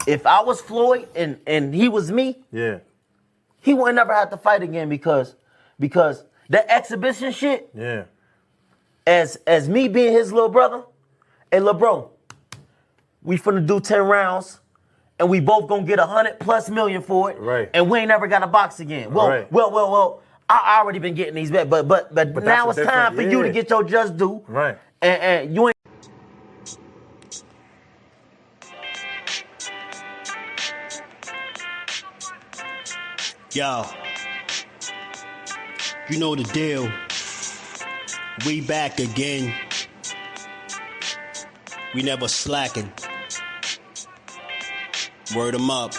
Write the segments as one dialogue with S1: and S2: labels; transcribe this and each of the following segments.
S1: if I was Floyd and he was me,
S2: Yeah.
S1: he wouldn't never have to fight again because that exhibition shit,
S2: Yeah.
S1: as me being his little brother, hey, little bro, we finna do 10 rounds and we both gonna get 100+ million for it.
S2: Right.
S1: And we ain't never got to box again. Well,
S2: Right.
S1: well, I already been getting these back, but now it's time for you to get your just due.
S2: Right.
S1: And you ain't.
S3: Yo, you know the deal. We back again. We never slacking. Word 'em up.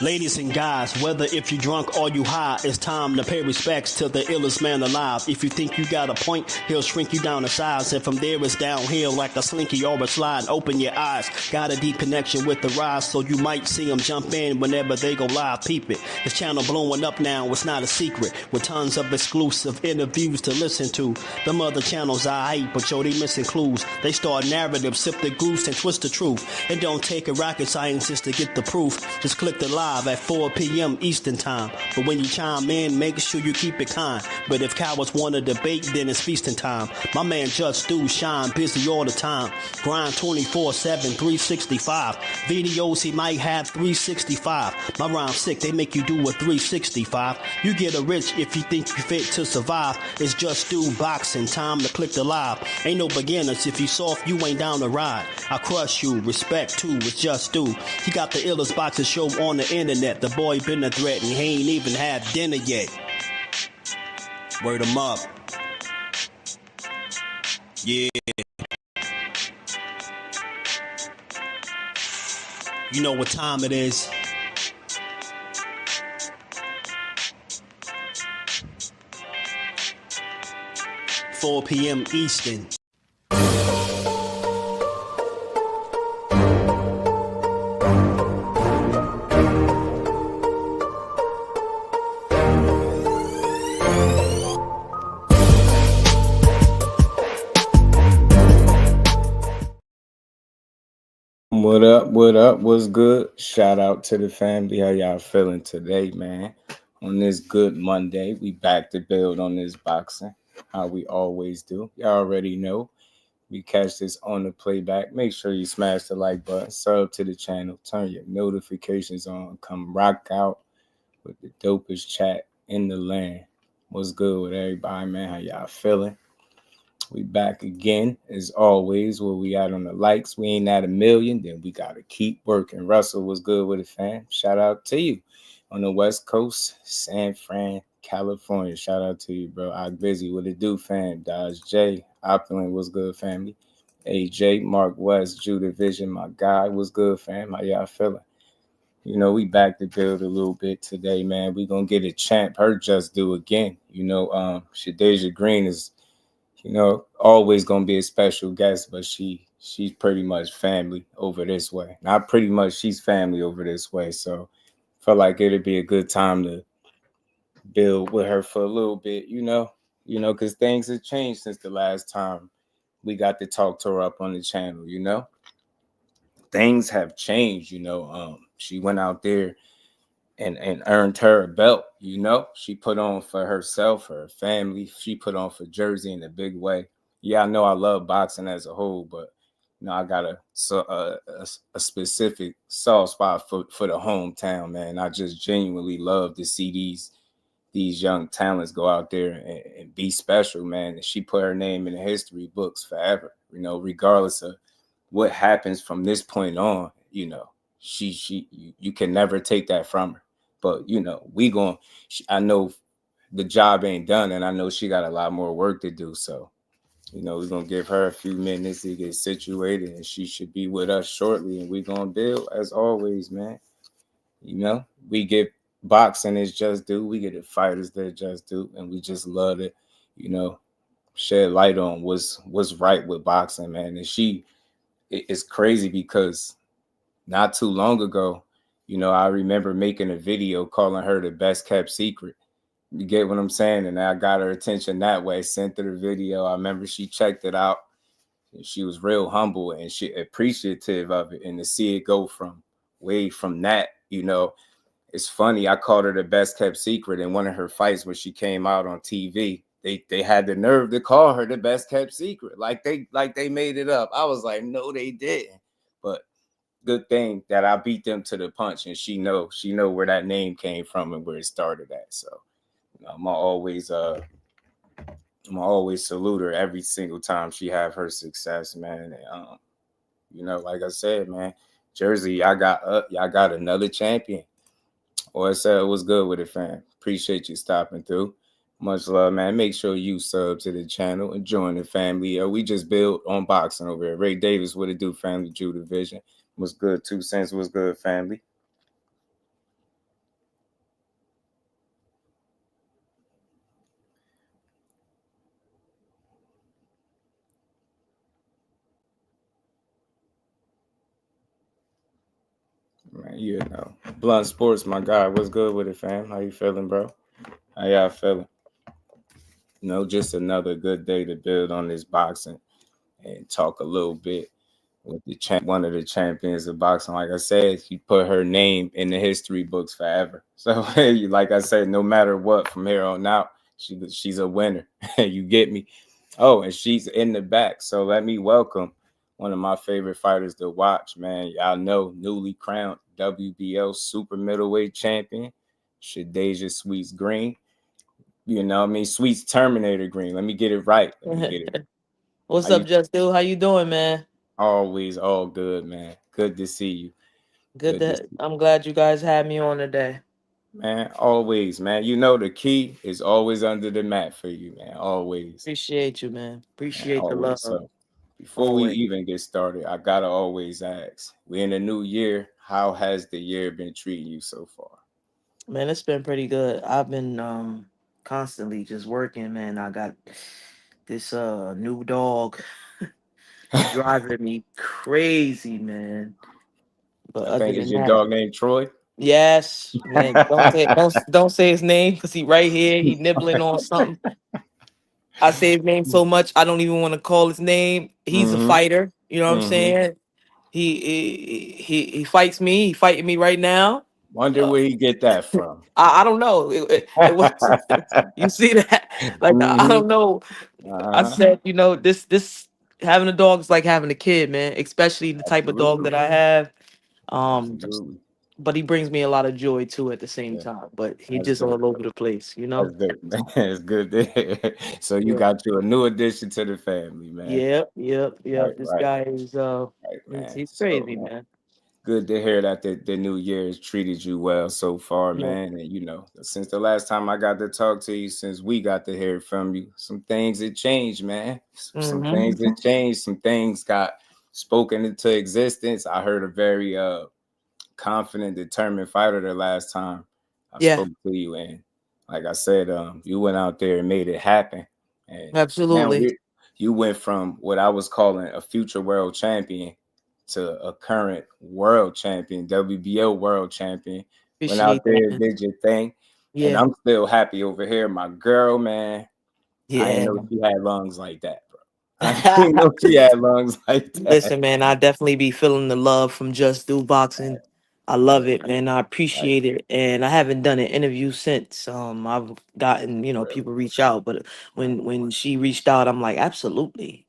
S3: Ladies and guys, whether if you drunk or you high, it's time to pay respects to the illest man alive. If you think you got a point, he'll shrink you down to size. And from there it's downhill like a slinky or a slide. Open your eyes, got a deep connection with the rise, so you might see them jump in whenever they go live. Peep it, this channel blowing up now, it's not a secret. With tons of exclusive interviews to listen to. Them other channels I hate, but yo, they missing clues. They start narratives, sip the goose and twist the truth. It don't take a rocket scientist to get the proof. Just click the live at 4 p.m. Eastern time. But when you chime in, make sure you keep it kind. But if cowards want to debate, then it's feasting time. My man Jusdu shine busy all the time. Grind 24/7, 365. Videos he might have 365. My rhyme's sick, they make you do a 365. You get a rich if you think you fit to survive. It's Jusdueboxing, time to click the live. Ain't no beginners, if you soft, you ain't down to ride. I crush you, respect too, it's Jusdu. He got the illest boxing show on the internet. The boy been a threat and he ain't even had dinner yet. Word 'em up. Yeah. You know what time it is. "4 p.m. Eastern.
S4: What up? What up? What's good? Shout out to the family. How y'all feeling today, man? On this good Monday, we back to build on this boxing, how we always do. Y'all already know. We catch this on the playback. Make sure you smash the like button, sub to the channel, turn your notifications on, come rock out with the dopest chat in the land. What's good with everybody, man? How y'all feeling? We back again, as always. Where we at on the likes? We ain't at 1 million, then we got to keep working. Russell, was good with it, fam? Shout out to you. On the West Coast, San Fran, California. Shout out to you, bro. I'm busy with it, do, fam. Dodge J, Opulent, was good, family. AJ, Mark West, Judah Vision, my guy, was good, fam. How y'all feeling? You know, we back to build a little bit today, man. We gonna get a champ, her just do again. You know, Shadasia Green is, you know, always gonna be a special guest, but she's pretty much family over this way. Not pretty much, she's family over this way. So felt like it'd be a good time to build with her for a little bit, you know, because things have changed since the last time we got to talk to her up on the channel, you know. Things have changed, you know. She went out there and earned her a belt, you know. She put on for herself, her family. She put on for Jersey in a big way. Yeah, I know I love boxing as a whole, but you know, I got a specific soft spot for the hometown, man. I just genuinely love to see these young talents go out there and be special, man. And she put her name in the history books forever, you know, regardless of what happens from this point on. You know, you can never take that from her. But, you know, I know the job ain't done, and I know she got a lot more work to do. So, you know, we're going to give her a few minutes to get situated, and she should be with us shortly. And we're going to build, as always, man. You know, we get boxing is just do. We get the fighters that just do. And we just love to, you know, shed light on what's right with boxing, man. And it's crazy because not too long ago, you know, I remember making a video calling her the best kept secret. You get what I'm saying? And I got her attention that way, sent her the video. I remember she checked it out. She was real humble and she appreciative of it. And to see it go from way from that, it's funny. I called her the best kept secret in one of her fights when she came out on TV. They had the nerve to call her the best kept secret, like they made it up. I was like, no, they didn't. But good thing that I beat them to the punch, and she know where that name came from and where it started at. So I'm always salute her every single time she have her success, man. Like I said, man, Jersey, y'all got another champion. Or said it was good with it, fam. Appreciate you stopping through. Much love, man. Make sure you sub to the channel and join the family. We just build on boxing over here. Ray Davis, what it do, family? Jew Division. What's good? 2 cents. What's good, family? Man, Blunt Sports, my guy. What's good with it, fam? How you feeling, bro? How y'all feeling? Just another good day to build on this boxing and talk a little bit with one of the champions of boxing. Like I said, she put her name in the history books forever. So, like I said, no matter what, from here on out, she's a winner. You get me? Oh, and she's in the back. So let me welcome one of my favorite fighters to watch, man. Y'all know, newly crowned WBO super middleweight champion, Shadasia Sweets Green. Sweets Terminator Green. Let me get it right.
S2: What's up, Jusdueboxing? How you doing, man?
S4: Always all good, man. Good to see you.
S2: I'm glad you guys had me on today.
S4: Man, always, man. The key is always under the mat for you, man. Always.
S2: Appreciate you, man. Appreciate the love.
S4: So, before we even get started, I gotta always ask. We're in a new year. How has the year been treating you so far?
S2: Man, it's been pretty good. I've been constantly just working, man. I got this new dog driving me crazy, man. But
S4: I
S2: other
S4: think it's
S2: than
S4: your
S2: that,
S4: dog named Troy.
S2: yes, man. Don't say his name because he right here. He nibbling on something. I say his name so much I don't even want to call his name. He's a fighter. You know what I'm saying? He fights me. He fighting me right now.
S4: Wonder where he get that from.
S2: I don't know. It was you see that? Like I don't know. I said, this having a dog is like having a kid, man. Especially the type of dog that I have.
S4: Absolutely.
S2: But he brings me a lot of joy too at the same time. But he
S4: That's
S2: just
S4: good.
S2: all over the place,
S4: That's good, man. It's good to hear. So you got you a new addition to the family, man.
S2: Yep.
S4: Right,
S2: This
S4: right.
S2: guy is
S4: Man.
S2: he's crazy, man.
S4: Good to hear that the new year has treated you well so far, man. And since the last time I got to talk to you, since we got to hear from you, some things have changed, man. Some things have changed. Some things got spoken into existence. I heard a very confident, determined fighter the last time I spoke to you, and like I said, you went out there and made it happen. And
S2: absolutely,
S4: now you went from what I was calling a future world champion to a current world champion, WBO world champion. Went out there, did your thing, and I'm still happy over here. My girl, man, I ain't know she had lungs like that, bro. I didn't know she had lungs like that.
S2: Listen, man, I definitely be feeling the love from Jusdueboxing. I love it, man. I appreciate it, and I haven't done an interview since. I've gotten people reach out, but when she reached out, I'm like, absolutely,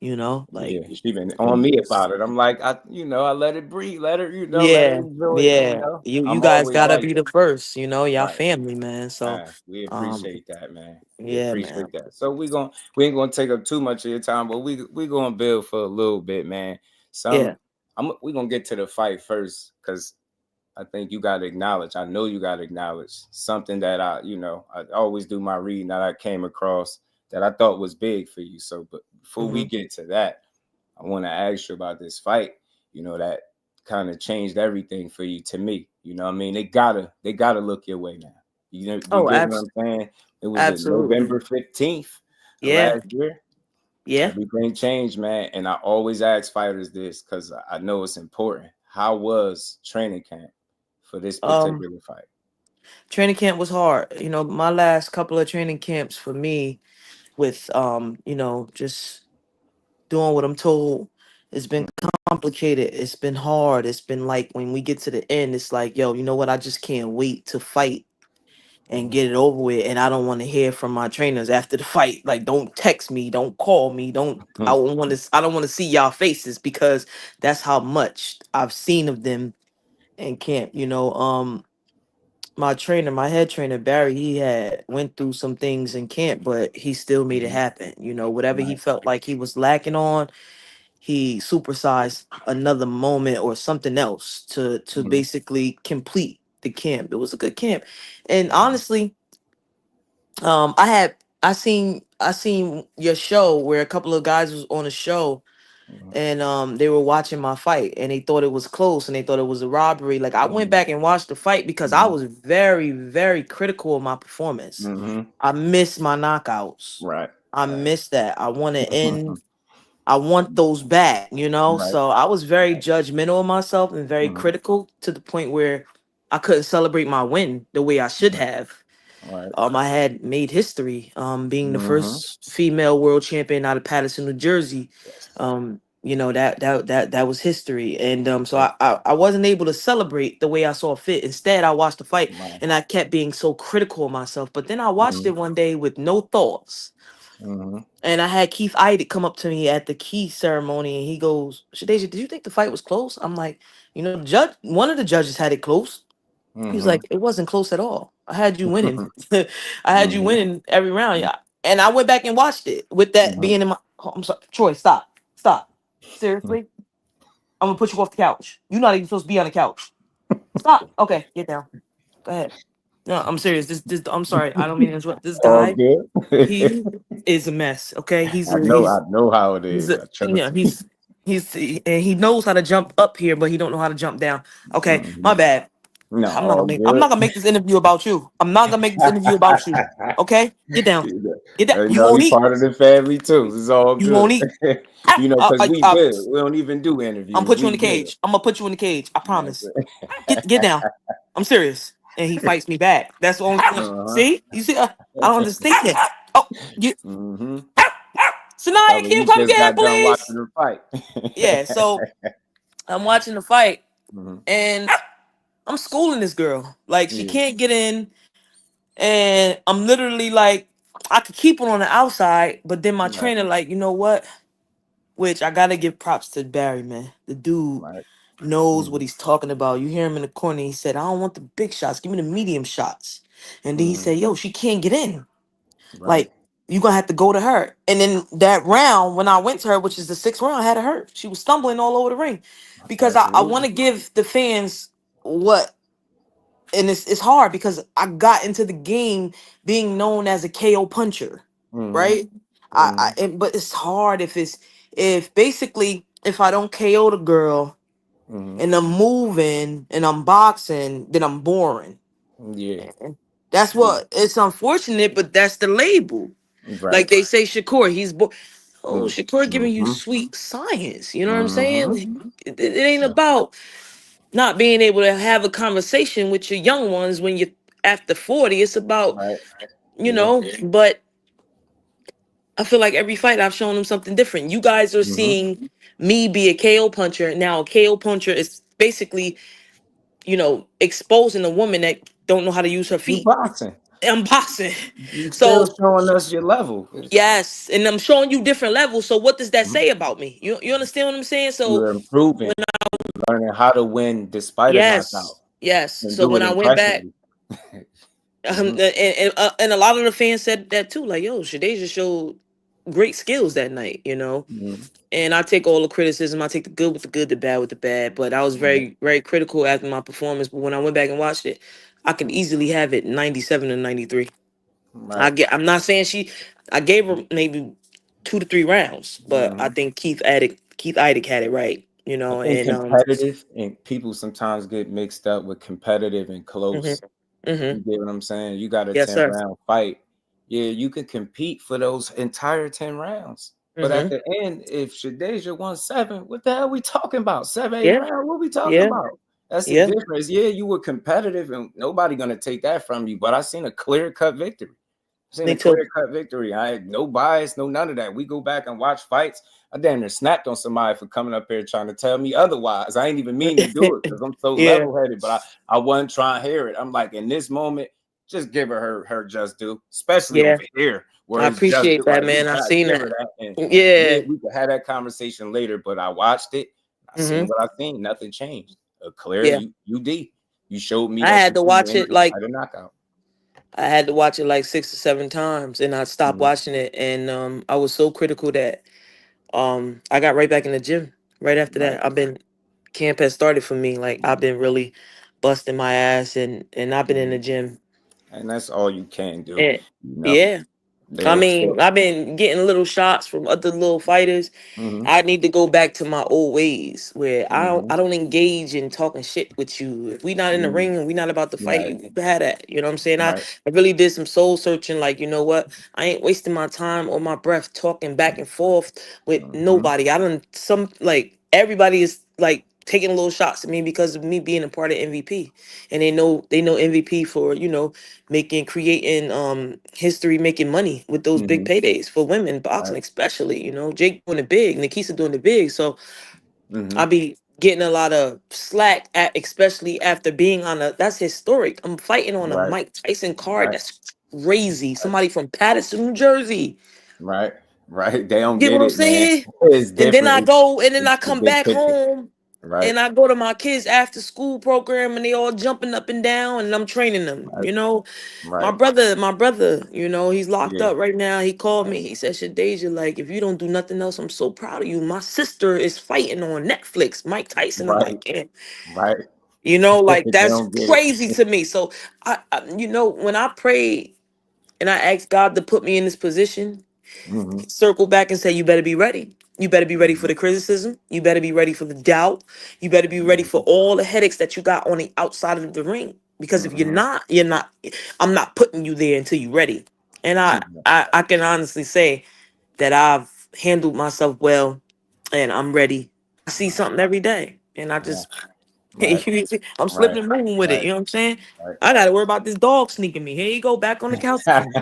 S2: like
S4: She been on me about it. I'm like, I let it breathe, let her, let her enjoy it.
S2: You
S4: I'm
S2: guys
S4: always
S2: gotta
S4: like
S2: be
S4: that.
S2: the first, y'all
S4: Right.
S2: family, man. So
S4: We appreciate that, man. We
S2: man.
S4: appreciate that. So we ain't gonna take up too much of your time, but we gonna build for a little bit, man. We gonna get to the fight first because I think you gotta acknowledge. I know you gotta acknowledge something that I always do my reading that I came across that I thought was big for you. So, but before we get to that, I want to ask you about this fight. That kind of changed everything for you. To me, what I mean, they gotta look your way now. You get what I'm saying? It was November 15th last year. Everything changed, man. And I always ask fighters this because I know it's important. How was training camp for this particular fight?
S2: Training camp was hard. My last couple of training camps for me with just doing what I'm told It's been complicated. It's been hard. It's been like when we get to the end, it's like, yo, you know what? I just can't wait to fight and get it over with. And I don't want to hear from my trainers after the fight. Like, don't text me, don't call me, I don't want to see y'all faces, because that's how much I've seen of them in camp. My trainer, my head trainer, Barry, he had went through some things in camp, but he still made it happen. Whatever he
S4: Right.
S2: felt like he was lacking on, he supersized another moment or something else to basically complete the camp. It was a good camp. And honestly, I seen your show where a couple of guys was on a show, and they were watching my fight and they thought it was close and they thought it was a robbery. Like, I went back and watched the fight because I was very, very critical of my performance. I missed my knockouts.
S4: Right.
S2: I missed that. I want to end. I want those back,
S4: Right.
S2: So I was very judgmental of myself and very critical, to the point where I couldn't celebrate my win the way I should have.
S4: Right.
S2: I had made history, being the first female world champion out of Paterson, New Jersey. That was history, and so I wasn't able to celebrate the way I saw fit. Instead, I watched the fight and I kept being so critical of myself. But then I watched it one day with no thoughts. And I had Keith Idek come up to me at the key ceremony, and he goes, "Shadeja, did you think the fight was close?" I'm like, one of the judges had it close. He was like, "It wasn't close at all. I had you winning. I had you winning every round." Yeah. And I went back and watched it with that being in my. Oh, I'm sorry, Troy. Stop. Seriously, I'm gonna put you off the couch. You're not even supposed to be on the couch. Stop. Okay, get down. Go ahead. No, I'm serious. This. I'm sorry. I don't mean to interrupt. This
S4: All
S2: guy,
S4: good.
S2: he is a mess. Okay,
S4: I know how it is.
S2: he knows how to jump up here, but he don't know how to jump down. Okay, my bad.
S4: No,
S2: I'm
S4: all
S2: not
S4: good.
S2: gonna make this interview about you. I'm not gonna make this interview about you. Okay, get down. Get down. You won't
S4: we
S2: eat.
S4: part of the family too. It's all
S2: You
S4: good.
S2: won't eat.
S4: Because we build. We don't even do interviews.
S2: I'm put you in
S4: We
S2: the cage. I'm gonna put you in the cage. I promise. Get down. I'm serious. And he fights me back. That's the only thing. See? You see? I don't understand. Oh, you. Sanaya, can you come here, please?
S4: Watching the fight.
S2: Yeah. So I'm watching the fight, and I'm schooling this girl. Like, she can't get in, and I'm literally like, I could keep her on the outside, but then my trainer, like, you know what? Which I gotta give props to Barry, man. The dude knows what he's talking about. You hear him in the corner. He said, "I don't want the big shots. Give me the medium shots." And then he said, "Yo, she can't get in. Like, you're gonna have to go to her." And then that round, when I went to her, which is the 6th round, I had her hurt. She was stumbling all over the ring, because I want to give the fans what. And it's hard because I got into the game being known as a KO puncher, right? But it's hard if basically if I don't KO the girl and I'm moving and I'm boxing, then I'm boring.
S4: Yeah.
S2: And that's what it's unfortunate, but that's the label. Like they say, Shakur, Shakur giving you sweet science. You know what I'm saying? It ain't about not being able to have a conversation with your young ones when you're after 40. It's about, but I feel like every fight I've shown them something different. You guys are seeing me be a KO puncher. Now, a KO puncher is basically, exposing a woman that don't know how to use her feet.
S4: Boxing.
S2: I'm boxing.
S4: You still showing us your level.
S2: Yes, and I'm showing you different levels. So what does that say about me? You understand what I'm saying? So
S4: you're improving, learning how to win despite a knockout.
S2: Yes. So when I went back, and a lot of the fans said that too. Like, yo, Shadeja showed great skills that night, And I take all the criticism. I take the good with the good, the bad with the bad. But I was very, very critical after my performance. But when I went back and watched it, I could easily have it 97 and 93. I'm not saying I gave her maybe 2 to 3 rounds, but I think Keith Idek had it right,
S4: I think competitive and people sometimes get mixed up with competitive and close. You get what I'm saying? You got a 10-round fight. Yeah, you can compete for those entire 10 rounds. But at the end, if Shadeja won 7, what the hell are we talking about? 7, 8 rounds? What are we talking about? That's the difference. Yeah, you were competitive and nobody gonna take that from you. But I seen a clear-cut victory. Seen
S2: Me
S4: a
S2: too.
S4: clear cut victory. I had no bias, no none of that. We go back and watch fights. I damn near snapped on somebody for coming up here trying to tell me otherwise. I ain't even mean to do it because I'm so
S2: Yeah,
S4: level headed, but I wasn't trying to hear it. I'm like, in this moment, just give her just due, especially
S2: yeah.
S4: over here where
S2: I
S4: it's just
S2: appreciate
S4: due.
S2: that,
S4: Like we
S2: man. I
S4: gotta
S2: seen
S4: give her
S2: that.
S4: that, and
S2: Yeah.
S4: we could have that conversation later. But I watched it. I
S2: Hmm.
S4: seen what I seen. Nothing changed. A clear
S2: Yeah.
S4: UD. You showed me
S2: I
S4: that she
S2: had to
S4: can
S2: watch
S4: win
S2: it like
S4: by the knockout.
S2: I had to watch it like 6 or 7 times, and I stopped
S4: Mhm.
S2: watching it. And I was so critical that I got right back in the gym right after
S4: Right.
S2: that. I've been camp has started for me. Like I've been really busting my ass, and I've been in the
S4: Mhm.
S2: gym.
S4: And that's all you can do.
S2: And
S4: You know.
S2: yeah, I
S4: Yeah.
S2: mean, I've been getting little shots from other little fighters.
S4: Mm-hmm.
S2: I need to go back to my old ways where I don't
S4: Mm-hmm.
S2: I don't engage in talking shit with you. If we not in the
S4: Mm-hmm.
S2: ring and we not about to fight,
S4: Right.
S2: you can have that. You know what I'm saying?
S4: Right.
S2: I really did some soul searching, like, you know what? I ain't wasting my time or my breath talking back and forth with
S4: Mm-hmm.
S2: nobody. I don't some like everybody is like taking little shots at me because of me being a part of MVP. And they know MVP for, creating history, making money with those big
S4: Mm-hmm.
S2: paydays for women boxing,
S4: Right.
S2: especially. Jake doing it big, Nikisa doing it big. So
S4: Mm-hmm.
S2: I be getting a lot of slack at, especially after being on that's historic. I'm fighting on a
S4: Right.
S2: Mike Tyson card.
S4: Right.
S2: That's crazy. Somebody from Patterson, New Jersey.
S4: Right. Right. They don't
S2: Get what
S4: get
S2: I'm
S4: it, man.
S2: saying?
S4: It's
S2: And then
S4: different.
S2: I go and then
S4: It's
S2: I
S4: the
S2: come
S4: big
S2: back
S4: picture.
S2: home
S4: Right.
S2: and I go to my kids' after school program and they all jumping up and down and I'm training them.
S4: Right.
S2: My
S4: Right.
S2: brother, he's locked
S4: Yeah.
S2: up right now. He called
S4: Right.
S2: me. He said, Shadeja, like, if you don't do nothing else, I'm so proud of you. My sister is fighting on Netflix, Mike Tyson. I'm
S4: Right.
S2: like, yeah.
S4: Right.
S2: Like
S4: They
S2: that's
S4: don't get it.
S2: crazy to me. So when I prayed and I asked God to put me in this position,
S4: Mm-hmm.
S2: circle back and say, you better be ready. You better be ready for the criticism. You better be ready for the doubt. You better be ready for all the headaches that you got on the outside of the ring. Because if
S4: Mm-hmm.
S2: you're not, I'm not putting you there until you're ready. And I can honestly say that I've handled myself well and I'm ready. I see something every day. And I
S4: Yeah.
S2: just
S4: Right.
S2: I'm
S4: Right.
S2: slipping and moving with it.
S4: Right.
S2: You know what I'm saying?
S4: Right.
S2: I gotta worry about this dog sneaking me. Here you go, back on the couch again.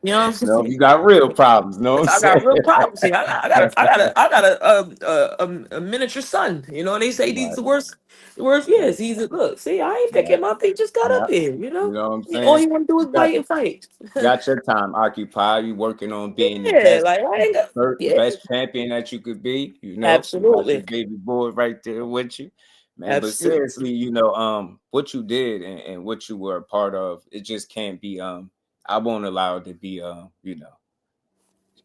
S2: You know what I'm
S4: No,
S2: saying?
S4: you got real problems. Know what I'm
S2: I got
S4: saying?
S2: real problems here. I got a miniature son. They say he's
S4: Right.
S2: the worst. Yes, he's look. See, I ain't picking
S4: Right.
S2: him up. He just got
S4: Yeah.
S2: up here.
S4: You know what I'm
S2: All
S4: saying?
S2: he want to do
S4: You
S2: is bite and fight.
S4: got your time occupied. You working on being the
S2: Yeah,
S4: best,
S2: like I ain't got. Yeah,
S4: best champion that you could be. You got your
S2: absolutely,
S4: baby boy right there with you, man. But
S2: absolutely.
S4: seriously, what you did and what you were a part of, it just can't be. I won't allow it to be.
S2: I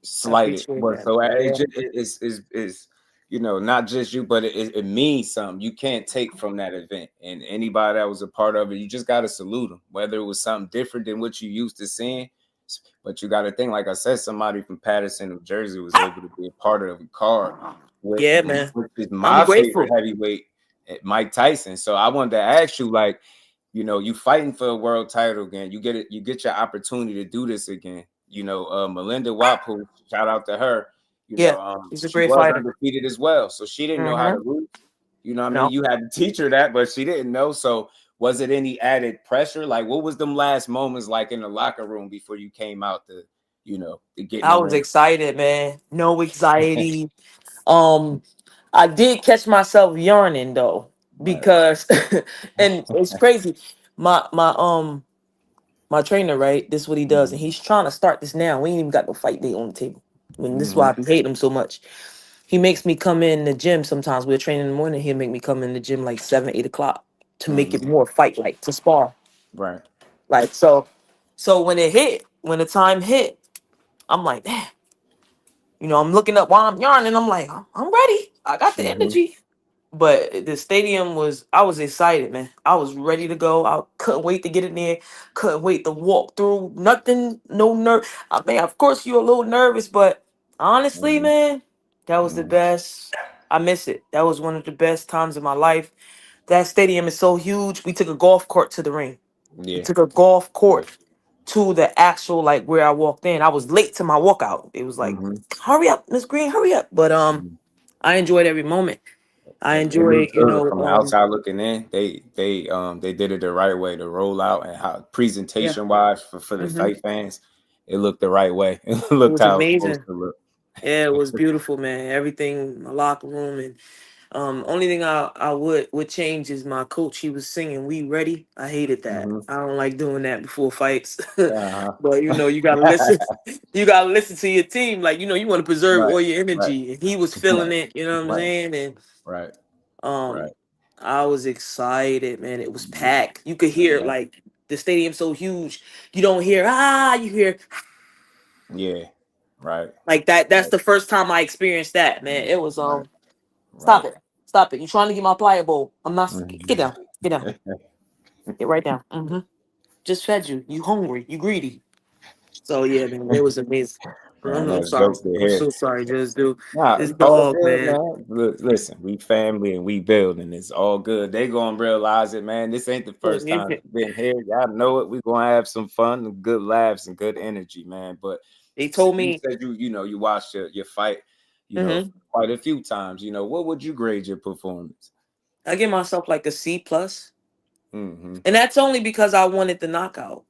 S4: Slighted
S2: appreciate that.
S4: whatsoever. It
S2: Yeah,
S4: just is not just you, but it means something. You can't take from that event, and anybody that was a part of it, you just got to salute them. Whether it was something different than what you used to seeing, but you got to think, like I said, somebody from Patterson, New Jersey, was able to be a part of the card with
S2: yeah, man.
S4: which is
S2: I'm
S4: my favorite
S2: grateful.
S4: heavyweight, Mike Tyson. So I wanted to ask you, like, you fighting for a world title again. You get your opportunity to do this again. Melinda Wapu, shout out to her.
S2: Yeah, he's a
S4: She
S2: great
S4: was
S2: fighter.
S4: undefeated as well. So she didn't know how to
S2: Mm-hmm.
S4: lose. You know what I mean?
S2: No,
S4: You had to teach her that, but she didn't know. So was it any added pressure? Like, what was them last moments like in the locker room before you came out to get in
S2: I
S4: the
S2: was
S4: ring?
S2: excited, man. No anxiety. Um, I did catch myself yarning though
S4: Right.
S2: because, and it's crazy. My trainer, right? This is what he does, and
S4: Mhm.
S2: he's trying to start this now. We ain't even got no fight date on the table. I mean, this is why
S4: Mhm.
S2: I be hating him so much. He makes me come in the gym sometimes. We're training in the morning. He'll make me come in the gym like 7, 8 o'clock to make it
S4: Mhm.
S2: more fight like to spar.
S4: Right.
S2: Like so when the time hit, I'm like, damn. I'm looking up while I'm yarning. I'm like, I'm ready. I got the
S4: Mhm.
S2: energy. But the stadium I was excited, man. I was ready to go. I couldn't wait to get in there. Couldn't wait to walk through. Nothing, no nerve. I mean, of course, you're a little nervous, but honestly,
S4: Mhm.
S2: man, that was the
S4: Mhm.
S2: best. I miss it. That was one of the best times of my life. That stadium is so huge. We took a golf cart to the ring. We
S4: Yeah.
S2: took a golf court to the actual like where I walked in. I was late to my walkout. It was like,
S4: Mhm.
S2: hurry up, Miss Green, hurry up. But I enjoyed every moment. I
S4: It
S2: enjoy,
S4: looked
S2: you
S4: good
S2: know,
S4: from the outside looking in. They did it the right way, the rollout and how
S2: yeah.
S4: presentation wise for the
S2: Hmm.
S4: fight fans. It looked the right way. It
S2: It
S4: looked
S2: was
S4: how it's supposed
S2: amazing.
S4: to look.
S2: Yeah, it was beautiful, man. Everything, my locker room, and only thing I would change is my coach. He was singing "We Ready." I hated that.
S4: Hmm.
S2: I don't like doing that before fights.
S4: Uh-huh.
S2: But you know, you gotta listen. You gotta listen to your team. Like, you know, you want to preserve
S4: Right,
S2: all your
S4: right,
S2: energy. And he was feeling it. You know what I'm
S4: right,
S2: saying? And
S4: right, right.
S2: um, I was excited, man. It was
S4: Mhm.
S2: packed. You could hear
S4: Yeah,
S2: like the stadium so huge. You don't hear ah. You hear
S4: yeah, right,
S2: like that. That's
S4: right,
S2: the first time I experienced that, man. It was
S4: right,
S2: Stop
S4: right.
S2: it. Stop it. You trying to get my pliable. I'm not. Get
S4: Mhm.
S2: down. Get down. Get right down. Just fed you. You hungry. You greedy. So, yeah, man, it was amazing.
S4: Man,
S2: I'm
S4: that's
S2: sorry.
S4: dope to
S2: I'm
S4: hear.
S2: so sorry, just do
S4: Nah,
S2: this
S4: it's all
S2: dog,
S4: good,
S2: man.
S4: man. Listen, we family and we building. It's all good. They gonna realize it, man. This ain't the first time it's been here. Y'all know it. We gonna have some fun and good laughs and good energy, man. But
S2: They told
S4: you
S2: me,
S4: said you know you watched your fight,
S2: hmm
S4: quite a few times. What would you grade your performance?
S2: I give myself like a C plus,
S4: Mm-hmm.
S2: and that's only because I wanted the knockout.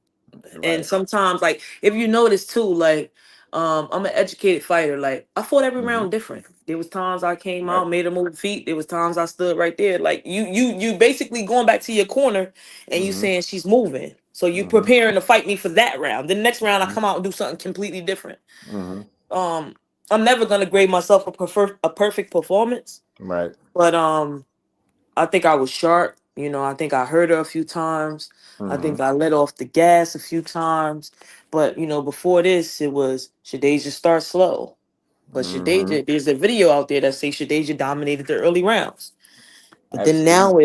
S2: And
S4: Right.
S2: sometimes, like, if you notice too, like, I'm an educated fighter. Like, I fought every
S4: Mm-hmm.
S2: round different. There was times I came
S4: Right.
S2: out, made a move feet. There was times I stood right there. Like, you basically going back to your corner and you
S4: Mm-hmm.
S2: saying she's moving. So you
S4: Mm-hmm.
S2: preparing to fight me for that round. Then the next round I
S4: Mm-hmm.
S2: come out and do something completely different.
S4: Mm-hmm.
S2: Um, I'm never gonna grade myself a perfect performance,
S4: Right.
S2: but I think I was sharp. You know, I think I hurt her a few times. I
S4: Mm-hmm.
S2: think I let off the gas a few times. But, you know, before this, it was Shadeja start slow. But
S4: Mm-hmm.
S2: Shadeja, there's a video out there that says Shadeja dominated the early rounds. But
S4: Absolutely.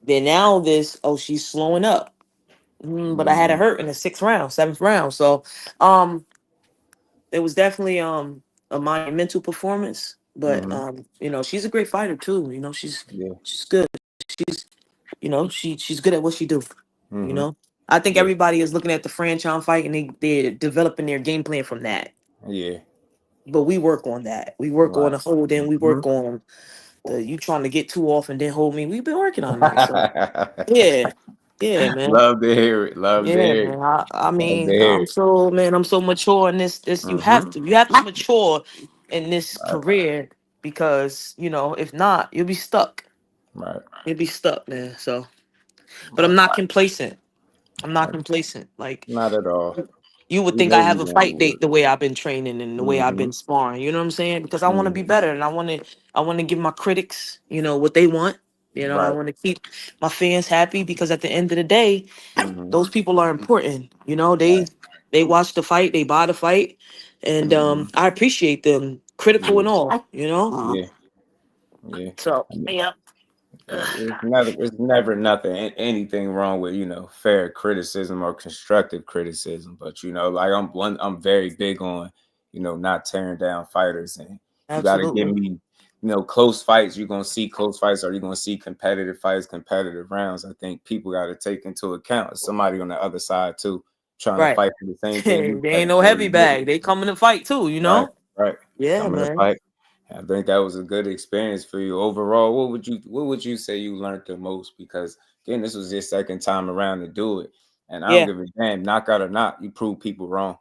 S2: then now this, oh, she's slowing up. But I had her
S4: Mm-hmm.
S2: hurt in the sixth round, seventh round. So um it was definitely a monumental performance. But
S4: Mm-hmm.
S2: you know, she's a great fighter too. You know,
S4: Yeah.
S2: she's good. She's You know, she's good at what she do. You
S4: Mm-hmm.
S2: know, I think
S4: Yeah.
S2: everybody is looking at the franchise fight and they're developing their game plan from that.
S4: Yeah.
S2: But we work on that. We work on
S4: Right.
S2: the hold in. We
S4: Mm-hmm.
S2: work on the you trying to get too off and then hold me. We've been working on that. So yeah, yeah, man.
S4: Love to hear it. Love to
S2: Yeah,
S4: hear it.
S2: man. I
S4: Love to
S2: mean,
S4: hear it.
S2: I'm so mature in this.
S4: Mm-hmm.
S2: You have to mature in this
S4: Right.
S2: career because you know if not, you'll be stuck.
S4: Right.
S2: You'll be stuck, man. So, but I'm
S4: Right.
S2: not complacent. I'm not
S4: Right.
S2: complacent. Like
S4: Not at all.
S2: you would
S4: We
S2: think
S4: know
S2: I
S4: you
S2: have a
S4: want to
S2: fight
S4: work.
S2: date the way I've been training and the way I've
S4: Mm-hmm.
S2: been sparring. You know what I'm saying? Because I want to be
S4: Mm-hmm.
S2: better and I want to give my critics, you know, what they want. You know, I
S4: Right.
S2: want to keep my fans happy because at the end of the day,
S4: Mm-hmm.
S2: those people are important. You know,
S4: Right.
S2: they watch the fight, they buy the fight, and
S4: Mm-hmm.
S2: I appreciate them, critical
S4: Yeah.
S2: and all. You know,
S4: Yeah. Yeah.
S2: so
S4: I mean,
S2: yeah,
S4: it's never nothing anything wrong with fair criticism or constructive criticism, but like I'm very big on not tearing down fighters, and you got to give
S2: absolutely
S4: me close fights. You're gonna see close fights, or you're gonna see competitive fights, competitive rounds. I think people got to take into account somebody on the other side too trying to
S2: right.
S4: fight for the same thing
S2: They
S4: you
S2: ain't
S4: fighting
S2: no
S4: for.
S2: heavy
S4: You get
S2: bag. They come in to fight too. You
S4: right,
S2: know.
S4: right,
S2: Yeah,
S4: coming to
S2: man.
S4: fight. I think that was a good experience for you overall. What would you say you learned the most? Because again, this was your second time around to do it, and I don't
S2: Yeah.
S4: give a damn, knockout or not, you prove people wrong.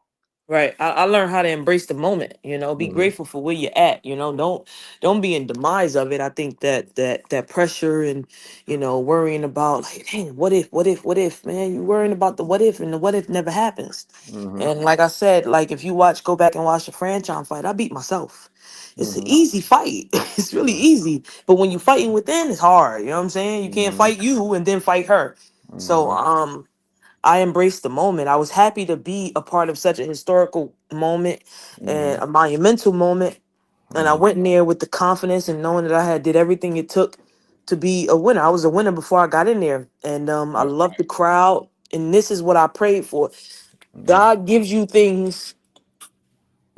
S2: Right. I learned how to embrace the moment, you know, be
S4: Mm-hmm.
S2: grateful for where you're at, you know, don't be in demise of it. I think that pressure and, you know, worrying about like, dang, what if, man, you worrying about the what if and the what if never happens.
S4: Mm-hmm.
S2: And like I said, like if you go back and watch the franchise fight, I beat myself. It's an
S4: Mm-hmm.
S2: easy fight. It's really easy. But when you're fighting within, it's hard. You know what I'm saying? You can't
S4: Mm-hmm.
S2: fight you and then fight her. So
S4: Mm-hmm.
S2: I embraced the moment. I was happy to be a part of such a historical moment
S4: Mm-hmm.
S2: and a monumental moment. And I
S4: Mm-hmm.
S2: went in there with the confidence and knowing that I had did everything it took to be a winner. I was a winner before I got in there. And I
S4: Right.
S2: loved the crowd. And this is what I prayed for.
S4: Mm-hmm.
S2: God gives you things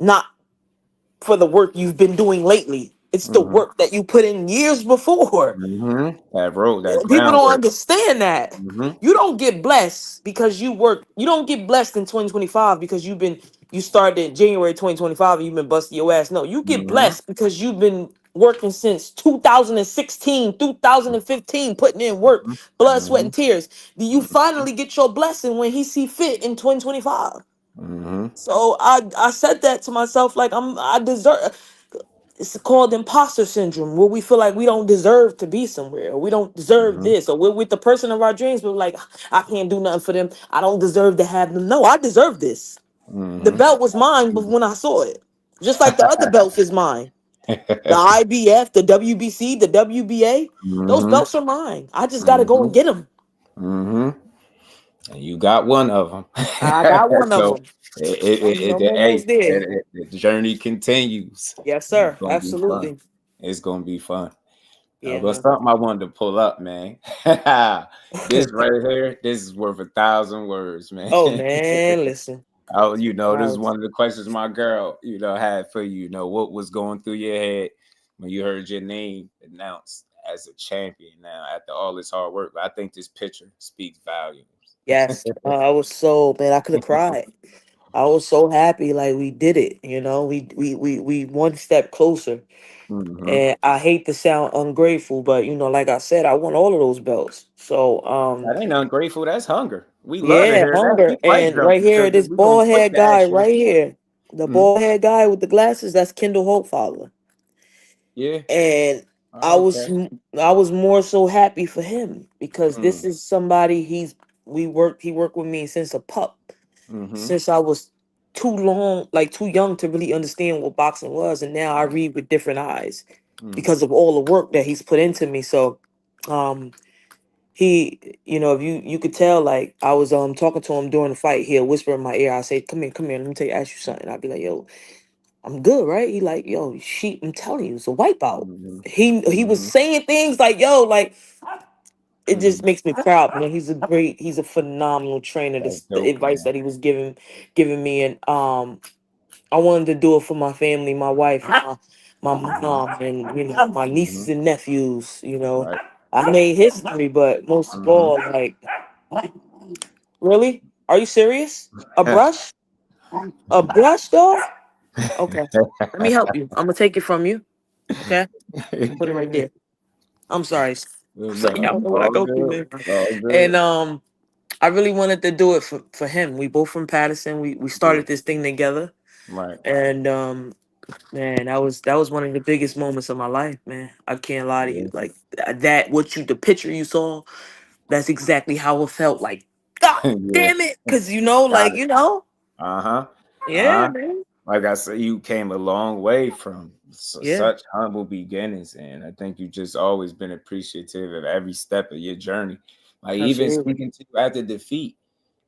S2: not for the work you've been doing lately. It's the
S4: Mm-hmm.
S2: work that you put in years before.
S4: Mm-hmm. That road, that
S2: People don't
S4: groundwork.
S2: understand that.
S4: Mm-hmm.
S2: You don't get blessed because you work. You don't get blessed in 2025 because you started in January 2025 and you've been busting your ass. No, you get
S4: Mm-hmm.
S2: blessed because you've been working since 2016, 2015, putting in work, blood, sweat, and tears. Do you finally get your blessing when he see fit in 2025? So I said that to myself, like I deserve. It's called imposter syndrome, where we feel like we don't deserve to be somewhere, or we don't deserve this, or we're with the person of our dreams, but like, I can't do nothing for them. I don't deserve to have them. No, I deserve this. The belt was mine, but when I saw it, just like the other belts is mine. The IBF, the WBC, the WBA, those belts are mine. I just got to go and get them.
S4: And you got one of them.
S2: I got one of
S4: So
S2: them. I'm
S4: hey,
S2: almost there.
S4: the journey continues.
S2: Yes,
S4: It's
S2: sir.
S4: gonna be fun.
S2: Absolutely.
S4: It's gonna be fun.
S2: Yeah,
S4: But
S2: man.
S4: something I wanted to pull up, man. This right here, this is worth 1,000 words, man.
S2: Oh man, listen.
S4: Oh, this is one of the questions my girl, had for you. What was going through your head when you heard your name announced as a champion now after all this hard work? But I think this picture speaks volumes.
S2: Yes, I was so, man, I could have cried. I was so happy, like we did it. We one step closer. And I hate to sound ungrateful, but like I said, I won all of those belts. So
S4: That ain't ungrateful. That's hunger. We love to
S2: yeah,
S4: hear that.
S2: hunger.
S4: We fight
S2: And right
S4: junkies
S2: here,
S4: because
S2: this
S4: we're gonna
S2: bald
S4: quick
S2: head
S4: to ask
S2: guy
S4: you.
S2: right here, the bald head guy with the glasses, that's Kendall Hopefather.
S4: Yeah.
S2: And I was
S4: Okay.
S2: I was more so happy for him because this is somebody he worked with me since a pup. Since I was too young to really understand what boxing was, and now I read with different eyes because of all the work that he's put into me. So he, if you could tell, like I was talking to him during the fight, he'll whisper in my ear. I say, come here, let me ask you something. I'd be like, yo, I'm good, right? He like, yo, I'm telling you, it's a wipeout. He was saying things like, yo, like it just makes me proud, man. He's a phenomenal trainer.
S4: That's
S2: The
S4: dope,
S2: advice
S4: man.
S2: that he was giving me, and I wanted to do it for my family, my wife, my mom, and my nieces and nephews.
S4: Right.
S2: I made history, but most of all, like, really, are you serious? A brush, dog? Okay, let me help you. I'm gonna take it from you. Okay, put it right there. I'm sorry. So y'all know what I
S4: All
S2: go through,
S4: good.
S2: man.
S4: All good.
S2: And I really wanted to do it for him. We both from Patterson. We started this thing together.
S4: Right.
S2: And man, that was one of the biggest moments of my life, man. I can't lie to you. Like that the picture you saw, that's exactly how it felt. Like, God
S4: Yeah.
S2: damn it. Cause
S4: Got it. Uh-huh.
S2: yeah, man.
S4: Like I said, you came a long way from
S2: Yeah.
S4: such humble beginnings, and I think you've just always been appreciative of every step of your journey. Like even
S2: Absolutely.
S4: speaking to you after defeat,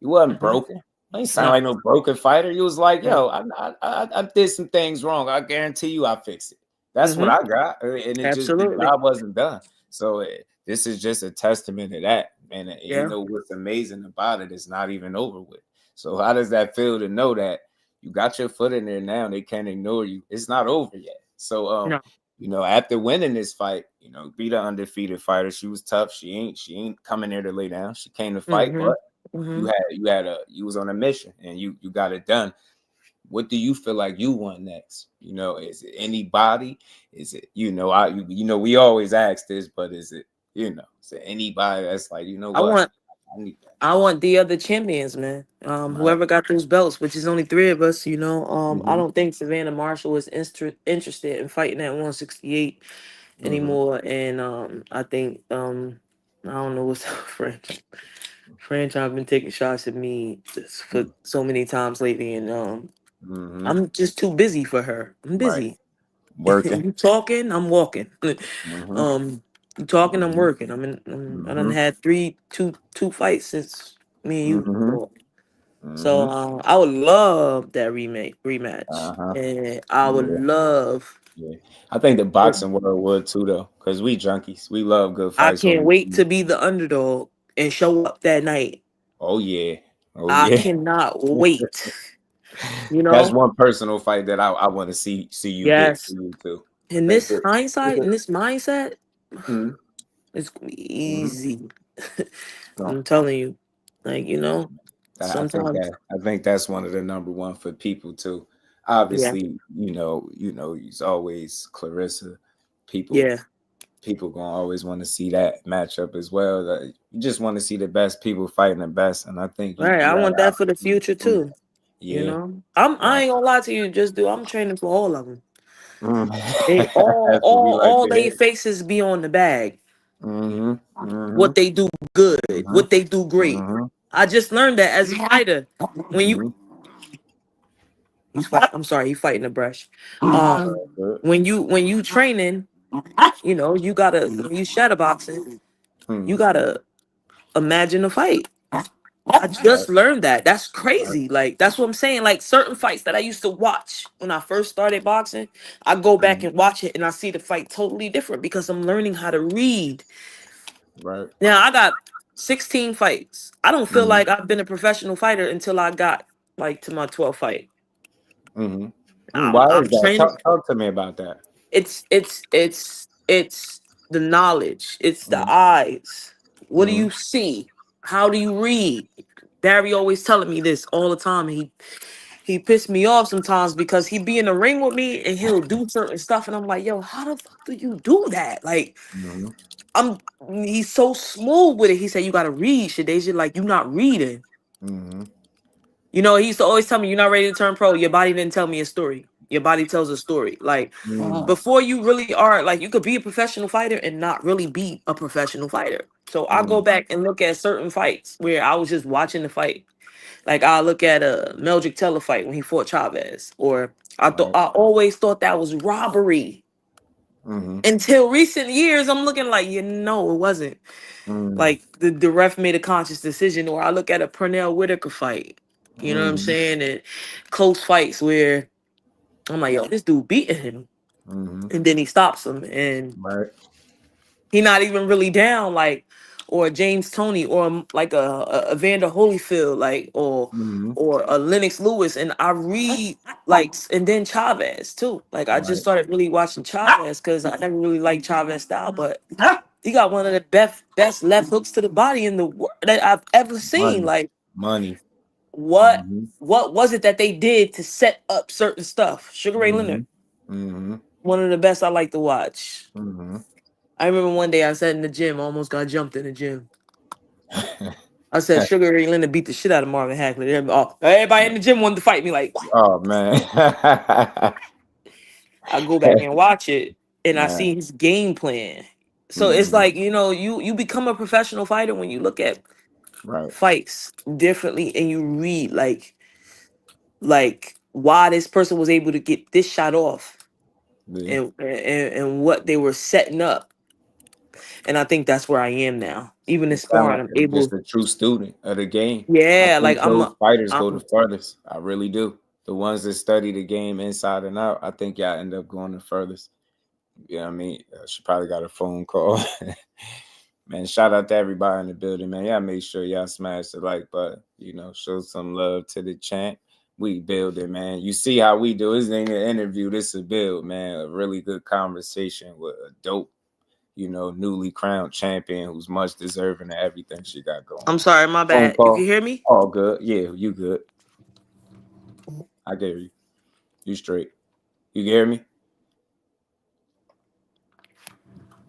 S4: you wasn't broken. You ain't sound
S2: No.
S4: like no broken fighter. You was like,
S2: No.
S4: yo, I did some things wrong. I guarantee you, I fixed it. That's what I got, and it just the
S2: Absolutely.
S4: job wasn't done. So this is just a testament to that, and
S2: Yeah.
S4: what's amazing about it is not even over with. So how does that feel to know that you got your foot in there now? They can't ignore you. It's not over yet. So
S2: No.
S4: after winning this fight, beat an undefeated fighter. She was tough. She ain't coming there to lay down. She came to fight, but you was on a mission and you got it done. What do you feel like you want next? Is it anybody? Is it we always ask this, but is it anybody that's like,
S2: I want the other champions, man. Whoever got those belts, which is only 3 of us, I don't think Savannah Marshall is interested in fighting at 168 anymore. And I think I don't know what's up, French. I've been taking shots at me for so many times lately, and I'm just too busy for her. I'm busy.
S4: working.
S2: You talking, I'm walking. You talking, I'm working. I done had two fights since me and you fought. So I would love that rematch, and I would love.
S4: Yeah, I think the boxing world would too, though, because we junkies. We love good
S2: I
S4: fights on
S2: can't
S4: the
S2: wait
S4: TV.
S2: to be the underdog and show up that night.
S4: Oh yeah, oh
S2: I
S4: yeah.
S2: cannot wait.
S4: That's one personal fight that I want to see you get for
S2: Yes.
S4: you too.
S2: In
S4: Think
S2: this hindsight, in this mindset,
S4: Mhm.
S2: it's gonna be easy.
S4: So,
S2: I'm telling you, like
S4: I
S2: sometimes.
S4: think that's one of the number one for people too.
S2: Yeah.
S4: Obviously, it's always Claressa, people gonna always want to see that matchup as well. That you just want to see the best people fighting the best, and I think
S2: Right. I want that for the future too.
S4: Yeah,
S2: You know, I ain't gonna lie to you. I'm training for all of them. They
S4: That's what we like
S2: all
S4: to
S2: they
S4: hear.
S2: faces be on the bag.
S4: Mm-hmm.
S2: What they do good, what they do great.
S4: Mm-hmm.
S2: I just learned that as a fighter. When you, I'm sorry, he fighting the brush. When you training, you know, you gotta when you shadowboxing, you gotta imagine a fight. I just learned that. That's crazy. Like that's what I'm saying. Like certain fights that I used to watch when I first started boxing, I go back and watch it and I see the fight totally different because I'm learning how to read.
S4: Right.
S2: Now I got 16 fights. I don't feel like I've been a professional fighter until I got like to my 12th fight.
S4: Why
S2: I'm
S4: is that?
S2: training.
S4: Talk to me about that.
S2: It's the knowledge. It's the eyes. What do you see? How do you read? Barry always telling me this all the time. He pissed me off sometimes because he be in the ring with me and he'll do certain stuff and I'm like, yo, how the fuck do you do that? Like, he's so smooth with it. He said, you gotta read, Shadeja. Like, you not reading. You know, he used to always tell me, you're not ready to turn pro. Your body didn't tell me a story. Your body tells a story. Like, before you really are, like, you could be a professional fighter and not really be a professional fighter. So I go back and look at certain fights where I was just watching the fight. Like, I look at a Meldrick Teller fight when he fought Chavez. Or I always thought that was robbery. Until recent years, I'm looking like, you know, it wasn't. Like, the ref made a conscious decision. Or I look at a Pernell Whitaker fight. You know what I'm saying? And close fights where I'm like, yo, this dude beating him. And then he stops him. And he not even really down, like, or James Toney, or like a Evander Holyfield, like, or a Lennox Lewis. And I read, like, and then Chavez, too. Like, I just started really watching Chavez because I never really liked Chavez style, but he got one of the best left hooks to the body in the world that I've ever seen. Like, what was it that they did to set up certain stuff? Sugar Ray Leonard, one of the best I like to watch. I remember one day I sat in the gym, almost got jumped in the gym. I said Sugar Ray Leonard beat the shit out of Marvin Hagler. Everybody in the gym wanted to fight me. Like,
S4: oh man.
S2: I go back and watch it, and I see his game plan. So it's like, you know, you become a professional fighter when you look at fights differently and you read like why this person was able to get this shot off and what they were setting up. And I think that's where I am now. Even in sparring, I'm able.
S4: Just a true student of the game.
S2: Yeah, like
S4: those fighters go the farthest. I really do. The ones that study the game inside and out, I think y'all end up going the furthest. You know what I mean? She probably got a phone call. Man, shout out to everybody in the building, man. Y'all make sure y'all smash the like button. You know, show some love to the chant. We building, man. You see how we do. This ain't an interview. This is a build, man. A really good conversation with a dope, you know, newly crowned champion who's much deserving of everything she got going.
S2: I'm sorry, my bad. You can hear me?
S4: All good. Yeah, you good. I can hear you. You straight. You can hear me?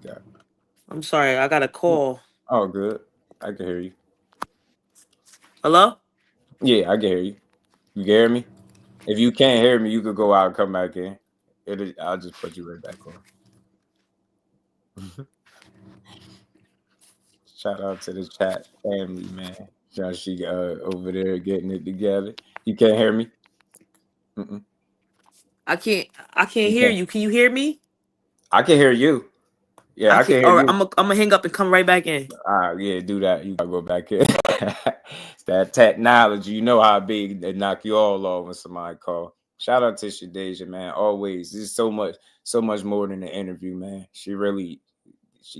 S4: Yeah.
S2: I'm sorry, I got a call.
S4: Oh, good. I can hear you.
S2: Hello?
S4: Yeah, I can hear you. You can hear me? If you can't hear me, you could go out and come back in. I'll just put you right back on. Shout out to the chat family, man. She over there getting it together. You can't hear me?
S2: I can't hear you. Can you hear me?
S4: I can hear you. Yeah, I can hear
S2: all right,
S4: you.
S2: I'm gonna hang up and come right back in.
S4: Yeah, do that. You gotta go back in. It's that technology. You know how big they knock you all off when somebody call. Shout out to Shadeja, man. Always. This is so much more than an interview, man. She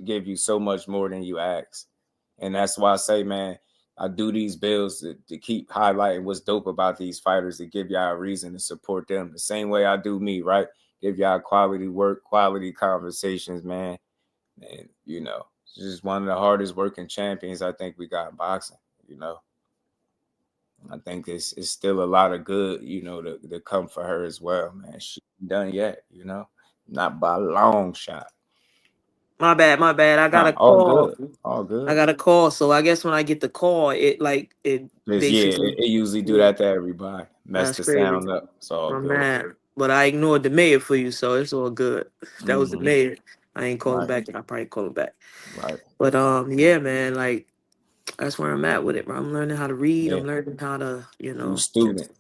S4: gave you so much more than you ask. And that's why I say, man, I do these builds to keep highlighting what's dope about these fighters, to give y'all a reason to support them the same way I do me, right? Give y'all quality work, quality conversations, man. And, you know, she's just one of the hardest working champions I think we got in boxing, you know. I think it's still a lot of good, you know, to come for her as well, man. She ain't done yet, you know, not by a long shot.
S2: My bad, my bad. I got
S4: Nah,
S2: a
S4: all
S2: call.
S4: good. All
S2: I
S4: good.
S2: got a call. So I guess when I get the call, it
S4: Cause yeah,
S2: basically,
S4: it usually do
S2: yeah,
S4: that to everybody. Mess
S2: that's
S4: the
S2: crazy.
S4: sound up. It's all
S2: My
S4: good.
S2: man. But I ignored the mayor for you, so it's all good. If that was the
S4: Mm-hmm.
S2: mayor, I ain't calling
S4: Right.
S2: back, and I probably call him back.
S4: Right.
S2: But yeah, man, like that's where I'm at with it, bro. I'm learning how to read.
S4: Yeah.
S2: I'm learning how to,
S4: True student.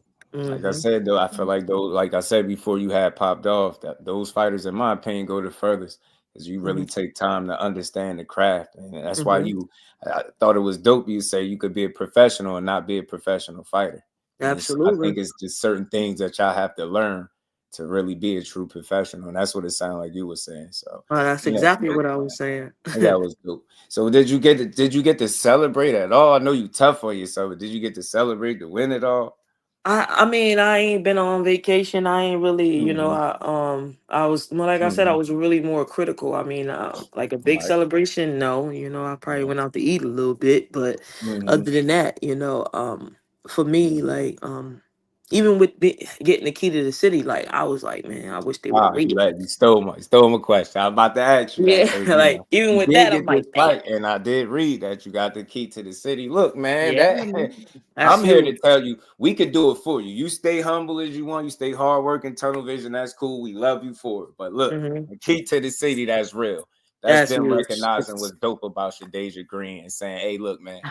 S4: Like I
S2: mm-hmm,
S4: said though, I feel like though, like I said before you had popped off, that those fighters, in my opinion, go the furthest because you
S2: mm-hmm,
S4: really take time to understand the craft, and that's why
S2: mm-hmm.
S4: I thought it was dope. You say you could be a professional and not be a professional fighter, and I
S2: Absolutely.
S4: think it's just certain things that y'all have to learn to really be a true professional, and that's what it sounded like you were saying. So
S2: That's
S4: yeah,
S2: exactly what I was saying.
S4: that was dope. So did you get to celebrate at all? I know you tough on yourself, but did you get to celebrate the win at all?
S2: I mean, I ain't been on vacation. I ain't really,
S4: Mm-hmm.
S2: I was well, like I said, I
S4: Mm-hmm.
S2: was really more critical. I mean, like a big
S4: Right.
S2: celebration, no. I probably
S4: Right.
S2: went out to eat a little bit, but
S4: Mm-hmm.
S2: other than that, for me, like, even with getting the key to the city, like, I was like, man, I wish they would have
S4: Ah,
S2: waited.
S4: you stole my question. I was about to ask you that
S2: Yeah,
S4: because
S2: like even
S4: you
S2: with
S4: did
S2: that, I'm
S4: get this
S2: like, damn.
S4: fight, and I did read that you got the key to the city. Look, man,
S2: Yeah,
S4: that
S2: man.
S4: I'm here to
S2: Absolutely.
S4: tell you, we could do it for you. You stay humble as you want. You stay hardworking, tunnel vision. That's cool. We love you for it. But look,
S2: Hmm.
S4: the key to the city, that's real. That's
S2: That's
S4: them
S2: huge.
S4: recognizing what's dope about Shadeja Green and saying, "Hey, look, man,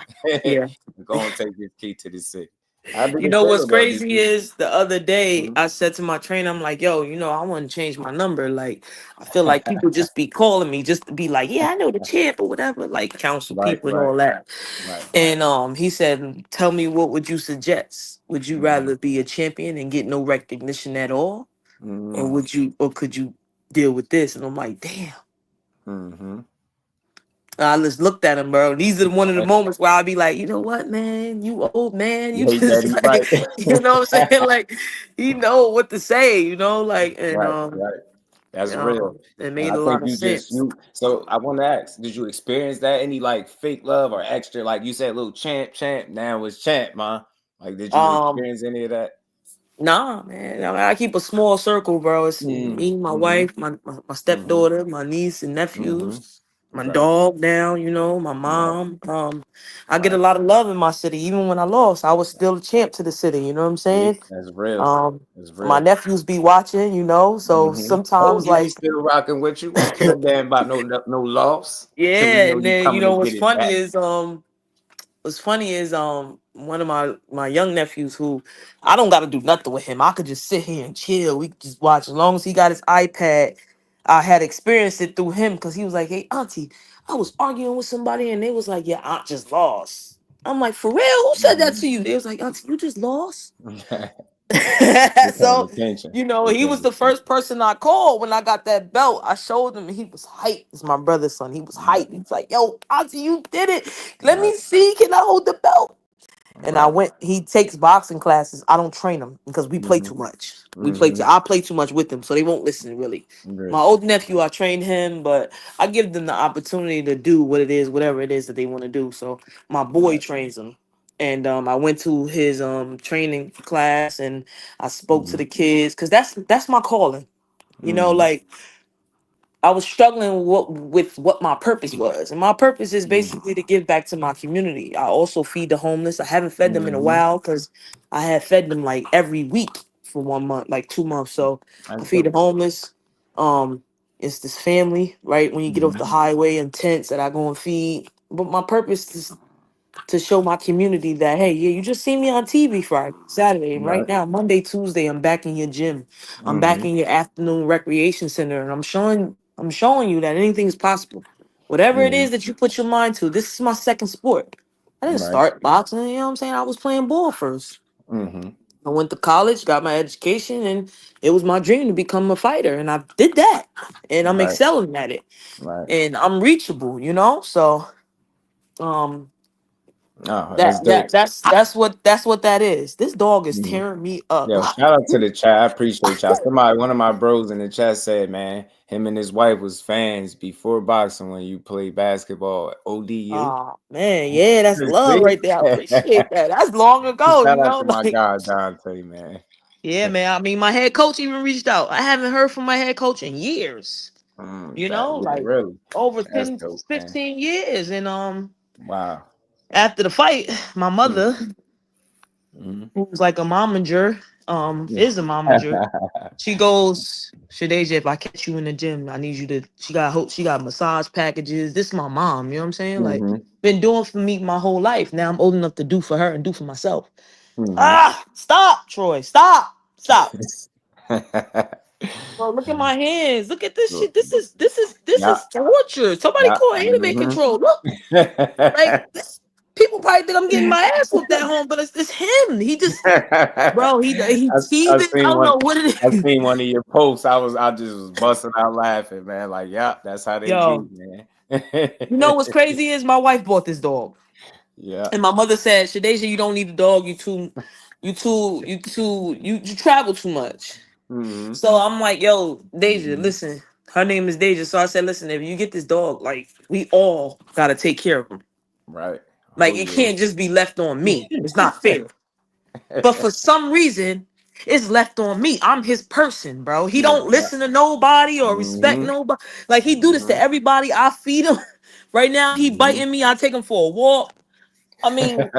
S2: Yeah.
S4: we're gonna take this key to the city." How did
S2: You
S4: it
S2: know what's
S4: feel though? Did
S2: crazy
S4: you?
S2: is the other day
S4: Mhm.
S2: I said to my trainer, I'm like, yo, I want to change my number. Like, I feel like people just be calling me just to be like, yeah, I know the champ or whatever, like council
S4: Right,
S2: people and
S4: right,
S2: all that.
S4: right.
S2: And he said, tell me, what would you suggest? Would you
S4: Mhm.
S2: rather be a champion and get no recognition at all? Or
S4: Mhm.
S2: could you deal with this? And I'm like, damn.
S4: Mhm.
S2: I just looked at him, bro. These are one of the moments where I'll be like, you know what, man? You old man. You
S4: You hate that
S2: just
S4: he
S2: like,
S4: right.
S2: you know what I'm saying? Like, he know what to say, like, and
S4: Right, right. That's real.
S2: it
S4: And
S2: made
S4: I
S2: a
S4: think
S2: lot of
S4: you just
S2: sense.
S4: so I want to ask, did you experience that any like fake love or extra, like you said, little champ, now it's champ, man. Like, did you
S2: Um,
S4: experience any of that?
S2: Nah, man. I keep a small circle, bro. It's me, my
S4: Mm-hmm.
S2: wife, my
S4: Mm-hmm.
S2: stepdaughter, my niece and
S4: Mm-hmm.
S2: nephews, my
S4: Right,
S2: dog now, my
S4: right,
S2: mom. I get a
S4: right.
S2: lot of love in my city. Even when I lost, I was still a champ to the city. You know what I'm
S4: See,
S2: saying?
S4: that's real.
S2: Um,
S4: That's
S2: my
S4: real.
S2: nephews be watching, so
S4: Mm-hmm. Oh
S2: sometimes
S4: yeah, he
S2: like,
S4: still rocking with you. Ain't care damn about no loss. So we
S2: yeah,
S4: know
S2: and
S4: you
S2: then
S4: coming to
S2: what's
S4: get it
S2: funny
S4: back.
S2: is one of my young nephews who I don't gotta do nothing with him. I could just sit here and chill. We could just watch as long as he got his iPad. I had experienced it through him because he was like, "Hey, auntie, I was arguing with somebody and they was like, your aunt just lost." I'm like, "For real? Who said that
S4: Mm-hmm.
S2: to you?" They was like, "Auntie, you just lost."
S4: They paying
S2: So,
S4: attention. They
S2: he was
S4: paying
S2: the first person I called when I got that belt. I showed him and he was hyped. It's my brother's son. He was
S4: attention.
S2: hyped. He was like, "Yo, auntie, you did it. Let
S4: Right,
S2: me see. Can I hold the belt?" And I
S4: right.
S2: went. He takes boxing classes. I don't train him because we play
S4: Mm-hmm.
S2: too much.
S4: Mm-hmm.
S2: I play too much with them, so they won't listen really. My
S4: Good.
S2: old nephew, I train him, but I give them the opportunity to do whatever it is that they want to do. So my boy
S4: Right.
S2: trains them, and I went to his training class, and I spoke to
S4: Mm-hmm.
S2: the kids because that's my calling.
S4: Mm-hmm.
S2: Like I was struggling with what my purpose was. And my purpose is
S4: Mm-hmm.
S2: basically to give back to my community. I also feed the homeless. I haven't fed them in a
S4: Mm-hmm.
S2: while because I had fed them like every week for 1 month, like 2 months. So I
S4: That's
S2: feed the
S4: dope.
S2: homeless. It's this family, right? When you get off
S4: Mm-hmm.
S2: the highway and tents that I go and feed. But my purpose is to show my community that, hey, yeah, you just see me on TV Friday, Saturday, and right
S4: Right.
S2: now, Monday, Tuesday, I'm back in your gym. I'm back
S4: Mm-hmm.
S2: in your afternoon recreation center, and I'm showing you that anything is possible. Whatever it
S4: Mm-hmm.
S2: is that you put your mind to, this is my second sport. I didn't
S4: Right.
S2: start boxing, you know what I'm saying? I was playing ball first.
S4: Mm-hmm.
S2: I went to college, got my education, and it was my dream to become a fighter, and I did that, and I'm
S4: Right.
S2: excelling at it,
S4: Right.
S2: and I'm reachable. So, um,
S4: Oh, that's
S2: that
S4: dope.
S2: that that's what that is. This dog is
S4: Mm-hmm.
S2: tearing me up.
S4: Yo, shout out to the chat. I appreciate y'all. One of my bros in the chat said, man, him and his wife was fans before boxing when you played basketball at ODU.
S2: Oh man, yeah, that's love
S4: See?
S2: right there. I appreciate that. That's long ago,
S4: Shout out to my
S2: like,
S4: guy Dante, man.
S2: yeah, man. I mean, my head coach even reached out. I haven't heard from my head coach in years. You know,
S4: Yeah,
S2: like
S4: really.
S2: over
S4: That's
S2: 10,
S4: dope, man.
S2: 15 years. And
S4: Wow.
S2: after the fight, my mother,
S4: Mm-hmm.
S2: who's like a momager, is a momager. She goes, Shadeja, if I catch you in the gym, I need you to. She got massage packages. This is my mom. You know what I'm saying? Like,
S4: Mm-hmm.
S2: been doing for me my whole life. Now I'm old enough to do for her and do for myself.
S4: Mm-hmm.
S2: Ah, stop, Troy. Stop. Bro, look at my hands. Look at this shit. This
S4: Yeah.
S2: is torture. Somebody
S4: Yeah.
S2: call anime
S4: Mm-hmm.
S2: control. Look, like this. People probably think I'm getting my ass whooped at home, but it's him. He just, bro. He
S4: I
S2: teething. I
S4: seen
S2: don't
S4: one.
S2: know what it
S4: I
S2: is.
S4: seen one of your posts. I just was busting out laughing, man. Like, yeah, that's how they be,
S2: Yo,
S4: man.
S2: you know what's crazy is my wife bought this dog,
S4: Yeah.
S2: and my mother said, "Shadeja, you don't need a dog. You travel too much."
S4: Mm-hmm.
S2: So I'm like, "Yo, Deja,
S4: Mm-hmm.
S2: listen. Her name is Deja." So I said, "Listen, if you get this dog, like we all gotta take care of him.
S4: Right.
S2: Like
S4: Oh
S2: it
S4: yeah.
S2: can't just be left on me. It's not fair." But for some reason, it's left on me. I'm his person, bro. He don't
S4: Yeah.
S2: listen to nobody or respect
S4: Mm-hmm.
S2: nobody. Like he do this to
S4: Mm-hmm.
S2: everybody. I feed him. Right now, he
S4: Mm-hmm.
S2: biting me. I take him for a walk. I mean,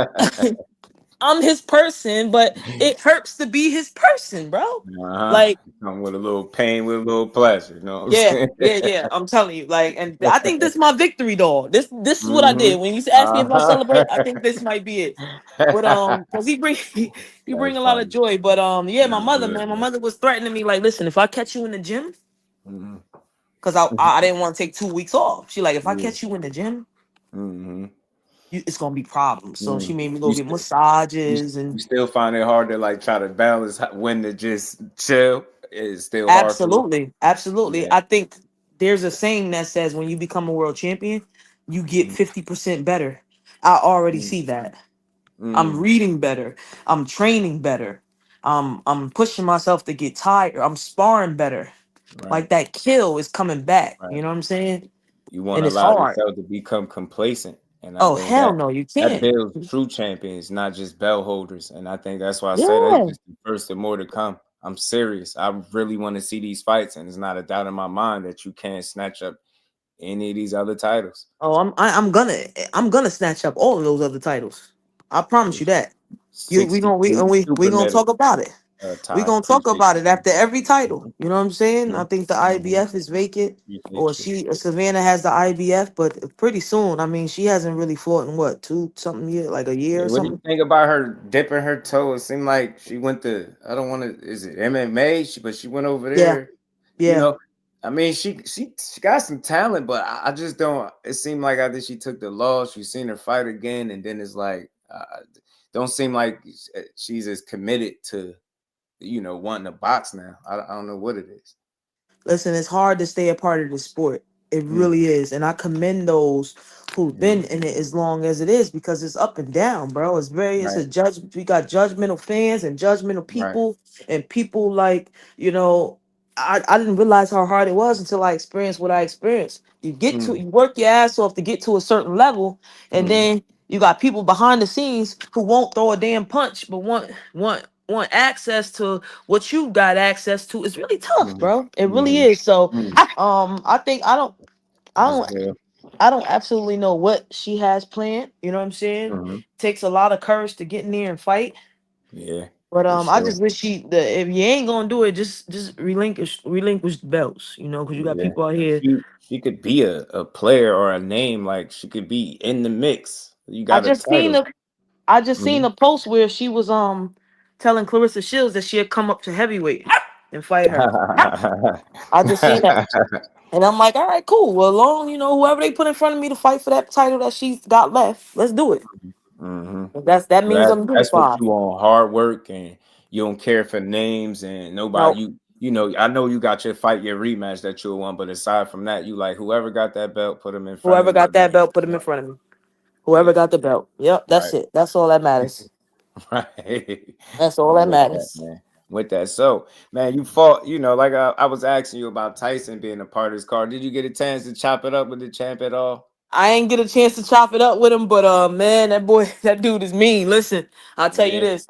S2: I'm his person, but it hurts to be his person, bro.
S4: Uh-huh.
S2: Like,
S4: Come with a little pain, with a little pleasure. You know what I'm
S2: yeah,
S4: saying?
S2: yeah. I'm telling you, like, and I think this is my victory dog. This is what I
S4: Mm-hmm.
S2: did. When you asked me if I celebrate, I think
S4: Uh-huh.
S2: this might be it. But because he bring
S4: That's
S2: a lot of
S4: funny.
S2: joy. But yeah, my
S4: That's
S2: mother,
S4: good,
S2: man, my
S4: man.
S2: mother was threatening me, like, listen, if I catch you in the gym,
S4: Mm-hmm.
S2: because I didn't want to take 2 weeks off. She like, if I
S4: Yeah.
S2: catch you in the gym,
S4: Mm-hmm.
S2: it's gonna be problems. So she
S4: Mm.
S2: made me go
S4: You,
S2: get
S4: st-
S2: massages and
S4: you still find it hard to like try to balance when to just chill. It's still hard for you.
S2: absolutely.
S4: Yeah.
S2: I think there's a saying that says when you become a world champion, you get
S4: Mm,
S2: 50% better. I already
S4: mm,
S2: see that. I'm
S4: mm.
S2: reading better. I'm training better. I'm pushing myself to get tired. I'm sparring better.
S4: Right.
S2: Like that kill is coming back.
S4: Right.
S2: You know what I'm saying?
S4: You want
S2: And
S4: to
S2: it's
S4: allow
S2: hard.
S4: yourself to become complacent, and I
S2: Oh
S4: think
S2: hell
S4: that
S2: no, you
S4: that
S2: can't.
S4: builds true champions, not just belt holders. And I think that's why I say that's
S2: Yeah.
S4: just the first and more to come. I'm serious. I really want to see these fights, and it's not a doubt in my mind that you can't snatch up any of these other titles.
S2: Oh, I'm gonna snatch up all of those other titles. I promise you that. You we gonna we
S4: 68
S2: and we
S4: super
S2: gonna
S4: medal,
S2: talk about it. We
S4: Ty.
S2: gonna talk
S4: Appreciate
S2: about
S4: you,
S2: it after every title. You know what I'm saying? I
S4: man.
S2: think the
S4: Mhm.
S2: IBF is vacant, or
S4: Appreciate you.
S2: Savannah has the IBF, but pretty soon. I mean, she hasn't really fought in what 2 something year, like a year
S4: Yeah,
S2: or
S4: what do you
S2: something.
S4: think about her dipping her toe? It seemed like she went to, I don't want to, is it MMA? But she went over
S2: Yeah,
S4: there. You
S2: yeah.
S4: know, I mean, she got some talent, but I just don't. It seemed like after she took the loss, you seen her fight again, and then it's like, don't seem like she's as committed to, wanting to box now. I don't know what it is.
S2: Listen, it's hard to stay a part of the sport. It
S4: Mm,
S2: really is. And I commend those who've been
S4: mm,
S2: in it as long as it is because it's up and down, bro. It's
S4: right,
S2: a judge. We got judgmental fans and judgmental
S4: right.
S2: people and people like, I didn't realize how hard it was until I experienced what I experienced.
S4: Mm,
S2: You work your ass off to get to a certain level, and
S4: mm,
S2: then you got people behind the scenes who won't throw a damn punch but want access to what you got access to. It's really tough,
S4: mm,
S2: bro. It really
S4: mm,
S2: is. So
S4: mm.
S2: I think I
S4: That's
S2: don't
S4: good.
S2: I don't absolutely know what she has planned. You know what I'm saying?
S4: Hmm.
S2: Takes a lot of courage to get in there and fight.
S4: Yeah,
S2: But
S4: for
S2: I
S4: sure.
S2: just wish if you ain't gonna do it, just relinquish the belts, because you got
S4: Yeah,
S2: people out here.
S4: she could be a player or a name, like she could be in the mix. You
S2: I
S4: got a
S2: just seen
S4: title.
S2: a I just seen
S4: Mhm.
S2: a post where she was telling Claressa Shields that she had come up to heavyweight and fight her. I just seen that. And I'm like, all right, cool. Well, long, whoever they put in front of me to fight for that title that she's got left, let's do it.
S4: Hmm.
S2: That means
S4: That
S2: I'm
S4: that's what
S2: unified.
S4: you on, hard work, and you don't care for names and nobody.
S2: No,
S4: I know you got your fight, your rematch that you'll want, but aside from that, you like whoever got that belt, put them in front of
S2: whoever
S4: me.
S2: got that belt, put him in front of me.
S4: Yeah,
S2: Whoever got the belt. Yep, that's
S4: right.
S2: it. That's all that matters.
S4: Right.
S2: That's all
S4: I'm
S2: that
S4: with that,
S2: matters.
S4: man. With that. So, man, you fought, like I was asking you about Tyson being a part of this card. Did you get a chance to chop it up with the champ at all?
S2: I ain't get a chance to chop it up with him, but man, that dude is mean. Listen, I'll tell you
S4: Yeah.
S2: this.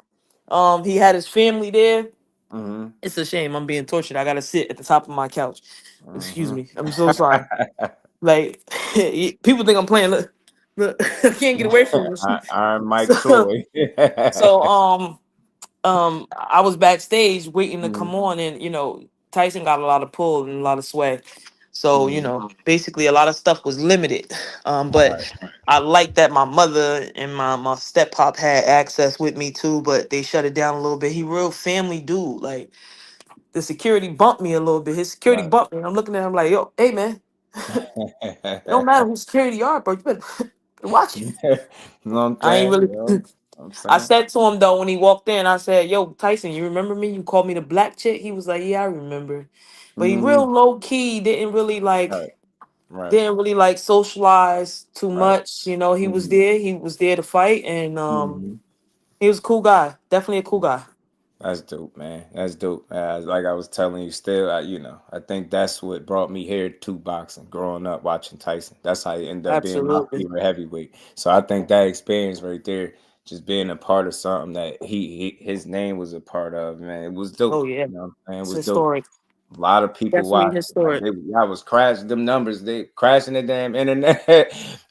S2: He had his family there. It's a shame I'm being tortured. I gotta sit at the top of my couch. Excuse
S4: Mm-hmm.
S2: me. I'm so sorry. Like people think I'm playing. Look, I can't get away from this.
S4: Iron Mike
S2: So,
S4: toy.
S2: so I was backstage waiting to
S4: Mhm.
S2: come on, and Tyson got a lot of pull and a lot of sway. So
S4: Mhm.
S2: basically a lot of stuff was limited. But
S4: Right.
S2: I like that my mother and my step pop had access with me too, but they shut it down a little bit. He real family dude. Like the security bumped me a little bit. His security
S4: Right.
S2: bumped me. I'm looking at him like, yo, hey man, it don't matter who security you are, bro. You better watch it.
S4: You know what I'm
S2: I ain't
S4: saying?
S2: really.
S4: You know what I'm
S2: I
S4: saying?
S2: said to him though when he walked in, I said, "Yo, Tyson, you remember me? You called me the black chick." He was like, "Yeah, I remember," but he
S4: Mm,
S2: real low key.
S4: right. Right.
S2: Didn't really like socialize too
S4: Right.
S2: much. He was
S4: Mhm.
S2: there. He was there to fight, and
S4: Mhm.
S2: he was a cool guy. Definitely a cool guy.
S4: That's dope, man. That's dope. Like I was telling you, still, I think that's what brought me here to boxing. Growing up watching Tyson, that's how he ended up being my
S2: Absolutely.
S4: favorite heavyweight. So I think that experience right there, just being a part of something that his name was a part of, man, it was dope.
S2: Oh yeah,
S4: You know what I'm saying? It
S2: it's
S4: was dope.
S2: historic.
S4: A lot of people
S2: Definitely
S4: watched. Like
S2: historic,
S4: I was crashing them numbers. They crashing the damn internet,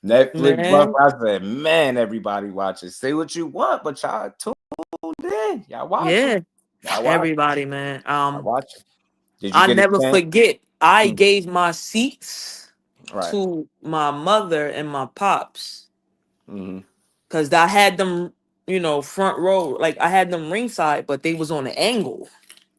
S4: Netflix. Buff.
S2: man.
S4: I said, man, everybody watches. Say what you want, but y'all tuned in. Y'all watching.
S2: Yeah,
S4: Y'all watch.
S2: everybody, man.
S4: I watch it. Did you
S2: I
S4: get a
S2: never
S4: chance?
S2: forget. I
S4: Mm,
S2: gave my seats
S4: right.
S2: to my mother and my pops
S4: Mm-hmm.
S2: because I had them, front row. Like I had them ringside, but they was on an angle.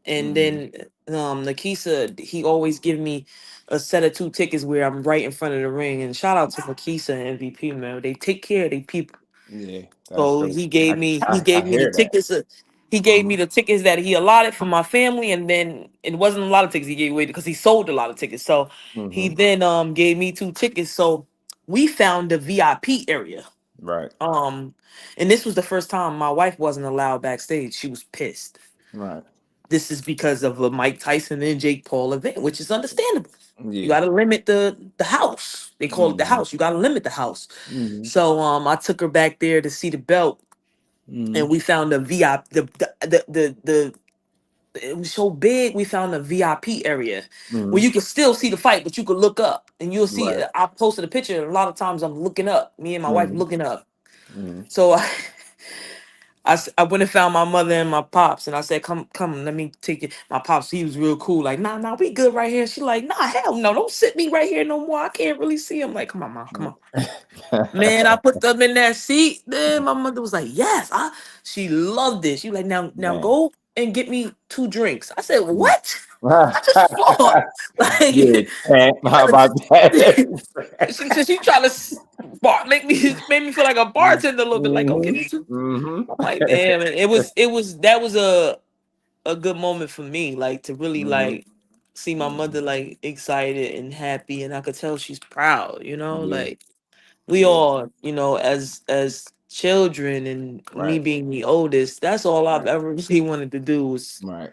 S2: And
S4: Mm-hmm.
S2: then Nakisa, he always give me a set of 2 tickets where I'm right in front of the ring. And shout out to Nakisa and MVP, man. They take care of their people.
S4: Yeah, that's
S2: So
S4: dope.
S2: he gave me he
S4: I
S2: gave me the
S4: hear that.
S2: tickets. He gave me the tickets that he allotted for my family, and then it wasn't a lot of tickets he gave away because he sold a lot of tickets. So he
S4: Mm-hmm.
S2: then gave me 2 tickets. So we found the VIP area.
S4: Right.
S2: Um, and this was the first time my wife wasn't allowed backstage. She was pissed.
S4: Right.
S2: This is because of a Mike Tyson and Jake Paul event, which is understandable. You
S4: Yeah.
S2: got to limit the house. They call it the
S4: Mm-hmm.
S2: house. You got to limit the house.
S4: Mm-hmm.
S2: So I took her back there to see the belt,
S4: Mm-hmm.
S2: and we found a VIP. The it was so big. We found a VIP area where
S4: Mm-hmm.
S2: you can still see the fight, but you could look up and you'll see.
S4: Right.
S2: I posted a picture. And a lot of times I'm looking up. Me and my wife
S4: Mm-hmm.
S2: looking up.
S4: Mm-hmm.
S2: So I went and found my mother and my pops, and I said, come, let me take it. My pops, he was real cool. Like, nah, we good right here. She like, nah, hell no, don't sit me right here no more. I can't really see him. Like, come on, mom, come on. Man, I put them in that seat. Then my mother was like, yes. She loved it. She was like, now
S4: Man.
S2: go and get me 2 drinks. I said,
S4: Mm.
S2: what? I just fought.
S4: Yeah,
S2: Like,
S4: champ. How about that?
S2: she trying to make me feel like a bartender a little bit. Like, go get
S4: Mm-hmm.
S2: me two.
S4: Mm-hmm.
S2: I'm like, damn, man, that was a good moment for me, like to really
S4: Mm-hmm.
S2: like see my mother like excited and happy, and I could tell she's proud,
S4: Yeah.
S2: like we
S4: Yeah.
S2: all, as children and me
S4: Right.
S2: being the oldest, that's all I've
S4: Right.
S2: ever really wanted to do was
S4: Right.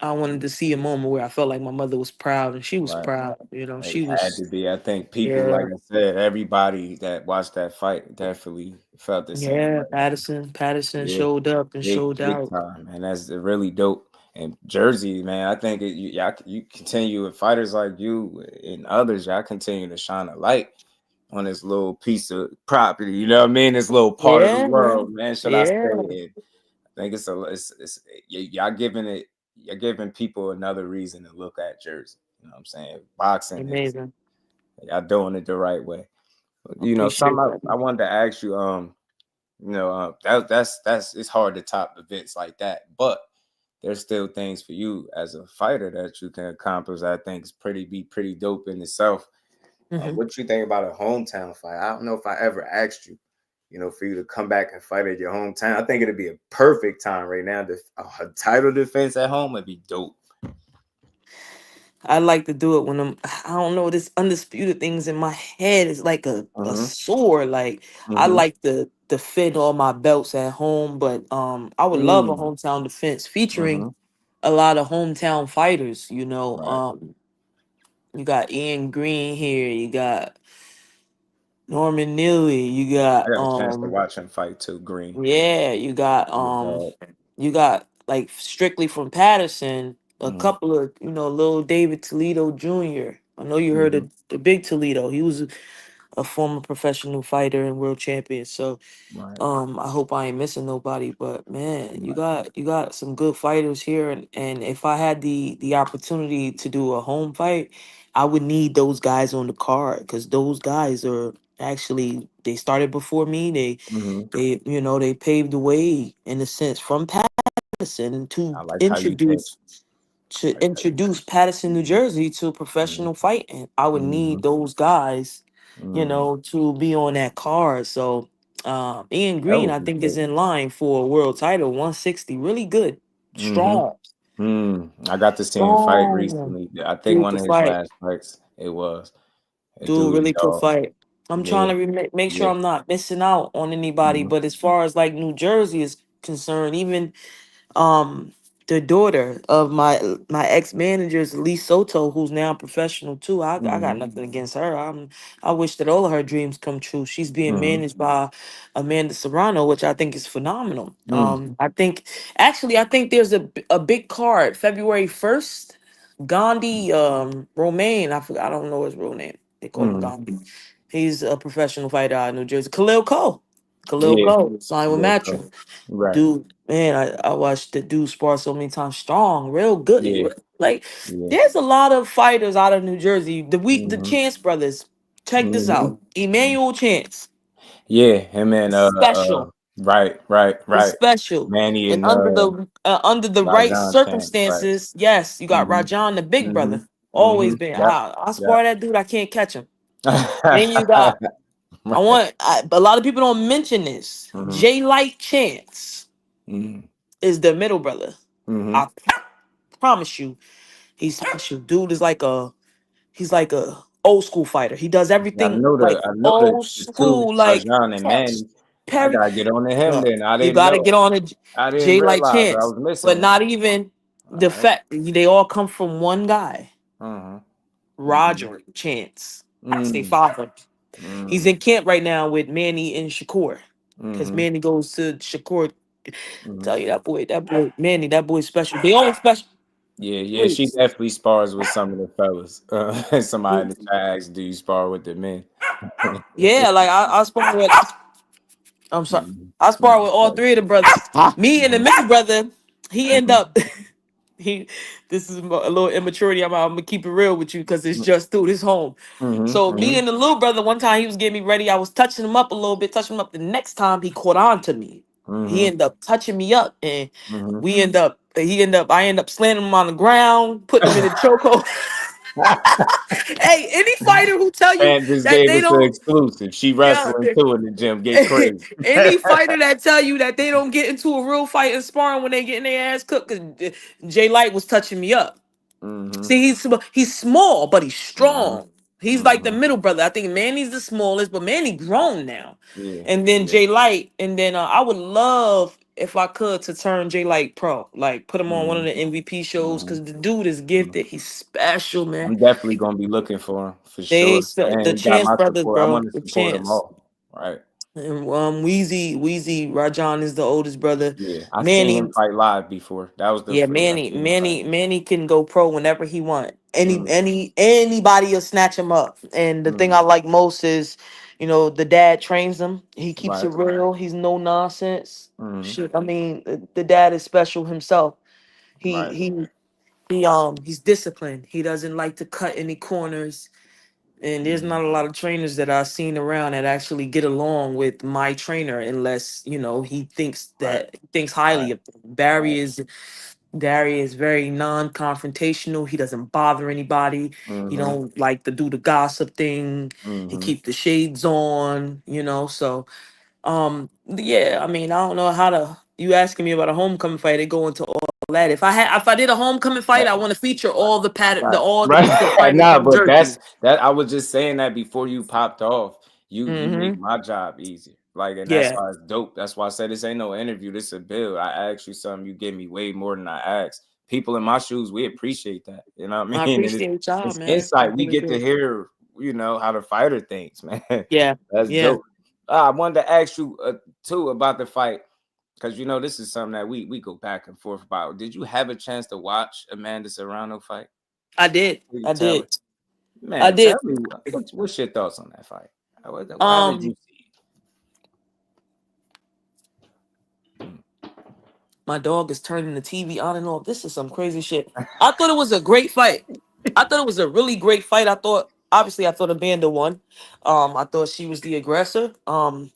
S2: I wanted to see a moment where I felt like my mother was proud and she was
S4: Right.
S2: proud,
S4: It
S2: she
S4: had
S2: was,
S4: to be. I think people, like
S2: yeah,
S4: I said, everybody that watched that fight definitely felt the same
S2: yeah.
S4: way.
S2: Patterson
S4: Yeah,
S2: showed up and
S4: big,
S2: showed
S4: big
S2: out.
S4: time, and that's really dope. And Jersey, man, I think you continue with fighters like you and others. Y'all continue to shine a light on this little piece of property. You know what I mean? This little part of the
S2: Yeah,
S4: world,
S2: man.
S4: man. Should I say
S2: Yeah,
S4: it? I think y'all giving it. You're giving people another reason to look at Jersey. You know what I'm saying? Boxing is
S2: amazing.
S4: y'all doing it the right way.
S2: I appreciate
S4: Something
S2: that.
S4: I wanted to ask you. That's it's hard to top events like that, but there's still things for you as a fighter that you can accomplish. I think is pretty dope in itself.
S2: Mhm.
S4: What you think about a hometown fight? I don't know if I ever asked you, for you to come back and fight at your hometown. I think it'd be a perfect time right now. A title defense at home would be dope.
S2: I like to do it when I don't know, this undisputed things in my head is like a
S4: Mm-hmm.
S2: sword. Like I
S4: Mm-hmm.
S2: like to defend all my belts at home, but I would love a hometown defense featuring
S4: Mm-hmm.
S2: a lot of hometown fighters,
S4: Right.
S2: you got Ian Green here, you got Norman Neely, you
S4: I
S2: got
S4: got a chance to watch him fight too. Green.
S2: yeah, you got
S4: Good dog.
S2: you got like strictly from Patterson, a couple of, little David Toledo Jr. I know you heard of the big Toledo. He was a former professional fighter and world champion. So
S4: Right.
S2: I hope I ain't missing nobody, but man, you
S4: Right.
S2: got some good fighters here, and if I had the opportunity to do a home fight, I would need those guys on the card because those guys are actually they started before me. They paved the way in a sense from Patterson
S4: I like how you think.
S2: to
S4: Like how
S2: introduce Patterson, New
S4: you
S2: Jersey to
S4: think.
S2: professional fighting. I would need
S4: Mhm.
S2: those guys,
S4: Mhm.
S2: to be on that card. So Ian
S4: That
S2: Green,
S4: would
S2: I
S4: be
S2: think, is
S4: good.
S2: in line for a world title, 160. Really good.
S4: Mhm.
S2: Strong.
S4: I got to see him fight
S2: Strong.
S4: recently. I think
S2: Dude
S4: one
S2: to
S4: of his
S2: fight.
S4: last fights it was. A
S2: Dude
S4: dude,
S2: really could
S4: dog.
S2: fight. I'm trying
S4: Yeah.
S2: to make sure
S4: Yeah.
S2: I'm not missing out on anybody.
S4: Mhm.
S2: But as far as like New Jersey is concerned, even um the daughter of my ex-manager's Lee Soto, who's now professional too. I got
S4: Mhm.
S2: nothing against her. I wish that all of her dreams come true. She's being
S4: Mhm.
S2: managed by Amanda Serrano, which I think is phenomenal.
S4: Mm.
S2: I think there's a big card February 1st. Gandhi Romaine, I don't know his real name. They call him
S4: Mhm.
S2: Gandhi. He's a professional fighter out of New Jersey. Khalil
S4: Yeah.
S2: Cole signed with
S4: Yeah. Cool.
S2: Matchroom.
S4: Right.
S2: Dude, man, I watched the dude spar so many times. Strong, real good.
S4: Yeah.
S2: Like,
S4: Yeah.
S2: there's a lot of fighters out of New Jersey. The
S4: Mhm.
S2: Chance brothers. Check this
S4: Mhm.
S2: out. Emmanuel Chance.
S4: Yeah. Him and
S2: Special.
S4: right. Right.
S2: Is
S4: Right.
S2: special.
S4: Manny
S2: And
S4: and
S2: under the right
S4: Rajon Chance. Right.
S2: circumstances, yes, you got
S4: Mhm.
S2: Rajon, the big
S4: Mhm.
S2: brother. Always
S4: Mhm.
S2: been.
S4: Yep.
S2: I
S4: Yep.
S2: spar that dude, I can't catch him. Then you got a lot of people don't mention this.
S4: Mhm.
S2: J Light Chance
S4: Mhm.
S2: is the middle brother.
S4: Mhm.
S2: I promise you, he's special. Dude is he's like a old school fighter. He does everything like
S4: I know
S2: old
S4: the two,
S2: school, like
S4: Rajon and
S2: catch,
S4: Manny. I
S2: parry.
S4: gotta get on to him
S2: No,
S4: then. I
S2: you
S4: didn't
S2: got to
S4: know.
S2: get on a
S4: I didn't
S2: J Light
S4: realize I
S2: Chance,
S4: was missing
S2: but
S4: one.
S2: not even
S4: All
S2: the
S4: right.
S2: fact they all come from one guy,
S4: Uh-huh. Mhm.
S2: Roger Chance. That's their
S4: Mm.
S2: father. He's
S4: Mm.
S2: in camp right now with Manny and Shakur, because
S4: Mhm.
S2: Manny goes to Shakur.
S4: Mhm.
S2: Tell you that boy, Manny, that boy's special. They all special.
S4: Yeah, yeah, she
S2: Please.
S4: definitely spars with some of the fellas. Somebody in the chat asked, "Do you spar with the men?"
S2: Yeah, like I spar with. I'm sorry.
S4: Mhm.
S2: I spar with all three of the brothers. Me and the
S4: Mhm.
S2: middle brother, he end
S4: Mhm.
S2: up. he. This is a little immaturity. I'm gonna keep it real with you because it's just dude. It's home.
S4: Mhm.
S2: So me
S4: Mhm.
S2: and the little brother, one time he was getting me ready. I was touching him up a little bit, touching him up. The next time he caught on to me. He
S4: Mhm.
S2: ended up touching me up, and
S4: Mhm.
S2: I end up slamming him on the ground, putting him in a chokehold. Hey, any fighter who tell you
S4: And just
S2: that
S4: gave
S2: they
S4: us the
S2: don't,
S4: exclusive. She
S2: yeah,
S4: wrestling too in the gym. Get crazy.
S2: any fighter that tell you that they don't get into a real fight and sparring when they getting their ass cooked, because Jay Light was touching me up.
S4: Mhm.
S2: See, he's small, but he's
S4: Mhm.
S2: strong. He's like the
S4: Mhm.
S2: middle brother. I think Manny's the smallest, but Manny grown now.
S4: Yeah.
S2: And then
S4: Yeah.
S2: Jay Light, and then I would love if I could to turn Jay Light pro, like put him on one of
S4: Mhm.
S2: the MVP shows,
S4: Mhm.
S2: because the dude is
S4: Mhm.
S2: gifted. He's special, man.
S4: I'm definitely gonna be looking for him for
S2: They
S4: sure. And
S2: the
S4: he got
S2: Chance
S4: my
S2: brothers,
S4: support. I
S2: bro.
S4: want to
S2: The
S4: support them
S2: Chance.
S4: all. Right.
S2: And Wheezy Rajon is the oldest brother.
S4: Yeah. I seen him
S2: Manny,
S4: fight live before. That was the
S2: yeah,
S4: first I
S2: Manny,
S4: seen him fight.
S2: Manny can go pro whenever he want.
S4: Mm.
S2: Anybody will snatch him up. And the thing I
S4: Mm.
S2: like most is, the dad trains him. He keeps
S4: Right.
S2: it real. He's no nonsense.
S4: Mm.
S2: Shit, I mean, the dad is special himself. He
S4: Right.
S2: he he's disciplined. He doesn't like to cut any corners. And there's
S4: Mm.
S2: not a lot of trainers that I've seen around that actually get along with my trainer unless, he
S4: Right.
S2: thinks
S4: Right.
S2: highly of them.
S4: Right.
S2: Barry is very non-confrontational. He doesn't bother anybody. He
S4: Mm-hmm.
S2: don't like to do the gossip thing. He
S4: Mm-hmm.
S2: keep the shades on. So yeah, I mean, I don't know how to you asking me about a homecoming fight, they go into all that. If I did a homecoming fight,
S4: Right.
S2: I want to feature
S4: Right.
S2: all the
S4: Right.
S2: all the
S4: Right.
S2: fighters
S4: Nah,
S2: from
S4: but
S2: Turkey.
S4: that I was just saying that before you popped off. You make
S2: Mm-hmm.
S4: my job easier. Like, and that's
S2: Yeah.
S4: why it's dope. That's why I said this ain't no interview. This a build. I asked you something, you give me way more than I asked. People in my shoes, we appreciate that. You know what
S2: I
S4: I mean? And
S2: appreciate y'all,
S4: it's
S2: man. I
S4: insight. We
S2: really
S4: get to
S2: do.
S4: hear, how the fighter thinks, man.
S2: Yeah.
S4: That's
S2: Yeah.
S4: dope. I wanted to ask you too about the fight. because you know this is something that we go back and forth about. Did you have a chance to watch Amanda Serrano fight?
S2: I did.
S4: Can you
S2: I
S4: tell
S2: did.
S4: me? Man,
S2: I did.
S4: tell me what's your thoughts on that fight? How did you
S2: Um,
S4: see
S2: my dog is turning the TV on and off. This is some crazy shit. I thought it was a great fight. I thought it was a really great fight. I thought Amanda won. I thought she was the aggressor. And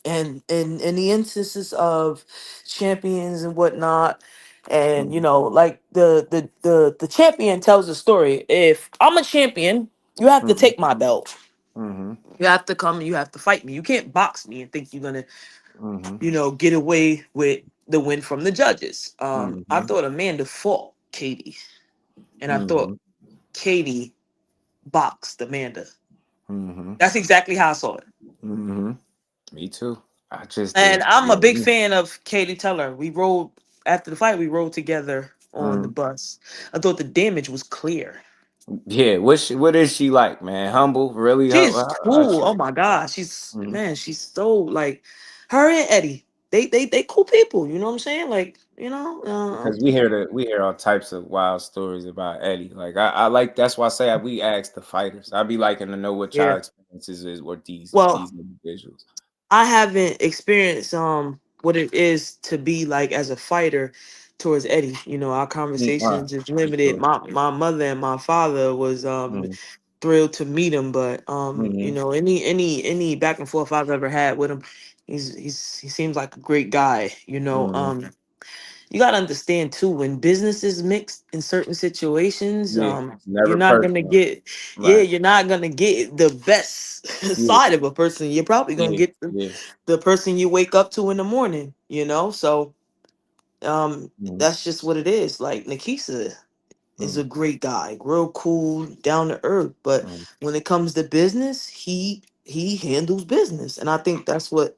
S2: in the instances of champions and whatnot, and you know, like the champion tells a story. If I'm a champion, you have to take my belt.
S4: Mm-hmm.
S2: You have to come and you have to fight me. You can't box me and think you're gonna,
S4: Mm-hmm.
S2: you know, get away with the win from the judges. I
S4: Mm-hmm.
S2: thought Amanda fought Katie, and I
S4: Mm-hmm.
S2: thought Katie boxed Amanda.
S4: Mm-hmm.
S2: That's exactly how I saw it.
S4: Mm-hmm. Me too. I just
S2: And
S4: did.
S2: I'm a big
S4: Yeah.
S2: fan of Katie Teller. We rode after the fight. We rode together on the
S4: Mm.
S2: bus. I thought the damage was clear.
S4: Yeah. What is she like, man? Humble, really?
S2: She's
S4: How's
S2: cool.
S4: she?
S2: Oh my God. She's
S4: Mm-hmm.
S2: man, she's so like her and Eddie. They cool people. You know what I'm saying? Like, you know,
S4: Because we hear all types of wild stories about Eddie. Like I like that's why I say we ask the fighters. I'd be liking to know what y'all
S2: yeah.
S4: experiences is with these
S2: Well,
S4: individuals.
S2: I haven't experienced what it is to be like as a fighter towards Eddie. You know, our conversations is
S4: For
S2: limited.
S4: sure.
S2: My mother and my father was
S4: Mm-hmm.
S2: thrilled to meet him, but you
S4: Mm-hmm.
S2: know, any back and forth I've ever had with him, he seems like a great guy. You know,
S4: Mm-hmm.
S2: you gotta understand too, when business is mixed in certain situations,
S4: Yeah. It's
S2: you're
S4: never
S2: not gonna
S4: personal.
S2: get, yeah,
S4: Right.
S2: you're not gonna get the best
S4: Yeah.
S2: side of a person. You're probably gonna
S4: Yeah.
S2: get
S4: Yeah.
S2: the person you wake up to in the morning, you know? So
S4: Mm-hmm.
S2: that's just what it is. Like Nikisa is a great guy, real cool, down to earth. But
S4: Mm-hmm.
S2: when it comes to business, he handles business. And I think that's what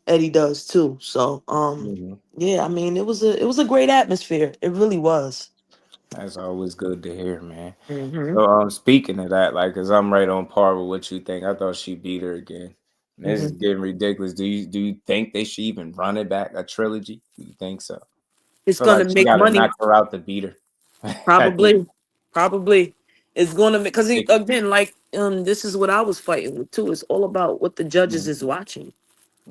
S2: Eddie does too. So
S4: Mm-hmm.
S2: yeah, I mean it was a great atmosphere. It really was.
S4: That's always good to hear, man.
S2: Hmm.
S4: So speaking of that, like, cause I'm right on par with what you think. I thought she beat her again. This is
S2: Hmm.
S4: getting ridiculous. Do you think they should even run it back a trilogy? Do you think so? I
S2: It's
S4: feel like
S2: gonna
S4: she
S2: make
S4: got to
S2: money.
S4: knock her out to beat her. At the
S2: Probably it's gonna make, because
S4: six.
S2: again, like this is what I was fighting with too. It's all about what the judges is watching,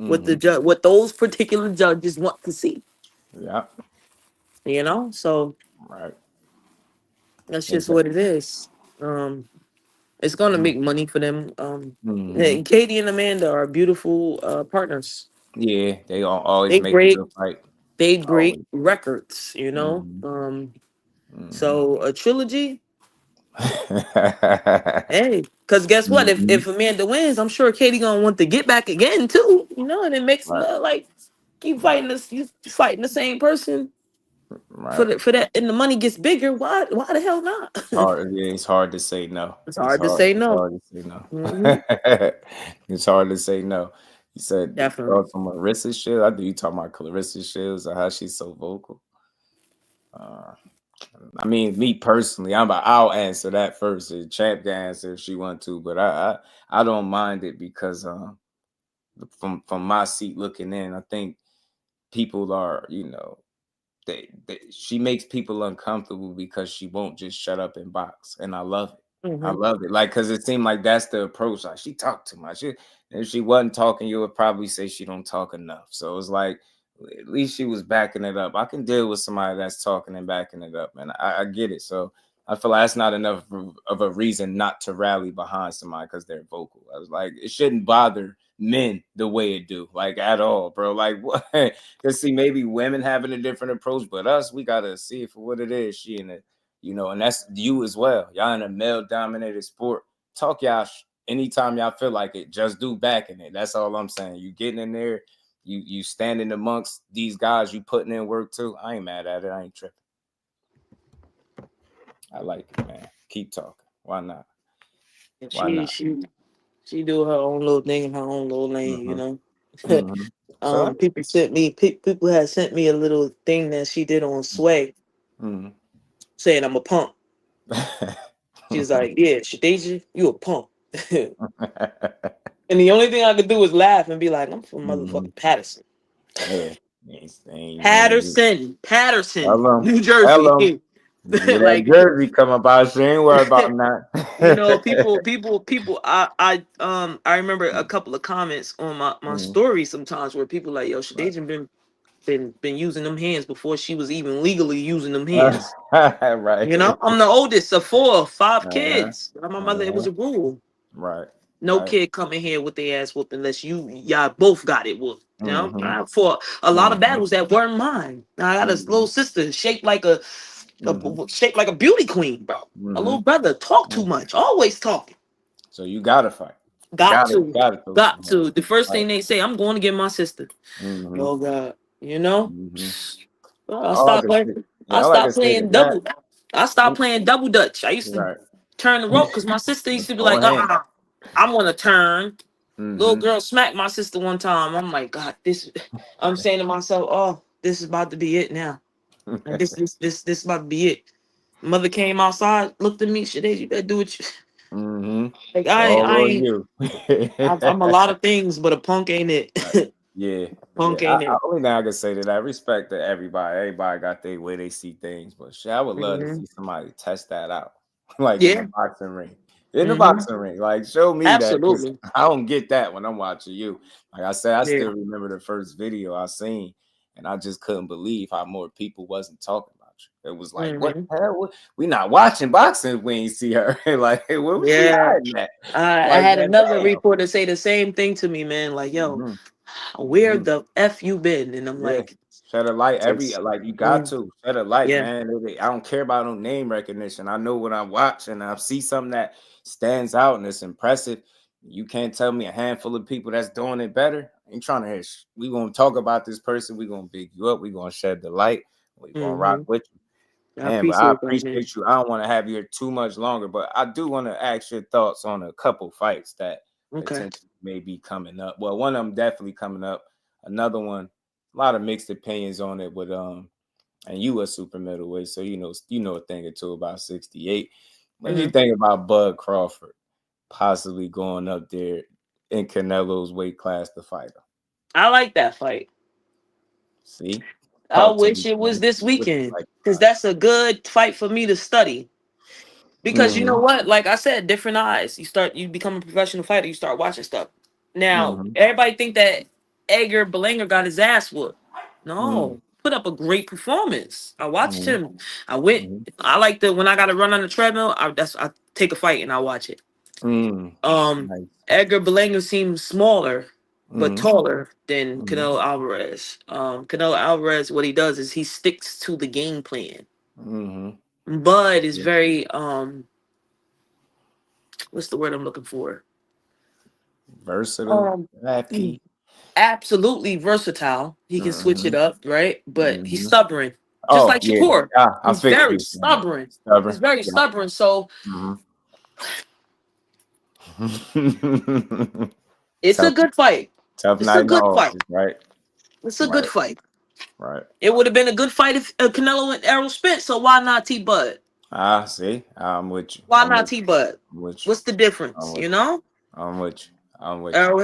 S2: what
S4: Mm-hmm.
S2: what those particular judges want to see,
S4: Yeah.
S2: you know. So
S4: Right.
S2: that's just
S4: Exactly.
S2: what it is. It's gonna make money for them.
S4: Mm-hmm.
S2: And Katie and Amanda are beautiful partners.
S4: Yeah, they always
S2: They
S4: make a
S2: break
S4: good fight.
S2: they break
S4: Always.
S2: records, you know.
S4: Mm-hmm. Mm-hmm.
S2: So a trilogy. Hey, because guess what?
S4: Mm-hmm.
S2: If Amanda wins, I'm sure Katie gonna want to get back again too. You know, and it makes
S4: Right.
S2: like keep fighting this, you fighting the same person
S4: Right.
S2: for that, and the money gets bigger. Why the hell not?
S4: It's hard. Yeah, it's hard to say no.
S2: It's
S4: It's
S2: hard to
S4: hard.
S2: say
S4: It's
S2: no.
S4: hard to say no.
S2: Hmm.
S4: It's hard to say no. You said the
S2: Definitely.
S4: thoughts on Marissa Shields. I think you talking about Claressa Shields or how she's so vocal. Uh, I mean, me personally, I'll answer that first. The champ can answer if she want to, but I don't mind it because from my seat looking in, I think people are, she makes people uncomfortable because she won't just shut up and box, and I love it. I
S2: Hmm.
S4: love it, like, because it seemed like that's the approach. Like, she talked too much. If she wasn't talking, you would probably say she don't talk enough. So it's like, at least she was backing it up. I can deal with somebody that's talking and backing it up, and I get it. So I feel like that's not enough of a reason not to rally behind somebody because they're vocal. I was like, it shouldn't bother men the way it do, like, at all, bro. Like, what? Because see, maybe women having a different approach, but us, we gotta see it for what it is. She in it, and that's you as well. Y'all in a male-dominated sport. Talk y'all anytime y'all feel like it. Just do back in it. That's all I'm saying. You getting in there, you standing amongst these guys, you putting in work too. I ain't mad at it. I ain't tripping. I like it, man. Keep talking. Why not?
S2: And
S4: Why not?
S2: she do her own little thing in her own little lane, you
S4: Mm-hmm.
S2: know.
S4: Mm-hmm. So,
S2: People had sent me a little thing that she did on Sway
S4: mm-hmm.
S2: saying I'm a punk. She's like, yeah, Shadeja, you a punk. And the only thing I could do was laugh and be like, I'm from
S4: Mm-hmm.
S2: motherfucking Patterson.
S4: Yeah.
S2: Patterson,
S4: Tell him.
S2: New
S4: Tell him.
S2: Jersey.
S4: Get that
S2: Like,
S4: jersey coming by. She ain't worried about that.
S2: people. I remember a couple of comments on my story sometimes where people like, yo, Shadasia been using them hands before she was even legally using them hands.
S4: Right.
S2: You know, I'm the oldest of 5 kids. My mother, it was a rule.
S4: Right.
S2: No kid come in here with their ass whooped unless y'all both got it whooped. You know, I fought a lot of battles that weren't mine. I got a little sister shaped like a beauty queen, bro. A little brother talk too much, always talking.
S4: So you gotta fight.
S2: Got to. The first
S4: Right.
S2: thing they say, I'm going to get my sister. Oh God, you know. I stopped playing double. I stopped playing double dutch. I used to turn the rope because my sister used to be like, I'm gonna turn. Little girl smacked my sister one time. I'm like, God, I'm saying to myself, oh, this is about to be it now. Like, this is about to be it. Mother came outside, looked at me, Shadasia, you better do what you. Like I ain't.
S4: You.
S2: I'm a lot of things, but a punk ain't it.
S4: Yeah.
S2: Punk ain't it.
S4: Only thing I can say that I respect that everybody got their way they see things, but shit, I would love to see somebody test that out, like in the boxing ring. In the boxing ring, like show me that. I don't get that when I'm watching you. Like I said, I still remember the first video I seen, and I just couldn't believe how more people wasn't talking about you. It was like, what the hell? We not watching boxing if we ain't see her. Like, where was she hiding at?
S2: I had another reporter say the same thing to me, man. Like, yo, where the F you been? And I'm like,
S4: shed a light you got to shed a light, man. I don't care about no name recognition. I know when I watch and I see something that stands out and it's impressive. You can't tell me a handful of people that's doing it better. I ain't trying to hear. We gonna talk about this person. We gonna big you up. We gonna shed the light. We gonna rock with you. I appreciate you. I don't want to have you here too much longer, but I do want to ask your thoughts on a couple fights that potentially may be coming up. Well, one of them definitely coming up. Another one, a lot of mixed opinions on it. With and you a super middleweight, so you know a thing or two about 68. What do you think about Bud Crawford possibly going up there in Canelo's weight class to fight him?
S2: I like that fight.
S4: See,
S2: I wish it was this weekend because that's a good fight for me to study. Because you know what? Like I said, different eyes. You become a professional fighter. You start watching stuff. Now, everybody think that Edgar Berlanga got his ass whooped. No, put up a great performance. I watched him. I went. I like when I got to run on the treadmill. I take a fight and I watch it. Edgar Berlanga seems smaller but taller than Canelo Alvarez. Canelo Alvarez, what he does is he sticks to the game plan. Bud is very what's the word I'm looking for?
S4: Versatile.
S2: Absolutely versatile. He can switch it up, right? But he's stubborn. Just like Shakur. He's very stubborn. He's very stubborn. So it's a good fight.
S4: It's a good fight. Right.
S2: It's a good fight.
S4: Right.
S2: It would have been a good fight if Canelo and Errol spent. So why not T-Bud?
S4: See, I'm with you.
S2: Why not T-Bud? What's the difference? You know?
S4: I'm with you.
S2: Errol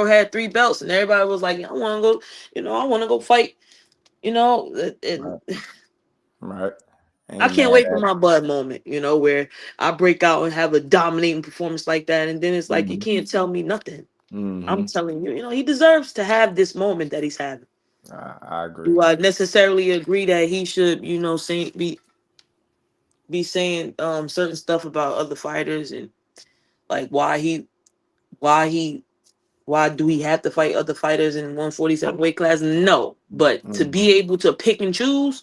S2: had 3 belts, and everybody was like, I want to go. I want to go fight.
S4: Right.
S2: I can't wait for my Bud moment. Where I break out and have a dominating performance like that, and then it's like you can't tell me nothing. I'm telling you, he deserves to have this moment that he's having.
S4: I agree.
S2: Do I necessarily agree that he should, be saying certain stuff about other fighters and like why do he have to fight other fighters in 147 weight class? No, but to be able to pick and choose,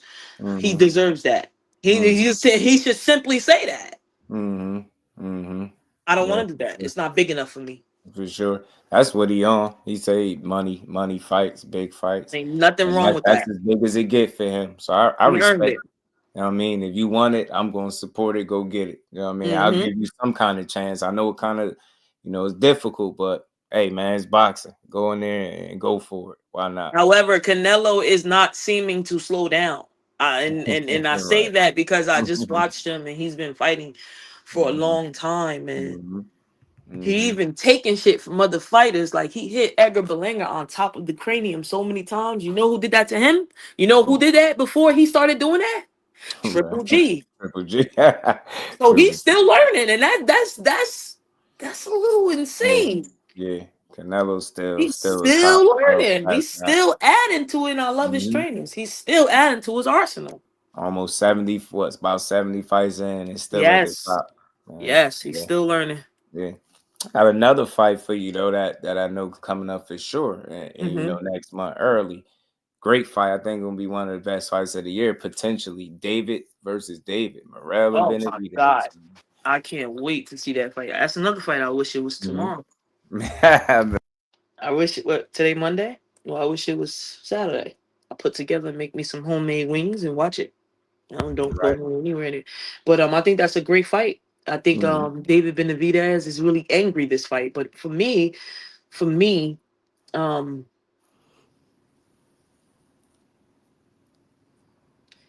S2: he deserves that. He should simply say that. I don't want to do that. It's not big enough for me.
S4: For sure. That's what he on. He say money fights, big fights.
S2: Ain't nothing wrong with that.
S4: That's as big as it get for him. So I respect it. You know what I mean? If you want it, I'm going to support it. Go get it. You know what I mean? I'll give you some kind of chance. I know it kind of, it's difficult, but hey, man, it's boxing. Go in there and go for it. Why not?
S2: However, Canelo is not seeming to slow down. And I say that because I just watched him and he's been fighting for a long time, man. He even taking shit from other fighters. Like he hit Edgar Berlanga on top of the cranium so many times. You know who did that to him? You know who did that before he started doing that? Triple G.
S4: Triple G.
S2: So
S4: Triple
S2: he's still learning, and that's a little
S4: yeah.
S2: insane.
S4: Yeah. Canelo
S2: He's
S4: still a top
S2: still learning.
S4: class
S2: He's
S4: guy.
S2: still adding to it. And I love his trainings. He's still adding to his arsenal.
S4: Almost 70, about 70 fights in and still at the
S2: Yes.
S4: top.
S2: Yes, he's still learning.
S4: Yeah. I have another fight for you though that I know coming up for sure. And you know, next month early. Great fight. I think gonna be one of the best fights of the year, potentially. David versus David. Morel and
S2: Oh my God. I can't wait to see that fight. That's another fight I wish it was tomorrow. I wish it today Monday? Well, I wish it was Saturday. I put together and make me some homemade wings and watch it. Don't go anywhere. But I think that's a great fight. I think David Benavidez is really angry this fight. But for me,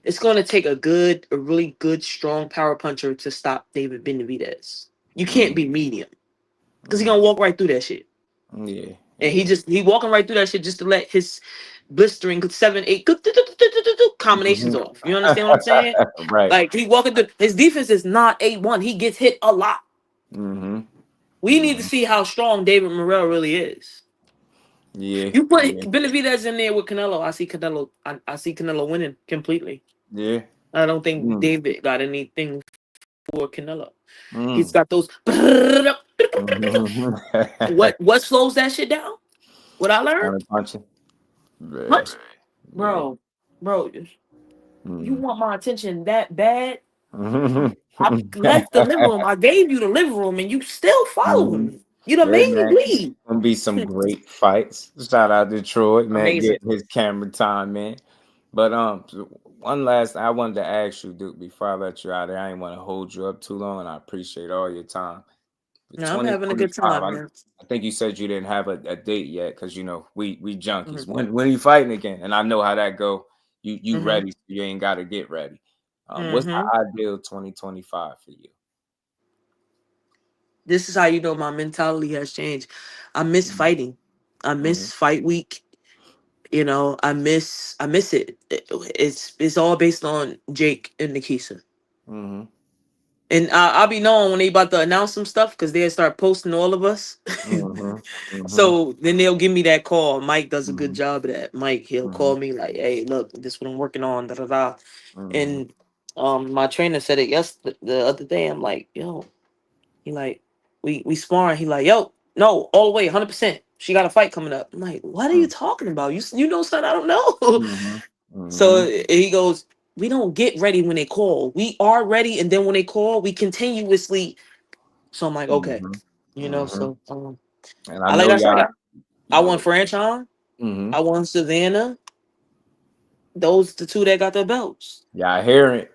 S2: it's going to take a really good, strong power puncher to stop David Benavidez. You can't be medium because he's going to walk right through that shit.
S4: Yeah.
S2: And he walking right through that shit just to let his blistering 7-8 combinations off. You understand what I'm saying?
S4: Right.
S2: Like he walking through. His defense is not 8-1. He gets hit a lot. We need to see how strong David Morrell really is.
S4: Yeah.
S2: You put Benavidez in there with Canelo. I see Canelo winning completely.
S4: Yeah.
S2: I don't think David got anything for Canelo.
S4: He's
S2: got those. What slows that shit down? What I learned?
S4: Punching.
S2: Punch. Bro. You want my attention that bad? I left the living room. I gave you the living room, and you still following me. You done made me bleed.
S4: Gonna be some great fights. Shout out Detroit, man.
S2: Amazing.
S4: Getting his camera time, man. But one last I wanted to ask you, Duke, before I let you out there. I ain't want to hold you up too long, and I appreciate all your time.
S2: No, I'm having a good time, man.
S4: I think you said you didn't have a date yet because you know we junkies. When are you fighting again? And I know how that go. You ready? So you ain't got to get ready. What's the ideal 2025 for you?
S2: This is how you know my mentality has changed. I miss fighting. I miss fight week. You know, I miss it. It's all based on Jake and Nikisa. And I'll be knowing when they about to announce some stuff because they'll start posting all of us. So then they'll give me that call. Mike does a good job of that. Mike, he'll call me like, "Hey, look, this is what I'm working on." And my trainer said it the other day. I'm like, "Yo," he like, we sparring. He like, "Yo, no, all the way, 100%. She got a fight coming up." I'm like, "What are you talking about? You know something I don't know." So he goes, "We don't get ready when they call. We are ready, and then when they call, we continuously." So I'm like, okay, you know. So
S4: and
S2: I like that shot. I won Franchon. I won Savannah. Those the two that got their belts.
S4: Y'all hearing it.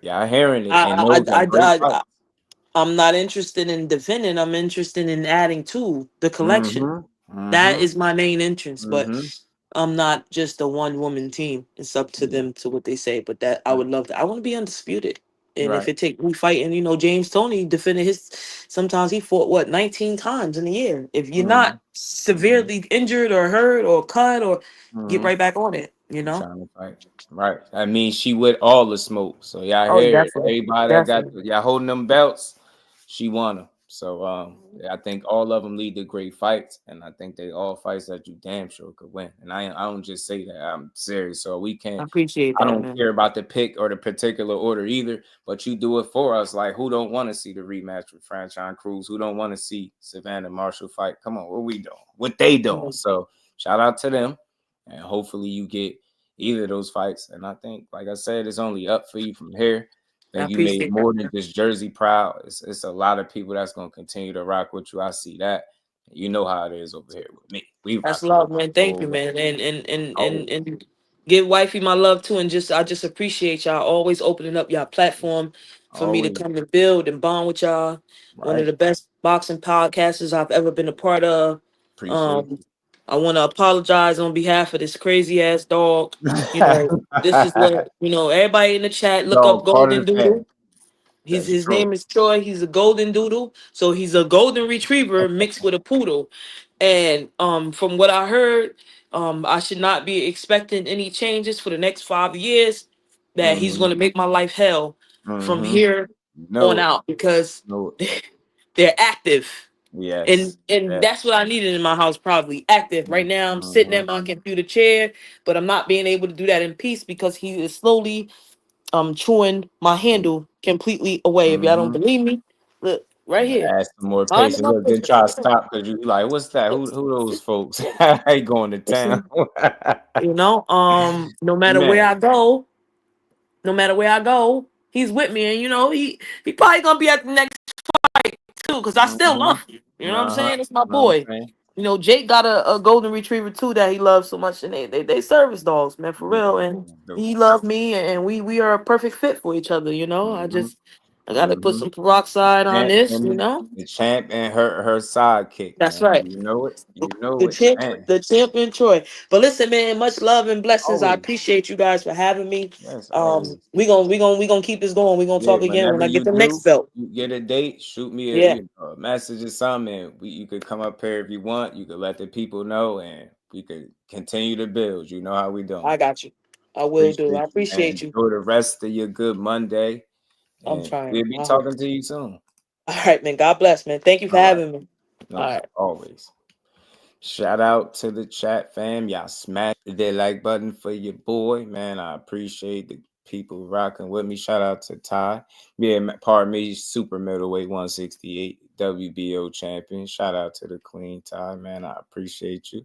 S2: I'm not interested in defending. I'm interested in adding to the collection. That is my main interest. But I'm not just a one-woman team. It's up to them to what they say. But that I would love to. I want to be undisputed. And if it take me fighting, you know, James Toney defended sometimes he fought 19 times in a year. If you're not severely injured or hurt or cut or get right back on it, you know.
S4: Trying to fight. Right. I mean, she with all the smoke. So y'all hear everybody that got y'all holding them belts, she won them. So I think all of them lead to great fights, and I think they all fights that you damn sure could win. And I don't just say that. I'm serious. So we can't.
S2: I appreciate that.
S4: I don't care about the pick or the particular order either. But you do it for us. Like who don't want to see the rematch with Franchon Cruz? Who don't want to see Savannah Marshall fight? Come on, what we doing? What they doing? So shout out to them, and hopefully you get either of those fights. And I think, like I said, it's only up for you from here. Then you made more than just Jersey proud. It's a lot of people that's gonna continue to rock with you. I see that. You know how it is over here with me.
S2: That's love, man. Thank you, man. And give wifey my love too. And I just appreciate y'all always opening up y'all platform for me to come and build and bond with y'all. One of the best boxing podcasters I've ever been a part of. I want to apologize on behalf of this crazy ass dog. You know, this is what, you know, everybody in the chat, look up Golden Doodle.
S4: That's
S2: His
S4: true.
S2: name is Troy. He's a golden doodle. So he's a golden retriever mixed with a poodle. And from what I heard, I should not be expecting any changes for the next 5 years. That he's
S4: Mm-hmm.
S2: going to make my life hell from
S4: Mm-hmm.
S2: here on
S4: No,
S2: out because
S4: no.
S2: they're active.
S4: Yes.
S2: And
S4: Yes.
S2: that's what I needed in my house, probably active. Right now, I'm sitting
S4: Mm-hmm.
S2: at my computer chair, but I'm not being able to do that in peace because he is slowly chewing my handle completely away. If y'all don't
S4: Mm-hmm.
S2: believe me, look right here.
S4: Ask for more
S2: Mind
S4: patience.
S2: my
S4: Look, then
S2: business.
S4: try to stop because you like, what's that? Who those folks? I ain't going to town.
S2: Listen, no matter
S4: Man.
S2: where I go, he's with me, and he probably gonna be at the next fight too, because I still
S4: Mm-hmm.
S2: love him. You know what I'm
S4: Uh-huh.
S2: saying? It's my
S4: Know what
S2: boy.
S4: I'm saying?
S2: Jake got a golden retriever too that he loves so much, and they service dogs, man, for
S4: Yeah.
S2: real. And
S4: Dope.
S2: he loved me, and we are a perfect fit for each other.
S4: Mm-hmm.
S2: I gotta put
S4: Mm-hmm.
S2: some peroxide on this.
S4: And the champ and her sidekick,
S2: That's
S4: man.
S2: right.
S4: You know it. You know it, man.
S2: The champion Troy. But listen, man, much love and blessings. I
S4: Always.
S2: appreciate you guys for having me.
S4: Yes, always.
S2: We gonna keep this going. We gonna
S4: Yeah,
S2: talk again when
S4: whenever
S2: I get
S4: you
S2: the next
S4: do,
S2: belt.
S4: you get a date, shoot me
S2: Yeah,
S4: a message or something, and you could come up here if you want. You could let the people know, and we could continue to build. You know how we doing.
S2: I got you. I will do.
S4: Appreciate
S2: I
S4: you, man.
S2: appreciate you.
S4: Enjoy the rest of your good Monday,
S2: I'm
S4: and
S2: trying.
S4: we'll be
S2: I hope.
S4: talking to you soon.
S2: All right, man. God bless, man. Thank you for
S4: All right,
S2: having me.
S4: no
S2: All
S4: problem.
S2: right.
S4: Always. Shout out to the chat fam. Y'all smash the like button for your boy, man. I appreciate the people rocking with me. Shout out to Ty. Yeah, pardon me, super middleweight 168 WBO champion. Shout out to the Queen Ty, man. I appreciate you.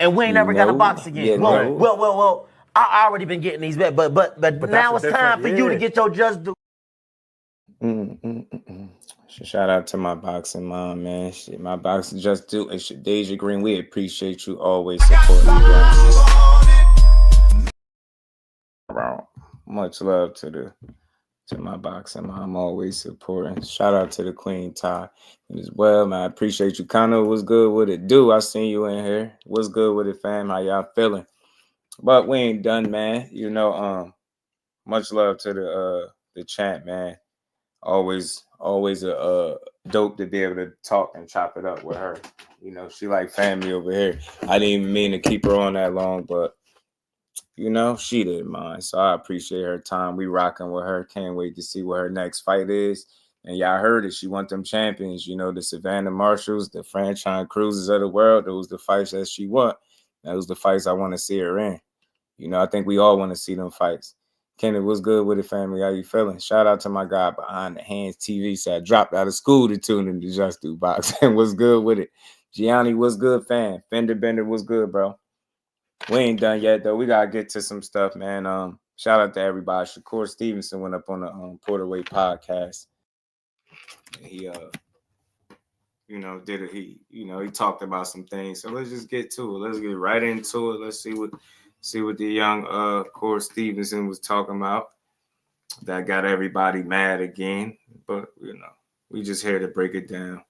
S1: And we ain't
S4: You
S1: never got a
S4: know,
S1: box again.
S4: you know.
S1: Well. I already been getting these bet, but now it's time for you to get your just do.
S4: Shout out to my boxing mom, man. Shit, my boxing just do and Shadeja Green. We appreciate you always supporting me. Much love to my boxing mom, always supporting. Shout out to the Queen Ty as well, man. I appreciate you. Kano, what's good with it? I seen you in here. What's good with it, fam? How y'all feeling? But we ain't done, man. Much love to the champ, man. Always a dope to be able to talk and chop it up with her. She like family over here. I didn't even mean to keep her on that long, but she didn't mind. So I appreciate her time. We rocking with her. Can't wait to see what her next fight is. And y'all heard it. She want them champions, the Savannah Marshalls, the franchise cruisers of the world. Those the fights that she want. Those the fights I want to see her in. I think we all want to see them fights. Kenny, what's good with it, family? How you feeling? Shout out to my guy behind the hands TV. So I dropped out of school to tune into Jusdueboxing. What's good with it? Gianni, what's good, fam? Fender Bender, what's good, bro? We ain't done yet, though. We got to get to some stuff, man. Shout out to everybody. Shakur Stevenson went up on the Porterway podcast. He, did it. He talked about some things. So let's just get to it. Let's get right into it. Let's see what the young Shakur Stevenson was talking about. That got everybody mad again. But, we just here to break it down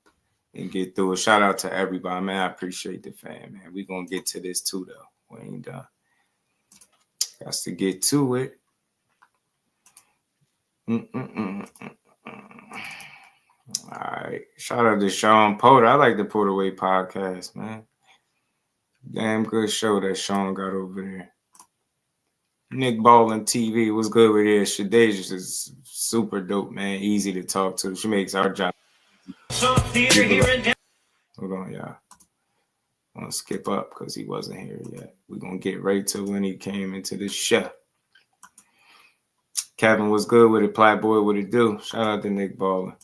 S4: and get through it. Shout out to everybody, man. I appreciate the fan, man. We going to get to this too, though. We ain't done. Got to get to it. All right. Shout out to Sean Porter. I like the Porterway podcast, man. Damn good show that Sean got over there. Nick Ballin TV was good with it. Shadeja is super dope, man. Easy to talk to. She makes our job. Hold on, y'all. I'm going to skip up because he wasn't here yet. We're going to get right to when he came into the show. Kevin was good with it. Playboy, what it do? Shout out to Nick Ballin.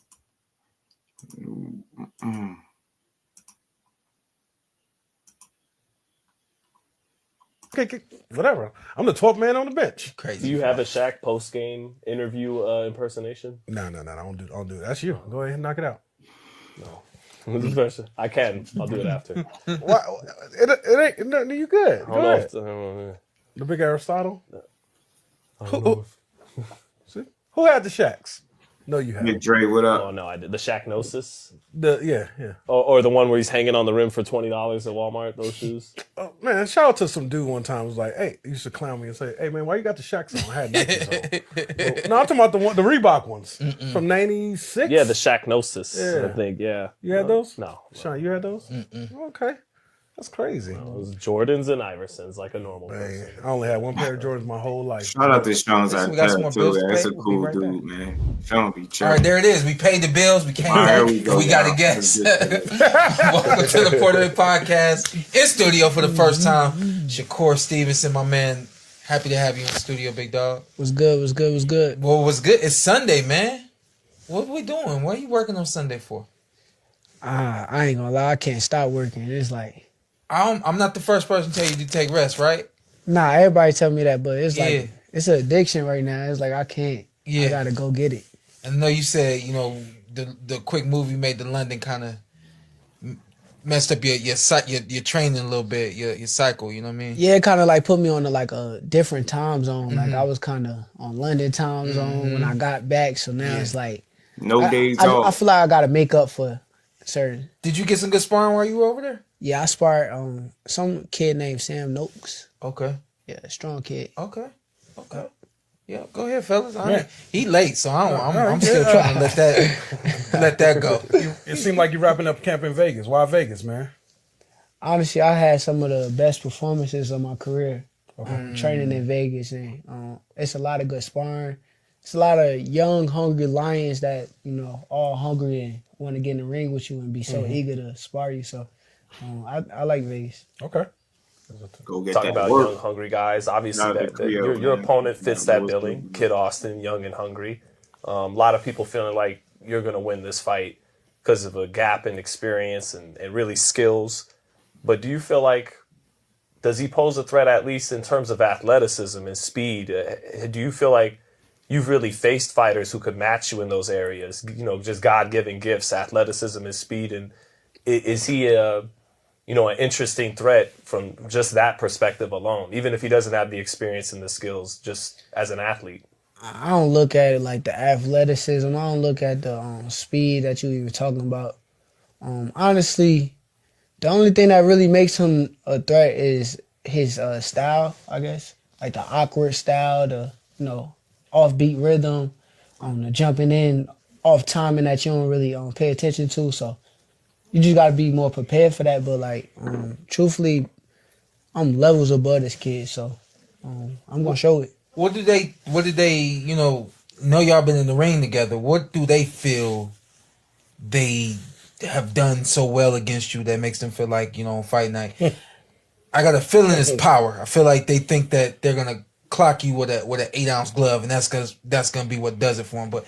S5: Okay, whatever. I'm the 12th man on the bench.
S6: Crazy. Do you have a Shaq post game interview impersonation?
S5: No. I don't do it. That's you. Go ahead and knock it out.
S6: No. I can. I'll do it after.
S5: Why? It ain't. No, you good. Go ahead. The big Aristotle.
S6: Who
S5: See? Who had the Shaqs? No, you
S4: Big
S5: haven't.
S4: Dre, what up?
S6: Oh no, I did the Shacknosis.
S5: Yeah.
S6: Or the one where he's hanging on the rim for $20 at Walmart. Those shoes.
S5: Oh, man, shout out to some dude one time. Was like, hey, he used to clown me and say, hey, man, why you got the Shaqs on? I had Nikes on. No, I'm talking about the Reebok ones from 96.
S6: Yeah, the Shacknosis.
S5: Yeah.
S6: I think. Yeah.
S5: You had those?
S6: No.
S5: Sean, you had those? Okay. That's crazy.
S6: It was Jordans and Iversons, like a normal person.
S5: Man, I only had one pair of Jordans my whole life.
S4: Shout out to Sean's
S7: Listen, we got some more bills to
S4: That's
S7: pay.
S4: a
S7: We'll be
S4: cool
S7: right
S4: dude, man. Sean be
S7: All
S4: chilling.
S7: right, there it is. We paid the bills. We came
S4: All right,
S7: back.
S4: here we go,
S7: We got
S4: y'all.
S7: a guest.
S4: Let's get
S7: Welcome to the Porterway Podcast. In studio for the first time, Shakur Stevenson, my man. Happy to have you in the studio, big dog.
S8: Was good.
S7: Well, what's good? It's Sunday, man. What we doing? What are you working on Sunday for?
S8: I ain't gonna lie, I can't stop working. It's like,
S7: I'm not the first person to tell you to take rest, right?
S8: nah, everybody tell me that, but it's
S7: Yeah.
S8: like, it's an addiction right now. It's like, I can't.
S7: Yeah.
S8: I gotta go get it.
S7: I know you said, you know, the quick move you made to London kind of messed up your training a little bit, your cycle, you know what I mean?
S8: Yeah, it kind of like put me on a different time zone. Like I was kind of on London time zone when I got back. So now it's like,
S4: No days
S8: I
S4: off.
S8: feel like I gotta make up for certain.
S7: Did you get some good sparring while you were over there?
S8: Yeah, I sparred some kid named Sam Noakes.
S7: Okay.
S8: Yeah, strong kid.
S7: Okay. Yeah, go ahead, fellas. He late, so I'm still trying to let that go.
S5: It seemed like you're wrapping up camp in Vegas. Why Vegas, man?
S8: Honestly, I had some of the best performances of my career training in Vegas, and it's a lot of good sparring. It's a lot of young, hungry lions that all hungry and want to get in the ring with you and be so eager to spar you. So I like Vegas.
S5: Okay.
S4: Go get
S6: Talking
S4: that
S6: about
S4: work.
S6: young, hungry guys. Obviously,
S4: Not that Creole,
S6: your
S4: man.
S6: opponent fits
S4: Not
S6: that
S4: those
S6: billing.
S4: people.
S6: Kid Austin, young and hungry. A lot of people feeling like you're going to win this fight because of a gap in experience and really skills. But do you feel like, does he pose a threat at least in terms of athleticism and speed? Do you feel like you've really faced fighters who could match you in those areas? Just God-given gifts, athleticism and speed. And is he an interesting threat from just that perspective alone, even if he doesn't have the experience and the skills just as an athlete?
S8: I don't look at it like the athleticism. I don't look at the speed that you were talking about. Honestly, the only thing that really makes him a threat is his style, I guess. Like the awkward style, the offbeat rhythm, the jumping in, off timing that you don't really pay attention to. So you just gotta be more prepared for that. But truthfully, I'm levels above this kid, so I'm gonna show it.
S7: What did they, know y'all been in the ring together. What do they feel they have done so well against you that makes them feel like, on fight night? I got a feeling it's power. I feel like they think that they're gonna clock you with an 8-ounce glove, and that's gonna be what does it for them. But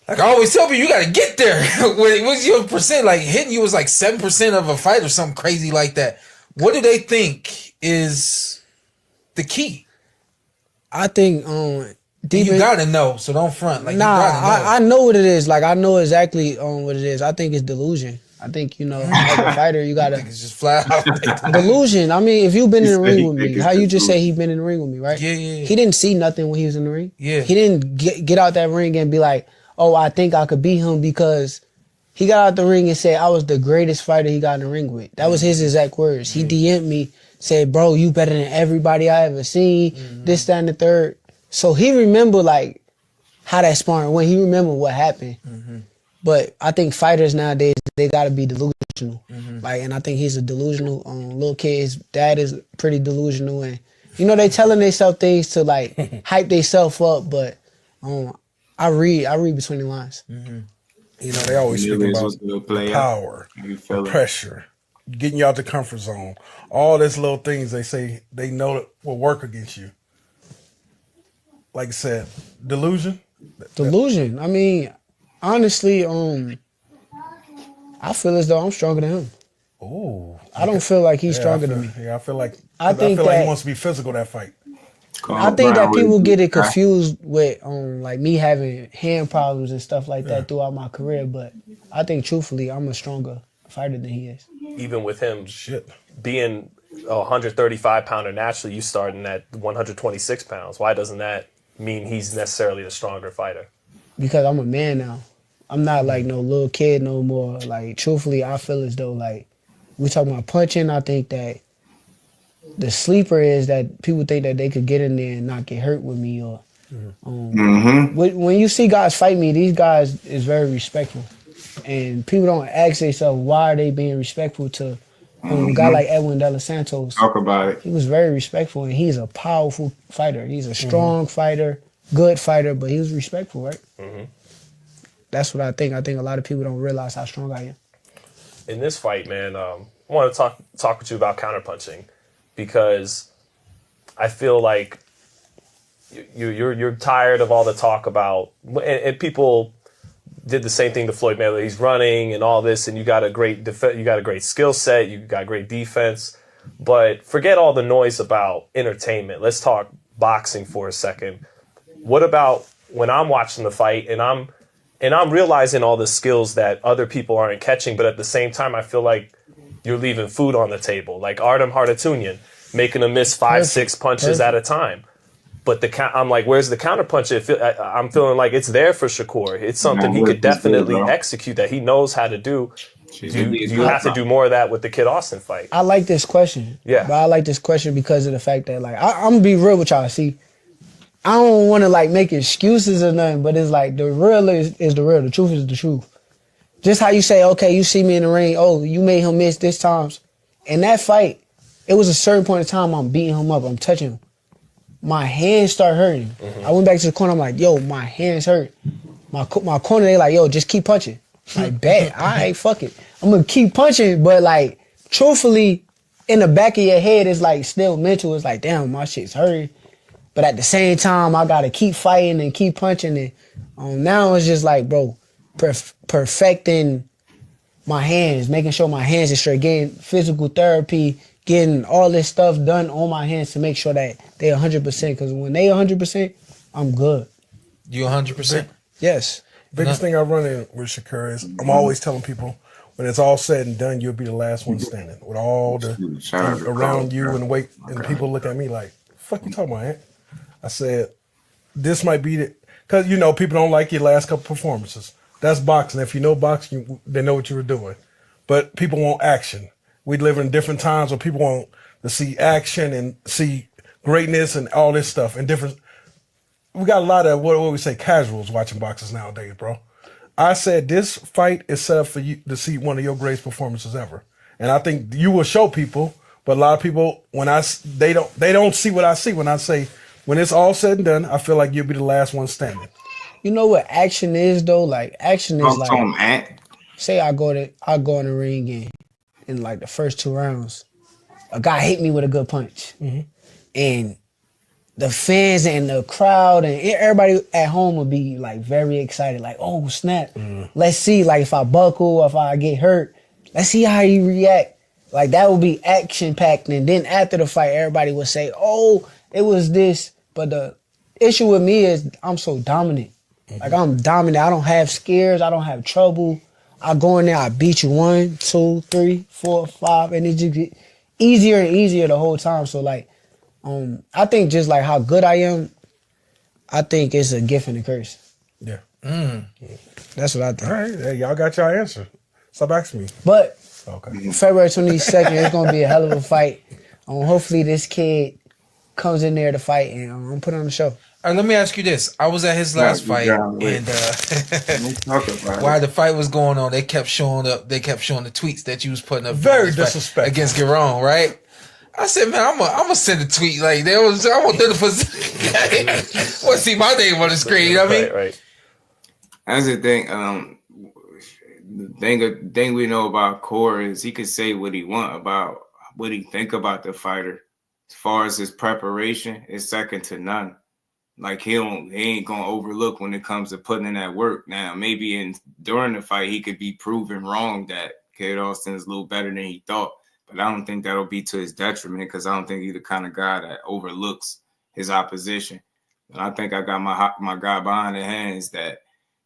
S7: like I always tell people, you gotta get there. What's your percent? Like hitting you was like 7% of a fight or something crazy like that. What do they think is the key?
S8: I think
S7: You gotta know, so don't front. Like
S8: nah,
S7: you gotta know.
S8: I know what it is. Like I know exactly what it is. I think it's delusion. I think as a fighter you gotta
S7: It's just flat out.
S8: delusion. I mean, if you've been in the ring with me,
S4: it's
S8: how you just
S4: delusion.
S8: say he been in the ring with me, right?
S7: Yeah.
S8: He didn't see nothing when he was in the ring.
S7: Yeah.
S8: He didn't get out that ring and be like, oh, I think I could beat him because he got out the ring and said I was the greatest fighter he got in the ring with. That was his exact words. He DM'd me, said, bro, you better than everybody I ever seen, this, that, and the third. So he remembered how that sparring went. He remembered what happened. But I think fighters nowadays, they gotta be delusional. And I think he's a delusional little kid. His dad is pretty delusional, and they telling themselves things to hype themselves up. But I read between the lines.
S5: They always speak
S4: Millions
S5: about
S4: was gonna play
S5: power,
S4: out. You feel it?
S5: pressure, getting you out the comfort zone. All these little things they say they know that will work against you. Like I said, delusion.
S8: Delusion. I mean, honestly, I feel as though I'm stronger than him.
S5: Oh,
S8: I don't feel like he's stronger than me.
S5: Yeah, I feel like
S8: I think
S5: like
S8: that-
S5: he wants to be physical that fight.
S8: I think that people get it confused with me having hand problems and stuff like that throughout my career, but I think truthfully I'm a stronger fighter than he is.
S6: Even with him
S5: Shit.
S6: being a 135-pounder naturally, you starting at 126 pounds. Why doesn't that mean he's necessarily the stronger fighter?
S8: because I'm a man now. I'm not like no little kid no more. Like truthfully, I feel as though like we talking about punching. I think that the sleeper is that people think that they could get in there and not get hurt with me or. When you see guys fight me, these guys is very respectful, and people don't ask themselves why are they being respectful to a guy like Edwin De Los Santos.
S4: Talk about it.
S8: He was very respectful, and he's a powerful fighter. He's a strong fighter, good fighter, but he was respectful, right? That's what I think. I think a lot of people don't realize how strong I am.
S6: In this fight, man, I want to talk with you about counterpunching because I feel like you're tired of all the talk about and people did the same thing to Floyd Mayweather. He's running and all this, and you got a great you got a great skill set, you got great defense, but forget all the noise about entertainment. Let's talk boxing for a second. What about when I'm watching the fight and I'm realizing all the skills that other people aren't catching, but at the same time, I feel like you're leaving food on the table, like Artem Hardatunyan making him miss 5-6 punches at a time. But I'm like, where's the counterpunch? I'm feeling like it's there for Shakur. It's something he could definitely execute that he knows how to do. You have to do more of that with the Kid Austin fight.
S8: I like this question.
S6: Yeah.
S8: But I like this question because of the fact that, like, I'm going to be real with y'all. See, I don't want to, like, make excuses or nothing, but it's like the real is the real. The truth is the truth. Just how you say, okay, you see me in the ring, oh, you made him miss this times. In that fight, it was a certain point in time I'm beating him up, I'm touching him. My hands start hurting. I went back to the corner. I'm like, yo, my hands hurt. My corner, they like, yo, just keep punching. Like, bet. All right, fuck it. I'm going to keep punching. But, like, truthfully, in the back of your head, it's, like, still mental. It's like, damn, my shit's hurting. But at the same time, I got to keep fighting and keep punching. And now it's just like, bro, perfecting my hands, making sure my hands are straight, getting physical therapy, getting all this stuff done on my hands to make sure that they 100%. Because when they 100%, I'm good.
S7: You 100%?
S8: Yes.
S5: Biggest thing I run in with Shakur is I'm always telling people when it's all said and done, you'll be the last one standing. With all the around you and wait, and people look at me like, "Fuck you talking about, Ant?" I said, "This might be it," because you know people don't like your last couple performances. That's boxing. If you know boxing, they know what you were doing. But people want action. We live in different times where people want to see action and see greatness and all this stuff and different. We got a lot of what we say casuals watching boxers nowadays, bro. I said this fight is set up for you to see one of your greatest performances ever, and I think you will show people. But a lot of people, they don't see what I see when I say when it's all said and done. I feel like you'll be the last one standing.
S8: You know what action is though? Like action is like, say I go in the ring and in like the first 2 rounds, a guy hit me with a good punch. And the fans and the crowd and everybody at home would be like very excited. Like, oh, snap. Let's see, like if I buckle, if I get hurt, let's see how he react. Like that would be action packed. And then after the fight, everybody would say, oh, it was this. But the issue with me is I'm so dominant. Like I'm dominant. I don't have scares. I don't have trouble. I go in there, I beat you 1, 2, 3, 4, 5, and it just get easier and easier the whole time. So like, I think just like how good I am, I think it's a gift and a curse.
S5: Yeah.
S8: That's what I think.
S5: All right, hey, y'all got your answer. Stop asking me.
S8: But
S5: okay.
S8: February 22nd, it's gonna be a hell of a fight. Hopefully this kid comes in there to fight and I'm gonna put on the show.
S7: All right, let me ask you this. I was at his last fight, and while the fight was going on, they kept showing the tweets that you was putting up.
S5: Very disrespectful
S7: against Giron, right? I said, man, I'm gonna send a tweet like I want them to put. Want to see my name on the screen? You know what I mean?
S4: Right. That's the thing. The thing we know about Core is he could say what he want about what he think about the fighter. As far as his preparation, it's second to none. Like he ain't gonna overlook when it comes to putting in that work. Now, maybe during the fight he could be proven wrong that Kid Austin is a little better than he thought, but I don't think that'll be to his detriment because I don't think he's the kind of guy that overlooks his opposition. But I think I got my guy behind the hands that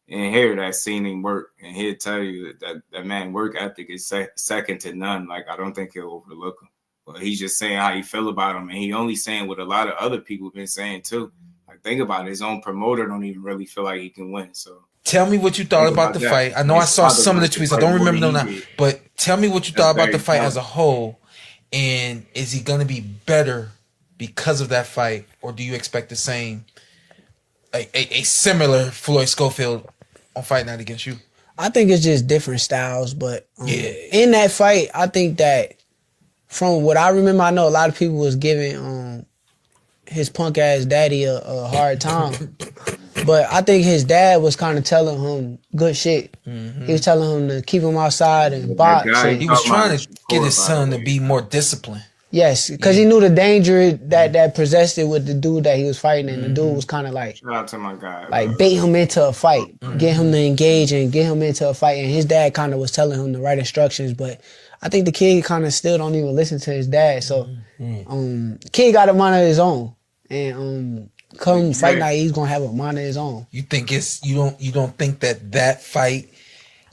S4: in here that seen him work, and he'll tell you that man work ethic is second to none. Like I don't think he'll overlook him, but he's just saying how he feel about him, and he only saying what a lot of other people have been saying too. Like think about it, his own promoter don't even really feel like he can win. So
S7: tell me what you thought about the fight. I know I saw some of the tweets. I don't remember them now. But tell me what you thought about the fight as a whole. And is he going to be better because of that fight? Or do you expect the same, a similar Floyd Schofield on Fight Night against you?
S8: I think it's just different styles. But in that fight, I think that from what I remember, I know a lot of people was giving his punk ass daddy a hard time. But I think his dad was kind of telling him good shit. Mm-hmm. He was telling him to keep him outside and box.
S7: He was trying to get his son to be more disciplined.
S8: Yes, because he knew the danger that possessed it with the dude that he was fighting, and the dude was kind of like,
S4: shout out to my guy,
S8: like bait him into a fight, get him to engage and get him into a fight. And his dad kind of was telling him the right instructions, but I think the kid kind of still don't even listen to his dad. So, the kid got a mind of his own, and come fight night, he's gonna have a mind of his own.
S7: You think you don't think that fight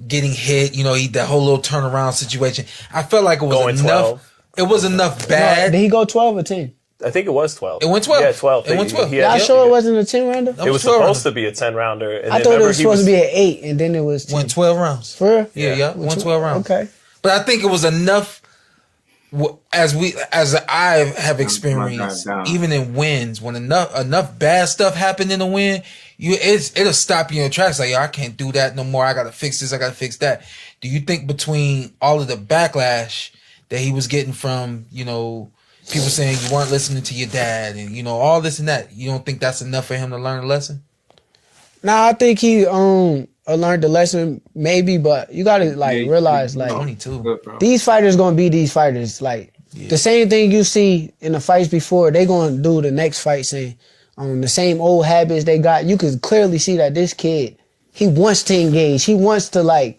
S7: getting hit, that whole little turnaround situation, I felt like it was
S6: going
S7: enough.
S6: 12.
S7: It was enough bad.
S8: No, did he go 12 or 10?
S6: I think it was 12.
S7: It went 12.
S6: Yeah, 12.
S7: It went 12.
S8: Y'all sure it wasn't a 10 rounder?
S6: It was supposed to be a 10 rounder.
S8: I thought it was supposed to be an 8, and then it was 10.
S7: Went 12 rounds.
S8: For real?
S7: Yeah. Went 12 rounds.
S8: Okay.
S7: But I think it was enough. As I have experienced, even in wins, when enough bad stuff happened in the win, it'll stop you in your tracks. Like, yo, I can't do that no more. I gotta fix this. I gotta fix that. Do you think between all of the backlash that he was getting from, people saying you weren't listening to your dad and, all this and that, you don't think that's enough for him to learn a lesson?
S8: Nah, I think he learned the lesson maybe, but you gotta realize these fighters gonna be these fighters. Like the same thing you see in the fights before, they gonna do the next fights, and the same old habits they got. You could clearly see that this kid, he wants to engage. He wants to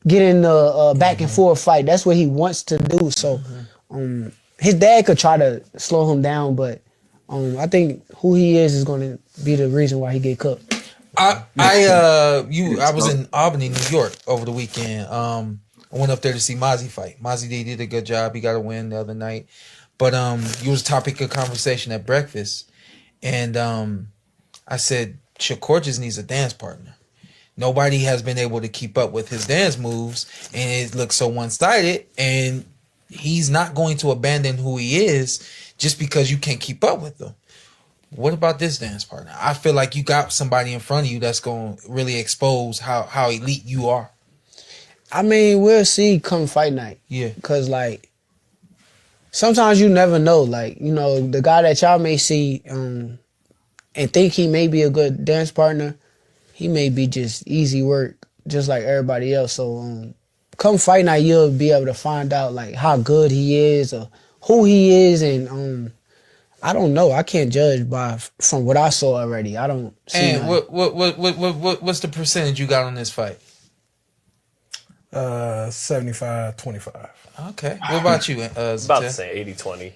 S8: get in the back and forth fight. That's what he wants to do. So his dad could try to slow him down, but I think who he is gonna be the reason why he get cooked.
S7: I was in Albany, New York over the weekend. I went up there to see Mozzie fight. Mozzie did a good job. He got a win the other night. But it was a topic of conversation at breakfast. And I said, Shakur just needs a dance partner. Nobody has been able to keep up with his dance moves, and it looks so one-sided, and he's not going to abandon who he is just because you can't keep up with him. What about this dance partner? I feel like you got somebody in front of you that's going to really expose how elite you are.
S8: I mean, we'll see come fight night.
S7: Yeah.
S8: Because, sometimes you never know. The guy that y'all may see and think he may be a good dance partner, he may be just easy work, just like everybody else. So, come fight night, you'll be able to find out, how good he is or who he is, and I don't know. I can't judge from what I saw already. I don't see.
S7: And what's the percentage you got on this fight?
S5: 75-25.
S7: Okay. What about you?
S6: About to say 80-20.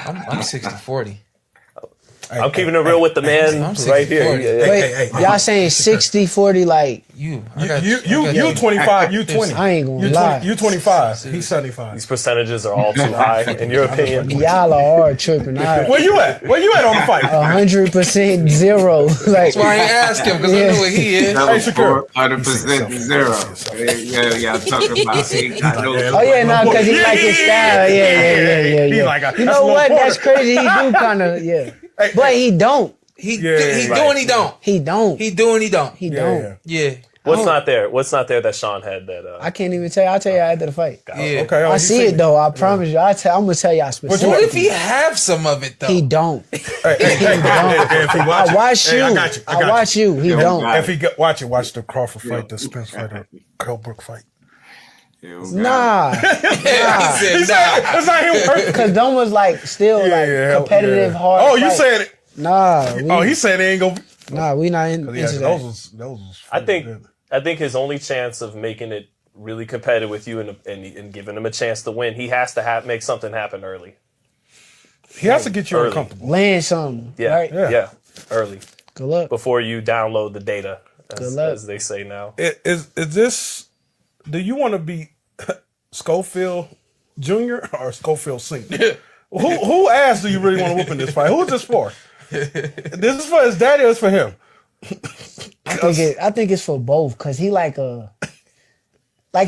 S7: I'm 60-40.
S6: I'm keeping it real with the man right here.
S8: Wait, y'all saying 60-40
S7: you
S5: 25, you 20.
S8: I ain't gonna lie.
S5: You 25, he's 75.
S6: These percentages are all too high, in your opinion.
S8: Y'all are tripping.
S5: Where you at? Where you at on the fight?
S8: 100% zero.
S7: That's why I ain't ask him, because I know what he is.
S4: Hey, Shakur. 100% zero. Yeah, talking about
S8: Oh yeah, no, because he like his style. Yeah. You know what? That's crazy. He do kind of, but he don't.
S7: He do and he don't.
S8: He don't.
S7: He do and he don't.
S8: He don't.
S7: Yeah.
S6: What's not there? What's not there that Sean had that?
S8: I can't even tell you. I'll tell you after the fight.
S7: Yeah.
S5: Okay.
S8: I see it though. I promise you. I'm gonna tell y'all specifically.
S7: What if he have some of it though?
S8: He don't.
S5: If he
S8: I watch you.
S5: I got you.
S8: I watch you. He don't.
S5: If he watch the Crawford fight, the Spence fight, the Colbrook fight.
S8: Nah.
S7: He said nah.
S5: That's not him.
S8: Because them was still competitive, hard.
S5: Oh, you said it.
S8: Nah.
S5: He said they ain't gonna.
S8: Nah, we not into that.
S5: Those was
S6: I think his only chance of making it really competitive with you and giving him a chance to win, he has to make something happen early.
S5: He has to get you uncomfortable.
S8: Land something.
S6: Yeah,
S8: right?
S6: yeah, early.
S8: Good luck.
S6: Before you download the data, as they say now.
S5: Is this? Do you want to be Schofield Jr. or Schofield Senior? Who ass do you really want to whoop in this fight? Who is this for? This is for his daddy or it's for him?
S8: I think it's for both, cause he like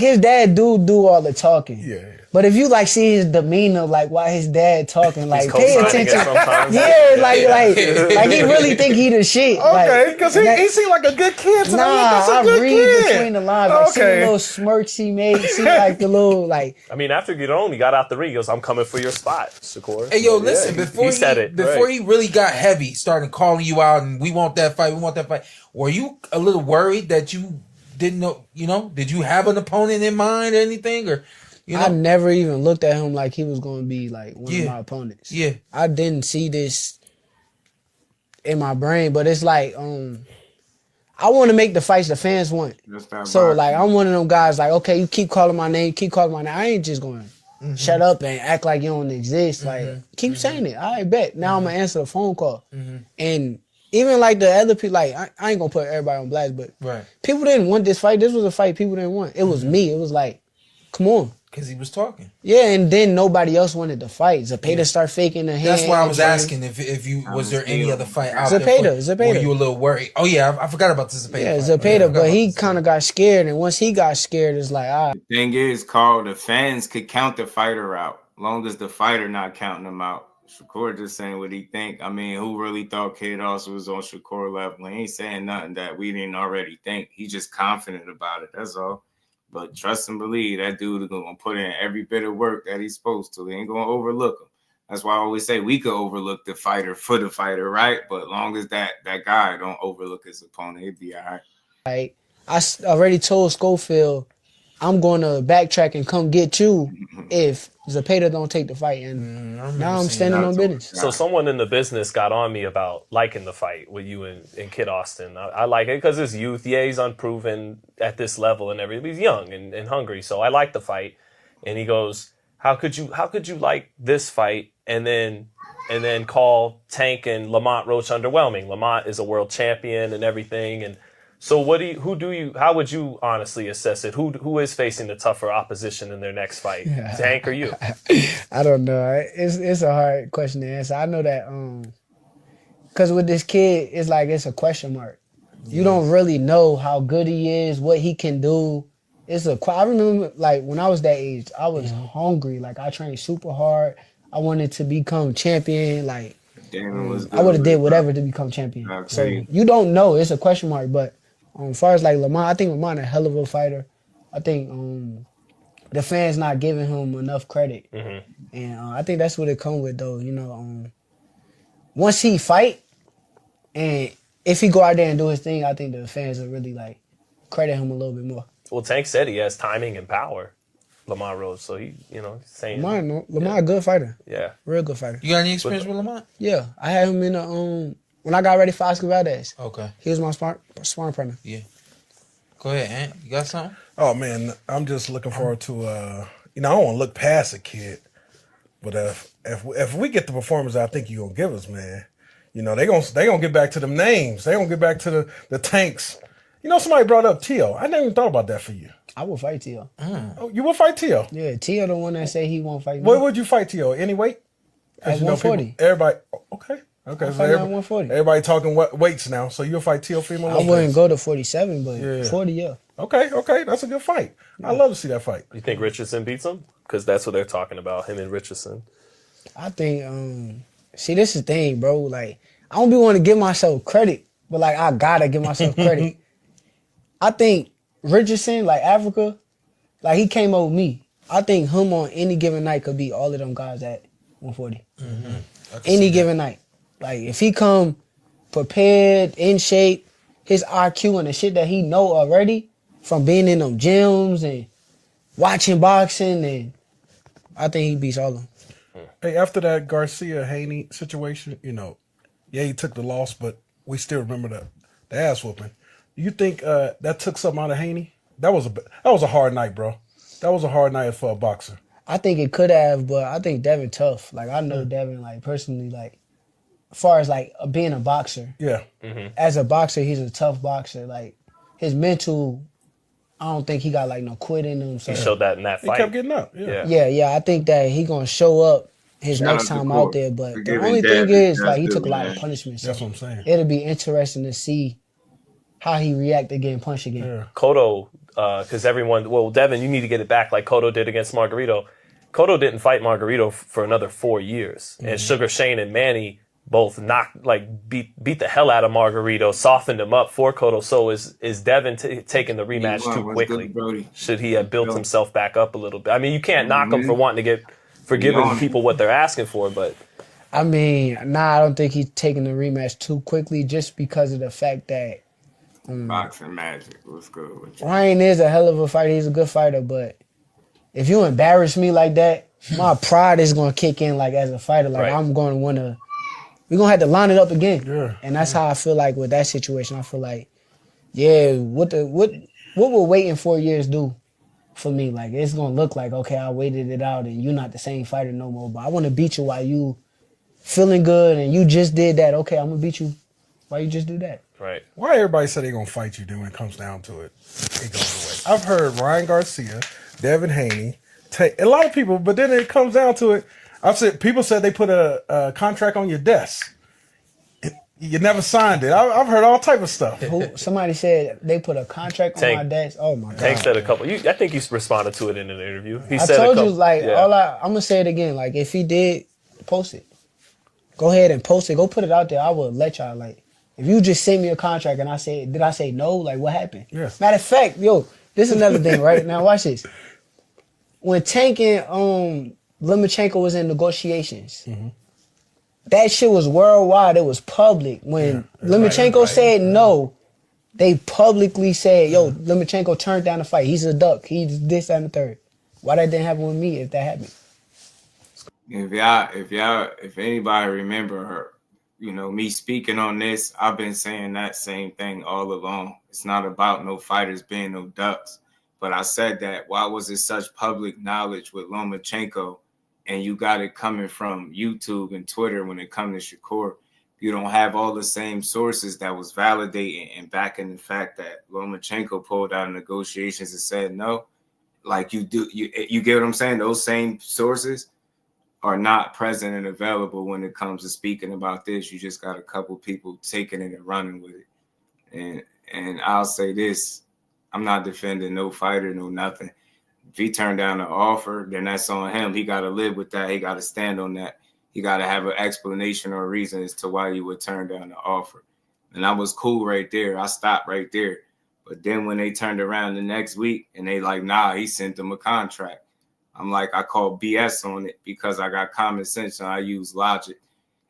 S8: his dad do all the talking.
S5: Yeah.
S8: But if you like see his demeanor, like why his dad talking, like pay
S6: co-signing it
S8: attention.
S6: sometimes.
S8: Yeah, like he really think he the shit.
S5: Okay, because he seemed like a good kid. So that's a
S8: I
S5: good
S8: read
S5: kid.
S8: between the lines. I see the little smirks he made. See like the little like.
S6: I mean, after you get on, he got out the ring. He goes, "I'm coming for your spot, Shakur."
S7: Hey, yo, listen, before
S6: he said it.
S7: Before he really got heavy, started calling you out and we want that fight, were you a little worried that you didn't know, did you have an opponent in mind or anything? Or,
S8: I never even looked at him like he was going to be like one of my opponents.
S7: Yeah.
S8: I didn't see this in my brain, but it's like, I want to make the fights the fans want. So, like, I'm one of them guys, like, okay, you keep calling my name. I ain't just going to shut up and act like you don't exist. Like, keep saying it. I bet. Now I'm going to answer the phone call. And even like the other people, like, I ain't going to put everybody on blast, but people didn't want this fight. This was a fight people didn't want. It was me. It was like, come on.
S7: Because he was talking.
S8: Yeah, and then nobody else wanted to fight. Zepeda started faking the hand.
S7: That's why I was asking if you was there any other fight out there?
S8: Zepeda.
S7: Were you a little worried? Oh yeah, I forgot about the Zepeda.
S8: Yeah,
S7: fight.
S8: Zepeda, but he kind of got scared, and once he got scared, it's like,
S4: The thing is, Carl, the fans could count the fighter out, long as the fighter not counting him out. Shakur just saying what he think. I mean, who really thought Kid also was on Shakur level? He ain't saying nothing that we didn't already think. He just confident about it. That's all. But trust and believe that dude is going to put in every bit of work that he's supposed to. He ain't going to overlook him. That's why I always say we could overlook the fighter for the fighter, right? But long as that guy don't overlook his opponent, he'd be all right.
S8: Like, I already told Schofield, I'm going to backtrack and come get you if Zepeda don't take the fight. And now I'm standing on business.
S6: So someone in the business got on me about liking the fight with you and Kid Austin. I like it because it's youth. Yeah, he's unproven at this level and everything. He's young and hungry. So I like the fight. And he goes, how could you like this fight and then call Tank and Lamont Roach underwhelming? Lamont is a world champion and everything. And so how would you honestly assess it? Who is facing the tougher opposition in their next fight? Tank or you?
S8: I don't know. It's a hard question to answer. I know that because with this kid, it's like it's a question mark. You don't really know how good he is, what he can do. I remember like when I was that age, I was hungry. Like I trained super hard. I wanted to become champion. Like I would have did whatever to become champion. So you don't know. It's a question mark, but. As far as like Lamont, I think Lamont a hell of a fighter. I think the fans not giving him enough credit, and I think that's what it come with though. Once he fight, and if he go out there and do his thing, I think the fans will really like credit him a little bit more.
S6: Well, Tank said he has timing and power, Lamont Rose. So he, saying
S8: Lamont a good fighter.
S6: Yeah,
S8: real good fighter.
S7: You got any experience with Lamont?
S8: Yeah, I had him in the when I got ready for Oscar Valdez.
S7: Okay.
S8: He was my sparring partner.
S7: Yeah. Go ahead, Ant. You got something?
S5: Oh, man, I'm just looking forward to, I don't want to look past a kid, but if we get the performance I think you're going to give us, man, they gonna get back to them names. They going to get back to the Tanks. Somebody brought up Teo. I never even thought about that for you.
S8: I will fight Teo.
S5: Oh, you will fight Teo?
S8: Yeah, Teo the one that say he won't fight me.
S5: What would you fight Teo? Any weight?
S8: At 140.
S5: Everybody, okay. Okay,
S8: so
S5: everybody talking weights now. So you'll fight Teofimo?
S8: I wouldn't go to 47, but 40, yeah.
S5: Okay, that's a good fight. I love to see that fight.
S6: You think Richardson beats him? Because that's what they're talking about, him and Richardson.
S8: I think, see, this is the thing, bro. Like, I don't be wanting to give myself credit, but like, I gotta give myself credit. I think Richardson, like Africa, like he came over me. I think him on any given night could beat all of them guys at 140. Any given night. Like, if he come prepared, in shape, his IQ and the shit that he know already from being in them gyms and watching boxing, and I think he beats all of them.
S5: Hey, after that Garcia-Haney situation, he took the loss, but we still remember the ass whooping. Do you think that took something out of Haney? That was a hard night, bro. That was a hard night for a boxer.
S8: I think it could have, but I think Devin tough. Like, I know Devin, like, personally, like, as far as like being a boxer, as a boxer, he's a tough boxer. Like his mental, I don't think he got like no quit in him. So
S6: he showed that in that fight.
S5: He kept getting up.
S8: Yeah. I think that he gonna show up his
S4: Shout
S8: next
S4: out to
S8: time
S4: Cole
S8: out there. But
S4: for
S8: the
S4: giving
S8: only thing
S4: Dev
S8: is,
S4: his
S8: like, he
S4: just
S8: took a
S4: due,
S8: lot
S4: man.
S8: of punishment. So
S5: That's what I'm saying.
S8: it'll be interesting to see how he react to getting punched again.
S5: Yeah.
S6: Cotto, because Devin, you need to get it back like Cotto did against Margarito. Cotto didn't fight Margarito for another 4 years. And Sugar Shane and Manny both beat the hell out of Margarito, softened him up for Cotto. So is Devin taking the rematch too quickly? Should he have built himself back up a little bit? I mean, you can't knock him for wanting to giving people what they're asking for, but
S8: I mean, I don't think he's taking the rematch too quickly just because of the fact that
S4: Boxing magic. What's good with you?
S8: Ryan is a hell of a fighter. He's a good fighter, but if you embarrass me like that, my pride is going to kick in like as a fighter. Like, I'm going to want to, we're going to have to line it up again.
S5: Yeah.
S8: And that's how I feel like with that situation. I feel like, what will waiting 4 years do for me? Like, it's going to look like, okay, I waited it out and you're not the same fighter no more, but I want to beat you while you feeling good and you just did that. Okay, I'm going to beat you while you just do that.
S6: right.
S5: Why everybody say they're going to fight you, then when it comes down to it, it goes away. I've heard Ryan Garcia, Devin Haney, a lot of people, but then it comes down to it. People said they put a contract on your desk. You never signed it. I've heard all type of stuff.
S8: Somebody said they put a contract on my desk. Oh my god!
S6: Tank said a couple. I think you responded to it in an interview.
S8: I told you, like, I'm gonna say it again. Like, if he did, post it. Go ahead and post it. Go put it out there. I will let y'all. Like, if you just send me a contract and did I say no? Like, what happened?
S5: Yeah.
S8: Matter of fact, this is another thing, right? Now watch this. When Tank and Lomachenko was in negotiations. That shit was worldwide. It was public. When Lomachenko said no, they publicly said, Lomachenko turned down the fight. He's a duck. He's this, that, and the third. Why that didn't happen with me if that happened?
S4: If anybody remember her, me speaking on this, I've been saying that same thing all along. It's not about no fighters being no ducks. But I said that, why was it such public knowledge with Lomachenko? And you got it coming from YouTube and Twitter when it comes to Shakur. You don't have all the same sources that was validating and backing the fact that Lomachenko pulled out of negotiations and said no. Like you do, you get what I'm saying? Those same sources are not present and available when it comes to speaking about this. You just got a couple people taking it and running with it. And I'll say this, I'm not defending no fighter, no nothing. If he turned down an offer, then that's on him. He got to live with that. He got to stand on that. He got to have an explanation or a reason as to why you would turn down the offer. And I was cool right there. I stopped right there. But then when they turned around the next week and they like, nah, he sent them a contract. I'm like, I call BS on it because I got common sense and I use logic.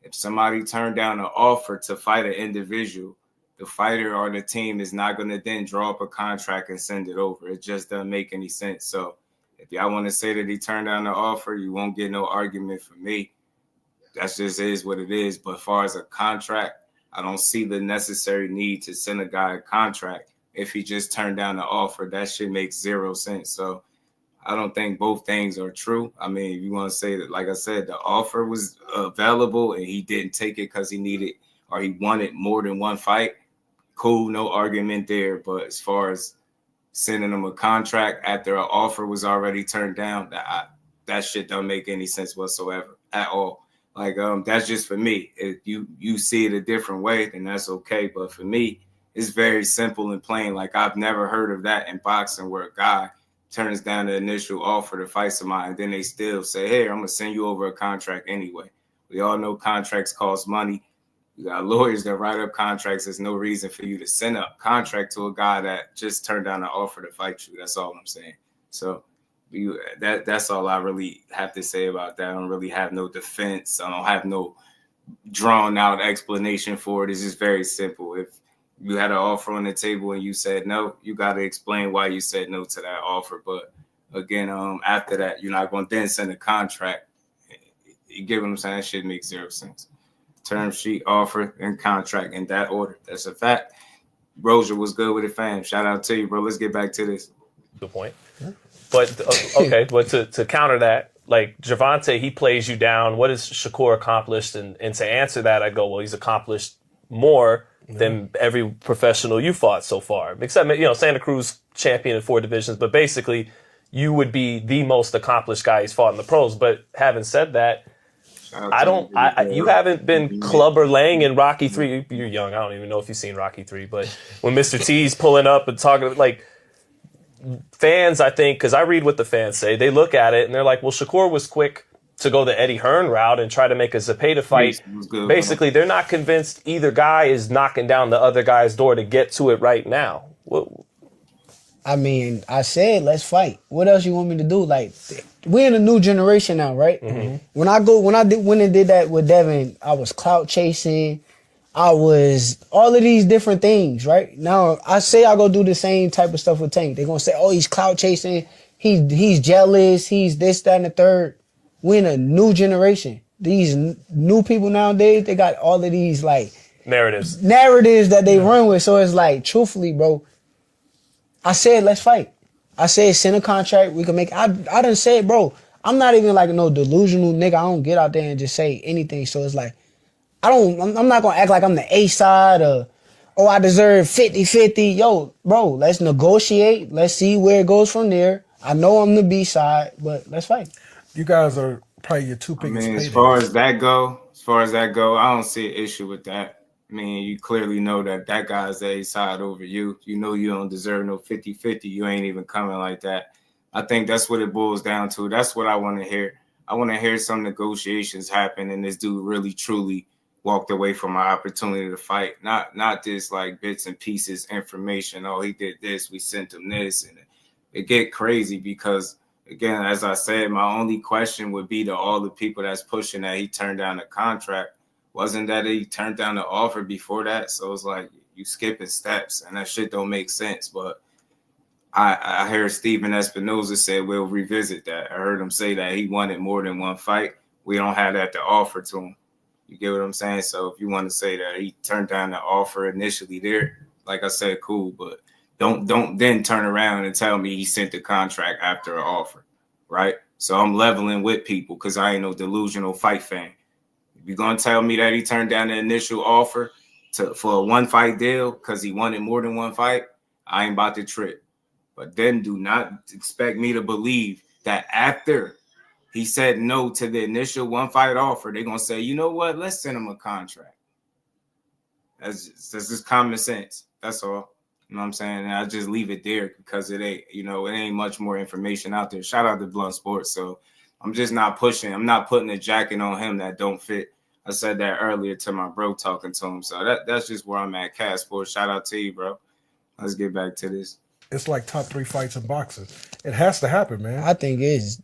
S4: If somebody turned down an offer to fight an individual, the fighter or the team is not going to then draw up a contract and send it over. It just doesn't make any sense. So if y'all want to say that he turned down the offer, you won't get no argument from me. That just is what it is. But as far as a contract, I don't see the necessary need to send a guy a contract. If he just turned down the offer, that shit makes zero sense. So I don't think both things are true. I mean, if you want to say that, like I said, the offer was available and he didn't take it because he needed or he wanted more than one fight, cool, no argument there. But as far as sending him a contract after an offer was already turned down, that shit don't make any sense whatsoever at all. Like, that's just for me. If you see it a different way, then that's okay. But for me, it's very simple and plain. Like, I've never heard of that in boxing where a guy turns down the initial offer to fight somebody and then they still say, hey, I'm going to send you over a contract anyway. We all know contracts cost money. You got lawyers that write up contracts. There's no reason for you to send a contract to a guy that just turned down an offer to fight you. That's all I'm saying. So that's all I really have to say about that. I don't really have no defense. I don't have no drawn out explanation for it. It's just very simple. If you had an offer on the table and you said no, you got to explain why you said no to that offer. But again, after that, you're not going to then send a contract. You get what I'm saying? That shit makes zero sense. Term sheet, offer, and contract in that order. That's a fact. Rozier was good with it, fam. Shout out to you, bro. Let's get back to this.
S6: Good point. But okay, but to counter that, like Gervonta, he plays you down. What has Shakur accomplished? And to answer that, I go, well, he's accomplished more than every professional you fought so far. Except, Santa Cruz champion in 4 divisions, but basically you would be the most accomplished guy he's fought in the pros. But having said that, I don't. You haven't been Clubber Lang in Rocky 3. You're young. I don't even know if you've seen Rocky 3. But when Mr. T's pulling up and talking, like, fans, I think, because I read what the fans say, they look at it and they're like, well, Shakur was quick to go the Eddie Hearn route and try to make a Zepeda fight. Basically, they're not convinced either guy is knocking down the other guy's door to get to it right now.
S8: I mean, I said let's fight. What else you want me to do? Like, we're in a new generation now, right? Mm-hmm. When I went and did that with Devin, I was clout chasing. I was all of these different things, right? Now I say I go do the same type of stuff with Tank. They're gonna say, oh, he's clout chasing. He's jealous. He's this, that, and the third. We're in a new generation. These new people nowadays, they got all of these like
S6: narratives
S8: that they run with. So it's like, truthfully, bro, I said let's fight. I said send a contract. We can make. I done said, bro, I'm not even like no delusional nigga. I don't get out there and just say anything. So it's like, I'm not gonna act like I'm the A side or I deserve 50-50. Yo, bro, let's negotiate. Let's see where it goes from there. I know I'm the B side, but let's fight.
S5: You guys are probably your two biggest.
S4: As far as that go, I don't see an issue with that. I mean, you clearly know that guy's the A side over you. You know you don't deserve no 50-50. You ain't even coming like that. I think that's what it boils down to. That's what I want to hear. I want to hear some negotiations happen and this dude really, truly walked away from my opportunity to fight. Not this like bits and pieces information. Oh, he did this. We sent him this. And it get crazy because, again, as I said, my only question would be to all the people that's pushing that he turned down the contract. Wasn't that he turned down the offer before that? So it's like you skipping steps, and that shit don't make sense. But I heard Steven Espinoza say we'll revisit that. I heard him say that he wanted more than one fight. We don't have that to offer to him. You get what I'm saying? So if you want to say that he turned down the offer initially there, like I said, cool. But don't then turn around and tell me he sent the contract after an offer, right? So I'm leveling with people because I ain't no delusional fight fan. If you're going to tell me that he turned down the initial offer for a one-fight deal because he wanted more than one fight, I ain't about to trip. But then do not expect me to believe that after he said no to the initial one-fight offer, they're going to say, you know what, let's send him a contract. That's just common sense. That's all. You know what I'm saying? And I just leave it there because it ain't much more information out there. Shout out to Blunt Sports. So I'm just not pushing. I'm not putting a jacket on him that don't fit. I said that earlier to my bro talking to him. So that's just where I'm at. Cat Sports. Shout out to you, bro. Let's get back to this.
S5: It's like top 3 fights in boxing. It has to happen, man.
S8: I think it's,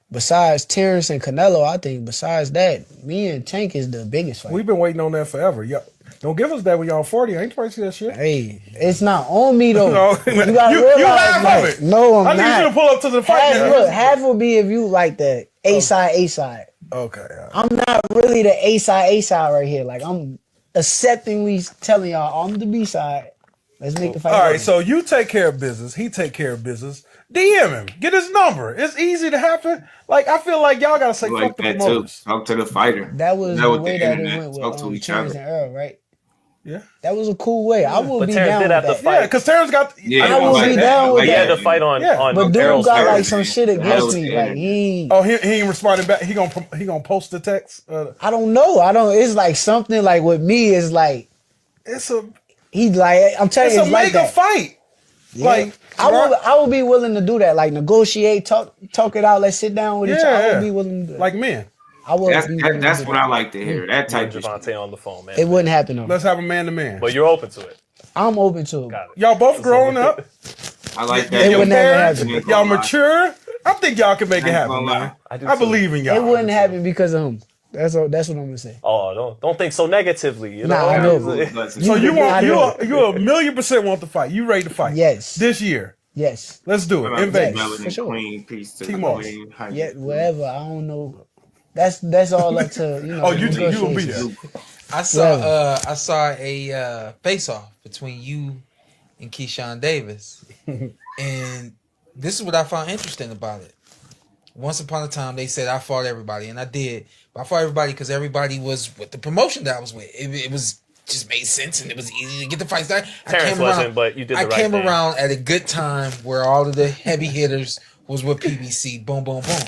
S8: besides Terrence and Canelo, I think besides that, me and Tank is the biggest fight.
S5: We've been waiting on that forever. Yeah. Don't give us that when y'all 40. I ain't trying to see that shit.
S8: Hey, it's not on me though.
S5: No,
S8: you gotta realize,
S5: you half of it.
S8: No, I'm not.
S5: I need you to pull up to the fight.
S8: Half will be if you like the A side.
S5: Okay.
S8: I'm not really the A side right here. Like, I'm acceptingly telling y'all I'm the B side. Let's make the fight.
S5: All right, so you take care of business. He take care of business. DM him. Get his number. It's easy to happen. Like, I feel like y'all gotta say fuck the promoters.
S4: Talk to the fighter.
S8: That was the way that it went with Terrence and Earl, right?
S5: Yeah,
S8: that was a cool way. I would be down with that.
S5: Yeah, because Terrence got.
S8: I would be down with that.
S6: He had to fight on.
S8: But dude got like some shit against me. Like he
S5: ain't responding back. He gonna post the text.
S8: I don't know. It's like something like with me is like He's like, I'm telling you,
S5: it's a mega fight.
S8: Yeah. Like I would be willing to do that. Like negotiate, talk it out. Let's sit down with each other. I would be willing to do that.
S5: Like men.
S4: That's what I like to hear. That type of
S6: Javante on the phone, man.
S8: It wouldn't happen though.
S5: Let's have a man to man.
S6: But you're open to it.
S8: I'm open to it.
S5: Y'all both growing up.
S4: I like that.
S8: It would never happen.
S5: Y'all mature. I think y'all can make it happen, man. I believe in y'all.
S8: It wouldn't happen because of him. That's what I'm gonna say.
S6: Oh, don't think so negatively. You know?
S8: Nah, I know.
S5: So you 1,000,000% want to fight. You ready to fight?
S8: Yes.
S5: This year.
S8: Yes.
S5: Let's do it in Vegas.
S8: For sure.
S4: Queen, peace to
S5: T-Moss.
S8: Yeah, whatever. I don't know. That's all up to
S5: you will be there.
S7: I saw a face off between you and Keyshawn Davis, and this is what I found interesting about it. Once upon a time, they said I fought everybody, and I did. But I fought everybody because everybody was with the promotion that I was with. It was just made sense, and it was easy to get the fights done.
S6: Terrence wasn't, but you did the right thing.
S7: I came around at a good time where all of the heavy hitters was with PBC. Boom, boom, boom.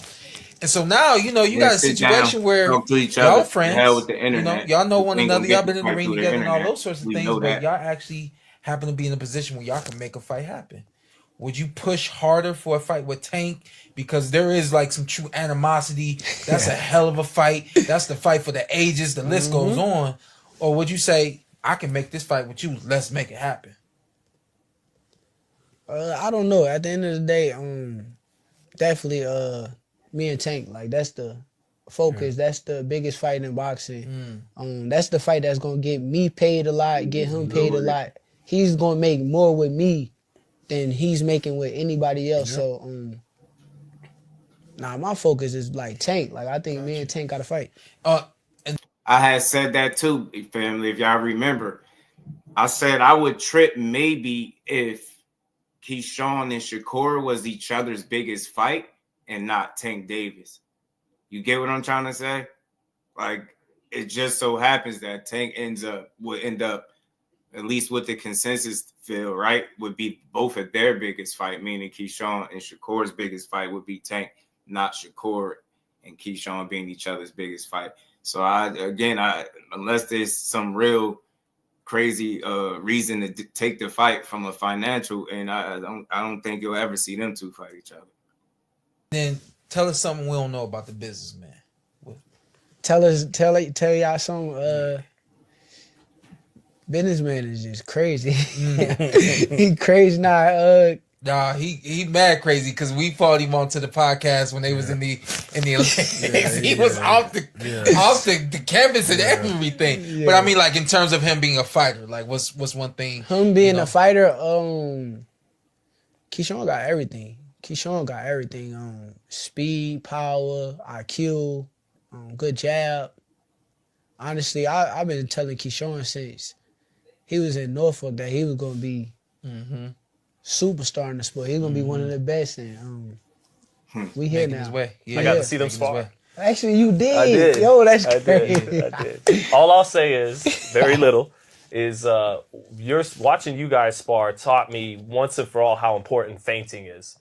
S7: And so now, you know, you got a
S4: sit
S7: situation
S4: down,
S7: where
S4: talk to each
S7: y'all
S4: other,
S7: friends,
S4: hell with the
S7: you know,
S4: internet.
S7: y'all know
S4: We
S7: one
S4: ain't gonna
S7: another,
S4: get
S7: y'all
S4: the
S7: been in the
S4: fight
S7: ring
S4: through the
S7: together and all
S4: internet.
S7: those sorts of
S4: We
S7: things,
S4: know
S7: but
S4: that.
S7: y'all actually happen to be in a position where y'all can make a fight happen. Would you push harder for a fight with Tank? Because there is like some true animosity. That's a hell of a fight. That's the fight for the ages. The list goes on. Or would you say, I can make this fight with you. Let's make it happen?
S8: I don't know. At the end of the day, definitely me and Tank, like that's the focus. That's the biggest fight in boxing. That's the fight that's gonna get me paid a lot, get him paid a lot. He's gonna make more with me than he's making with anybody else. So my focus is like Tank. Like I think me and Tank gotta fight.
S4: I had said that too, family. If y'all remember, I said I would trip maybe if Keyshawn and Shakur was each other's biggest fight and not Tank Davis. You get what I'm trying to say? Like, it just so happens that Tank would end up, at least with the consensus feel, right, would be both of their biggest fight, meaning Keyshawn and Shakur's biggest fight would be Tank, not Shakur and Keyshawn being each other's biggest fight. So unless there's some real crazy reason to take the fight from a financial, and I don't think you'll ever see them two fight each other.
S7: Then tell us something we don't know about the businessman.
S8: Tell y'all some. Businessman is just crazy. He crazy now.
S7: Nah, he mad crazy because we fought him onto the podcast when they was in the Olympics. He was off the canvas and everything. But I mean, like in terms of him being a fighter, like what's one thing?
S8: Him being a fighter, Keyshawn got everything. Keyshawn got everything. Speed, power, IQ, good jab. Honestly, I've been telling Keyshawn since he was in Norfolk that he was gonna be superstar in the sport. He's gonna be one of the best, and we here
S7: Making
S8: now.
S7: his way. Yeah,
S6: I got to see them spar.
S8: Actually, you did.
S6: I did.
S8: Yo, that's
S6: I
S8: crazy.
S6: did. All I'll say is very little. Is watching you guys spar taught me once and for all how important feinting is.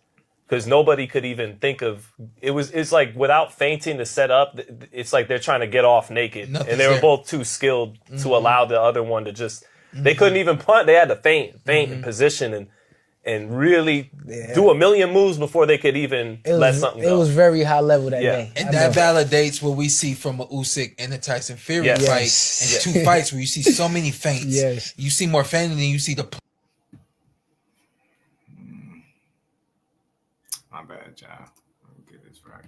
S6: Because nobody could even think of it's like without feinting to set up, it's like they're trying to get off naked.
S7: Nothing's
S6: and they were
S7: there.
S6: both too skilled to allow the other one to just they couldn't even punt. They had to feint and position and really do a million moves before they could even let something go.
S8: It was very high level that
S6: Yeah.
S8: day.
S7: And that validates what we see from a Usyk and a Tyson Fury
S6: Yes.
S7: fight,
S8: Yes.
S7: and two fights where you see so many feints.
S8: Yes.
S7: You see more feinting than you see the.
S4: My bad, y'all. Let me get this right.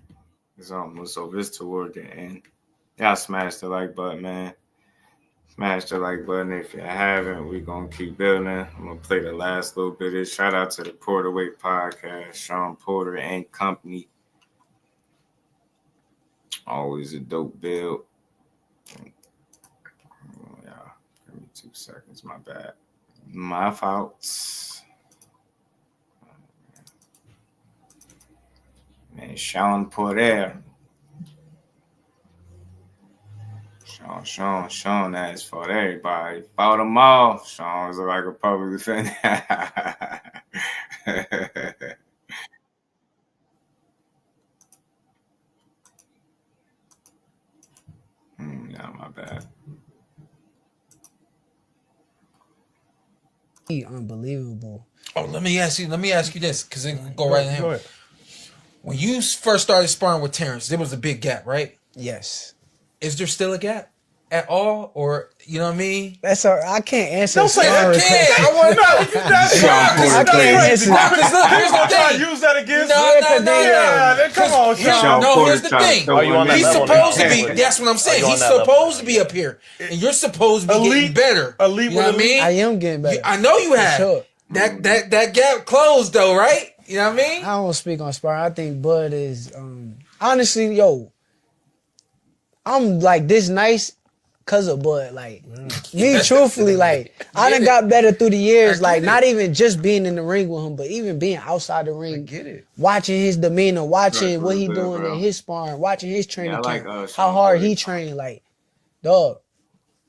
S4: It's almost over. It's toward the end. Y'all smash the like button, man. Smash the like button if you haven't. We're going to keep building. I'm going to play the last little bit of this. Shout out to the Porterway podcast, Sean Porter and company. Always a dope build. Yeah, give me 2 seconds. My bad. My faults. Man, Sean Porter. Sean asked for everybody. Fought them all. Sean was like a public defender. Yeah, my bad.
S8: Unbelievable.
S7: Oh, let me ask you this, because it can go right in
S5: Go
S7: here.
S5: ahead.
S7: When you first started sparring with Terrence, there was a big gap, right?
S8: Yes.
S7: Is there still a gap at all, or you know what I mean?
S8: That's I can't answer.
S5: Don't say I
S8: sparring
S5: can't.
S8: question.
S7: I want to know.
S8: I can't answer.
S7: Because look, here's the
S5: Try to
S7: thing.
S5: use that against
S7: No.
S5: come on,
S7: Here's,
S5: Sean.
S7: no, here's the thing.
S6: Are you on that
S7: He's
S6: level
S7: supposed
S6: now?
S7: to be. That's what I'm saying.
S6: Are you on
S7: He's
S6: that level?
S7: supposed to be up here, and you're supposed to be getting
S5: Elite.
S7: better.
S5: Elite
S7: You know what I
S5: with
S7: mean?
S8: I am getting better.
S7: I know you have.
S8: Sure.
S7: That gap closed though, right? You know what I mean?
S8: I don't speak on sparring. I think Bud is honestly, I'm like this nice cause of Bud. Like me, truthfully, like I done got better through the years. Like not even just being in the ring with him, but even being outside the ring.
S7: Get it.
S8: Watching his demeanor, watching
S4: Right,
S8: what he
S4: good,
S8: doing
S4: bro.
S8: in his sparring, watching his training
S4: Yeah, I like,
S8: camp,
S4: Sean
S8: how hard
S4: Porter.
S8: he trained. Like, dog,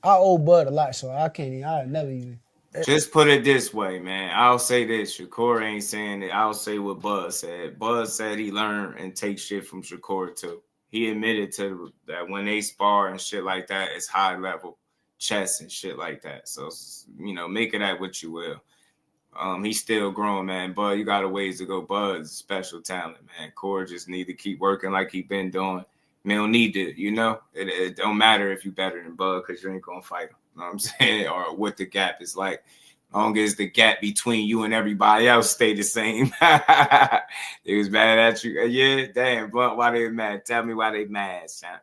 S8: I owe Bud a lot, so I can't. I never even.
S4: Just put it this way, man. I'll say this. Shakur ain't saying it. I'll say what Buzz said. Buzz said he learned and take shit from Shakur too. He admitted to that when they spar and shit like that, it's high level chess and shit like that. So, make it at what you will. He's still growing, man. Bud, you got a ways to go. Bud's special talent, man. Core just need to keep working like he been doing. Man, don't need to, it don't matter if you better than Bud because you ain't gonna fight him. You know what I'm saying? Or what the gap is like. As long as the gap between you and everybody else stay the same. They was mad at you. Yeah, damn, but why they mad? Tell me why they mad, son.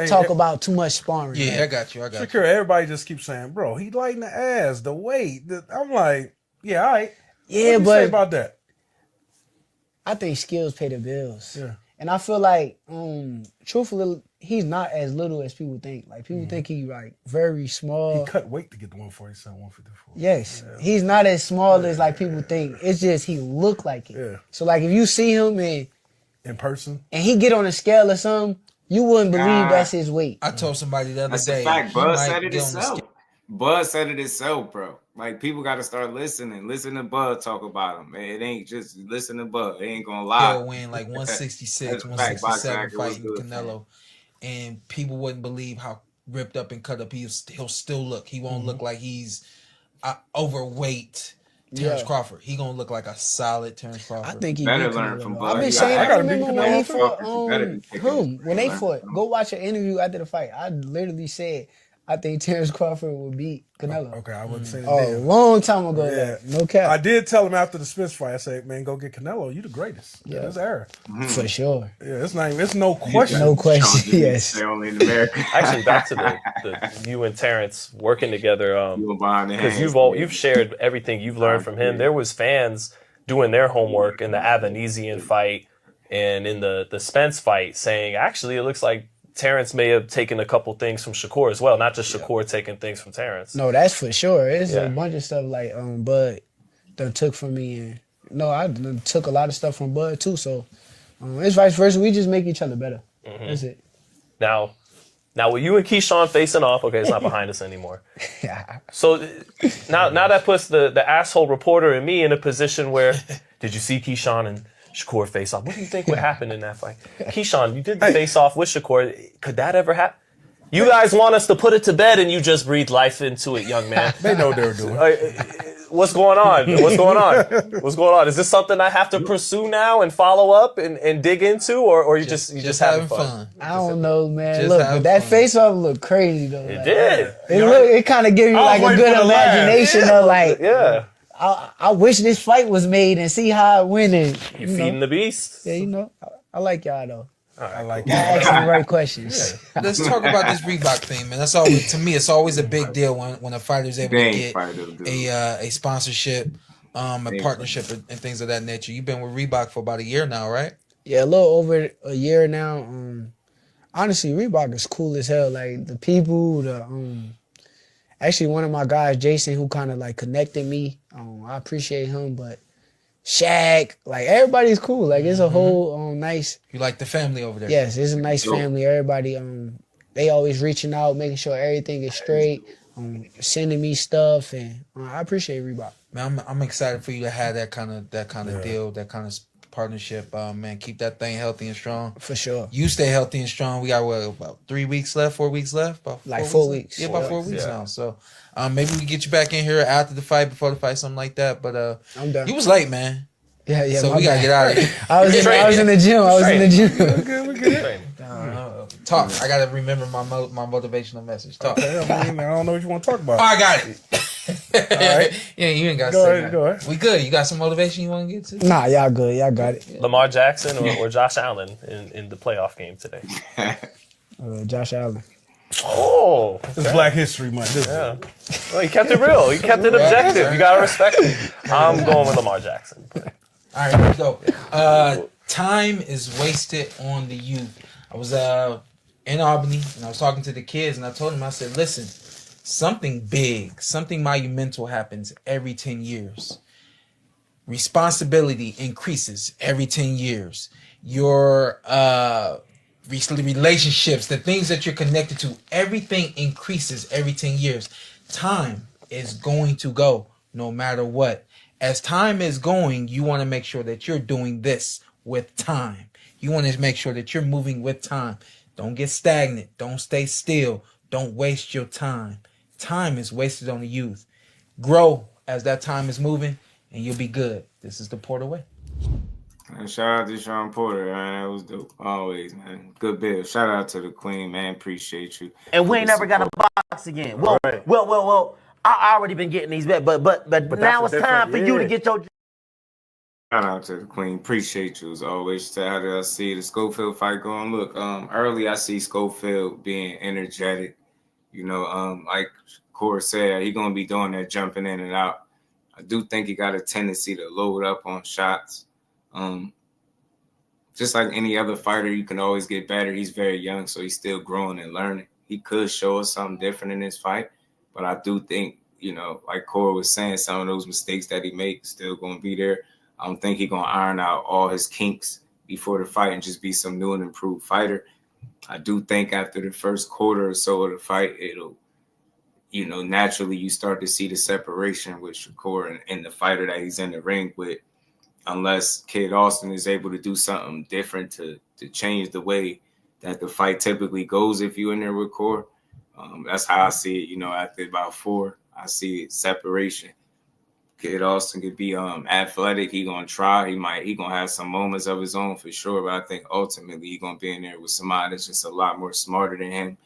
S8: Talk about too much sparring.
S7: Yeah,
S8: man.
S7: I got you.
S5: Shakur, everybody just keeps saying, bro, he lighting the ass, the weight. I'm like, yeah, all right.
S8: Yeah,
S5: what do you say about that?
S8: I think skills pay the bills.
S5: Yeah.
S8: And I feel like, truthfully, he's not as little as people think. Like, people think he's, like, very small.
S5: He cut weight to get to 147, 154.
S8: Yes. Yeah. He's not as small as, like, people think. It's just he look like it. Yeah. So, like, if you see him in
S5: person
S8: and he get on a scale or something, you wouldn't believe that's his weight.
S7: I told somebody the other day.
S4: That's a fact. Bud said it himself. Bud said it himself, bro. Like, people got to start listening. Listen to Bud talk about him, man. It ain't just listen to Bud. They ain't going to lie.
S7: He'll win like 166, 167 fighting Canelo. And people wouldn't believe how ripped up and cut up he'll still look. He won't look like he's overweight Terrence Crawford. He going to look like a solid Terrence Crawford.
S8: I think he
S4: better learn from Bud.
S8: I've been saying, I remember when they fought, when they fought, go watch an interview after the fight. I literally said, I think Terrence Crawford would beat Canelo.
S5: Okay, I wouldn't say that.
S8: Oh, a long time ago. Yeah. No cap.
S5: I did tell him after the Spence fight, I said, man, go get Canelo. You the greatest. Yeah. This era.
S8: For sure.
S5: Yeah, it's no question.
S8: No question, yes.
S4: They're only in America.
S6: Actually, back to the you and Terrence working together. Because you've shared everything you've learned from him. There was fans doing their homework in the Avanesian fight and in the Spence fight saying, actually, it looks like Terrence may have taken a couple things from Shakur as well, not just Shakur taking things from Terrence.
S8: No, that's for sure. It's a bunch of stuff like Bud done took from me. And no, I done took a lot of stuff from Bud too. So it's vice versa. We just make each other better. That's it.
S6: Now with you and Keyshawn facing off, okay, it's not behind us anymore. So now that puts the asshole reporter and me in a position where, did you see Keyshawn and Shakur face off? What do you think would happen in that fight? Keyshawn, you did the face off with Shakur. Could that ever happen? You guys want us to put it to bed and you just breathe life into it, young man.
S5: They know what they're doing.
S6: What's going on? What's going on? What's going on? Is this something I have to pursue now and follow up and dig into, or you just having fun?
S8: I don't know, man. Look, but that face off looked crazy though.
S6: It did.
S8: It kind of gave you like a good imagination of like, I wish this fight was made and see how it went. And
S6: you're feeding the beast.
S8: Yeah, I like y'all though.
S5: I like
S8: y'all asking the right questions.
S7: Yeah. Let's talk about this Reebok thing, man. That's always, to me, it's always a big deal when a fighter's able to get a sponsorship, a partnership, and things of that nature. You've been with Reebok for about a year now, right?
S8: Yeah, a little over a year now. Honestly, Reebok is cool as hell. Like the people, actually one of my guys, Jason, who kind of like connected me. I appreciate him, but Shaq, like everybody's cool. Like it's a whole nice.
S7: You like the family over there?
S8: Yes, it's a nice family. Everybody, they always reaching out, making sure everything is straight, sending me stuff, and I appreciate Reebok.
S7: Man, I'm excited for you to have that kind of deal, that kind of partnership. Man, keep that thing healthy and strong.
S8: For sure.
S7: You stay healthy and strong. We got about 3 weeks left, 4 weeks left. About
S8: like 4 weeks.
S7: Yeah, about 4 weeks now. So maybe we get you back in here after the fight, before the fight, something like that. But
S8: I'm done.
S7: You was late, man.
S8: Yeah.
S7: So we gotta get out of here.
S8: I was in the gym.
S5: We're good.
S7: Talk. I gotta remember my motivational message. Talk.
S5: Okay, I don't know what you want to talk about.
S7: Oh, I got it.
S5: All right.
S7: Yeah, you ain't got to
S5: go
S7: say
S5: ahead, go ahead.
S7: We good. You got some motivation you want to get to?
S8: Nah, y'all good. Y'all got it.
S6: Lamar Jackson or Josh Allen in the playoff game today?
S8: Josh Allen.
S6: Oh, okay.
S5: It's Black History Month.
S6: Yeah. Well, he kept it real. He kept it objective. You gotta respect it. I'm going with Lamar Jackson.
S7: All right, here we go. Time is wasted on the youth. I was in Albany and I was talking to the kids and I told them, I said, listen, something big, something monumental happens every 10 years. Responsibility increases every 10 years. Your relationships, the things that you're connected to, everything increases every 10 years. Time is going to go no matter what. As time is going, you want to make sure that you're doing this with time. You want to make sure that you're moving with time. Don't get stagnant. Don't stay still. Don't waste your time. Time is wasted on the youth. Grow as that time is moving, and you'll be good. This is the Porter Way.
S4: Shout out to Sean Porter, man. That was dope. Always, man. Good build. Shout out to the Queen, man. Appreciate you.
S1: And we ain't never got a box again. Well. I already been getting these back, but now it's time for you to get your.
S4: Shout out to the Queen. Appreciate you as always. How did I see the Schofield fight going? Look, early I see Schofield being energetic. You know, like Core said, he gonna be doing that jumping in and out. I do think he got a tendency to load up on shots. Just like any other fighter, you can always get better. He's very young, so he's still growing and learning. He could show us something different in this fight, but I do think, you know, like Core was saying, some of those mistakes that he makes still gonna be there. I don't think he's gonna iron out all his kinks before the fight and just be some new and improved fighter. I do think after the first quarter or so of the fight, it'll, you know, naturally you start to see the separation with Shakur and the fighter that he's in the ring with, unless Kid Austin is able to do something different to change the way that the fight typically goes if you're in there with Core. That's how I see it, you know, after about 4, I see it, separation. Kid Austin could be athletic. He gonna try. He gonna have some moments of his own for sure. But I think ultimately he gonna be in there with somebody that's just a lot more smarter than him,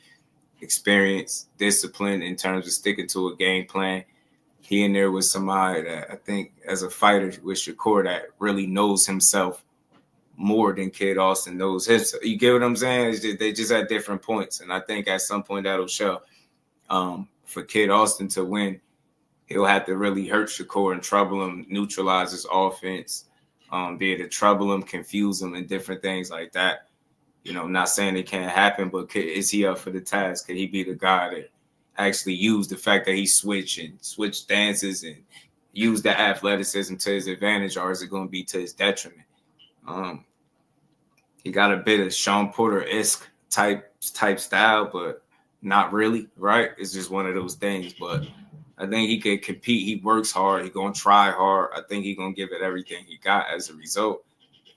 S4: experience, discipline in terms of sticking to a game plan. He in there with somebody that I think as a fighter with Shakur that really knows himself more than Kid Austin knows himself. You get what I'm saying? They just at different points. And I think at some point that'll show. For Kid Austin to win, he'll have to really hurt Shakur and trouble him, neutralize his offense, be able to trouble him, confuse him, and different things like that. You know, I'm not saying it can't happen, but is he up for the task? Could he be the guy that actually use the fact that he switch stances and use the athleticism to his advantage, or is it going to be to his detriment? He got a bit of Sean Porter-esque type style, but not really, right? It's just one of those things. But I think he could compete. He works hard. He's going to try hard. I think he's going to give it everything he got as a result.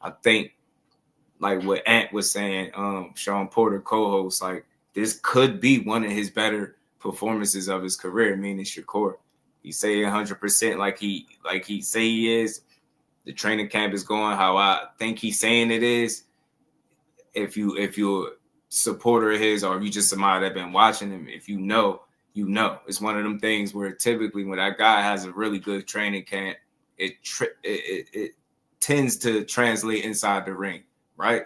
S4: I think, like what Ant was saying, Sean Porter co-host, like this could be one of his better performances of his career, meaning Shakur. He say 100% like he say he is. The training camp is going how I think he's saying it is. If you're a supporter of his, or if you just somebody that been watching him, if you know, it's one of them things where typically when that guy has a really good training camp, it tends to translate inside the ring, right?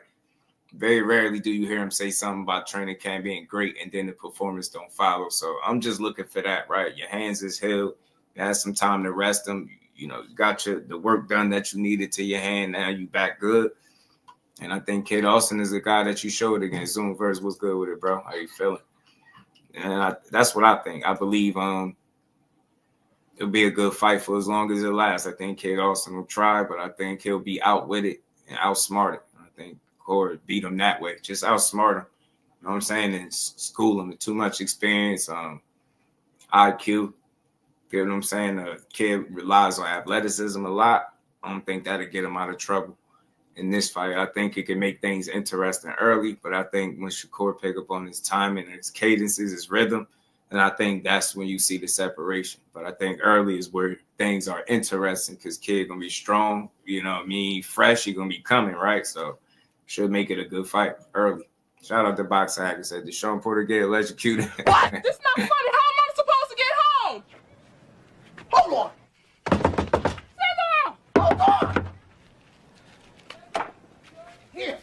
S4: Very rarely do you hear him say something about training camp being great and then the performance don't follow. So I'm just looking for that, right? Your hands is healed. You had some time to rest them. You know, you got the work done that you needed to your hand. Now you back good. And I think Kid Austin is the guy that you showed against. Zoom verse, what's good with it, bro? How you feeling? And that's what I think. I believe it'll be a good fight for as long as it lasts. I think Kid Austin will try, but I think he'll be outwitted and outsmarted. I think Corey beat him that way. Just outsmart him. You know what I'm saying? And school him with too much experience, IQ. You know what I'm saying? The kid relies on athleticism a lot. I don't think that'll get him out of trouble in this fight. I think it can make things interesting early, but I think when Shakur pick up on his timing and his cadences, his rhythm, then I think that's when you see the separation. But I think early is where things are interesting because Kid gonna be strong, you know what I mean, fresh, he gonna be coming, right? So should make it a good fight early. Shout out to Boxing Hacker said, did Sean Porter get electrocuted?
S9: What? This not funny. How am I supposed to get home? Hold on. Sit down. Hold on. Here.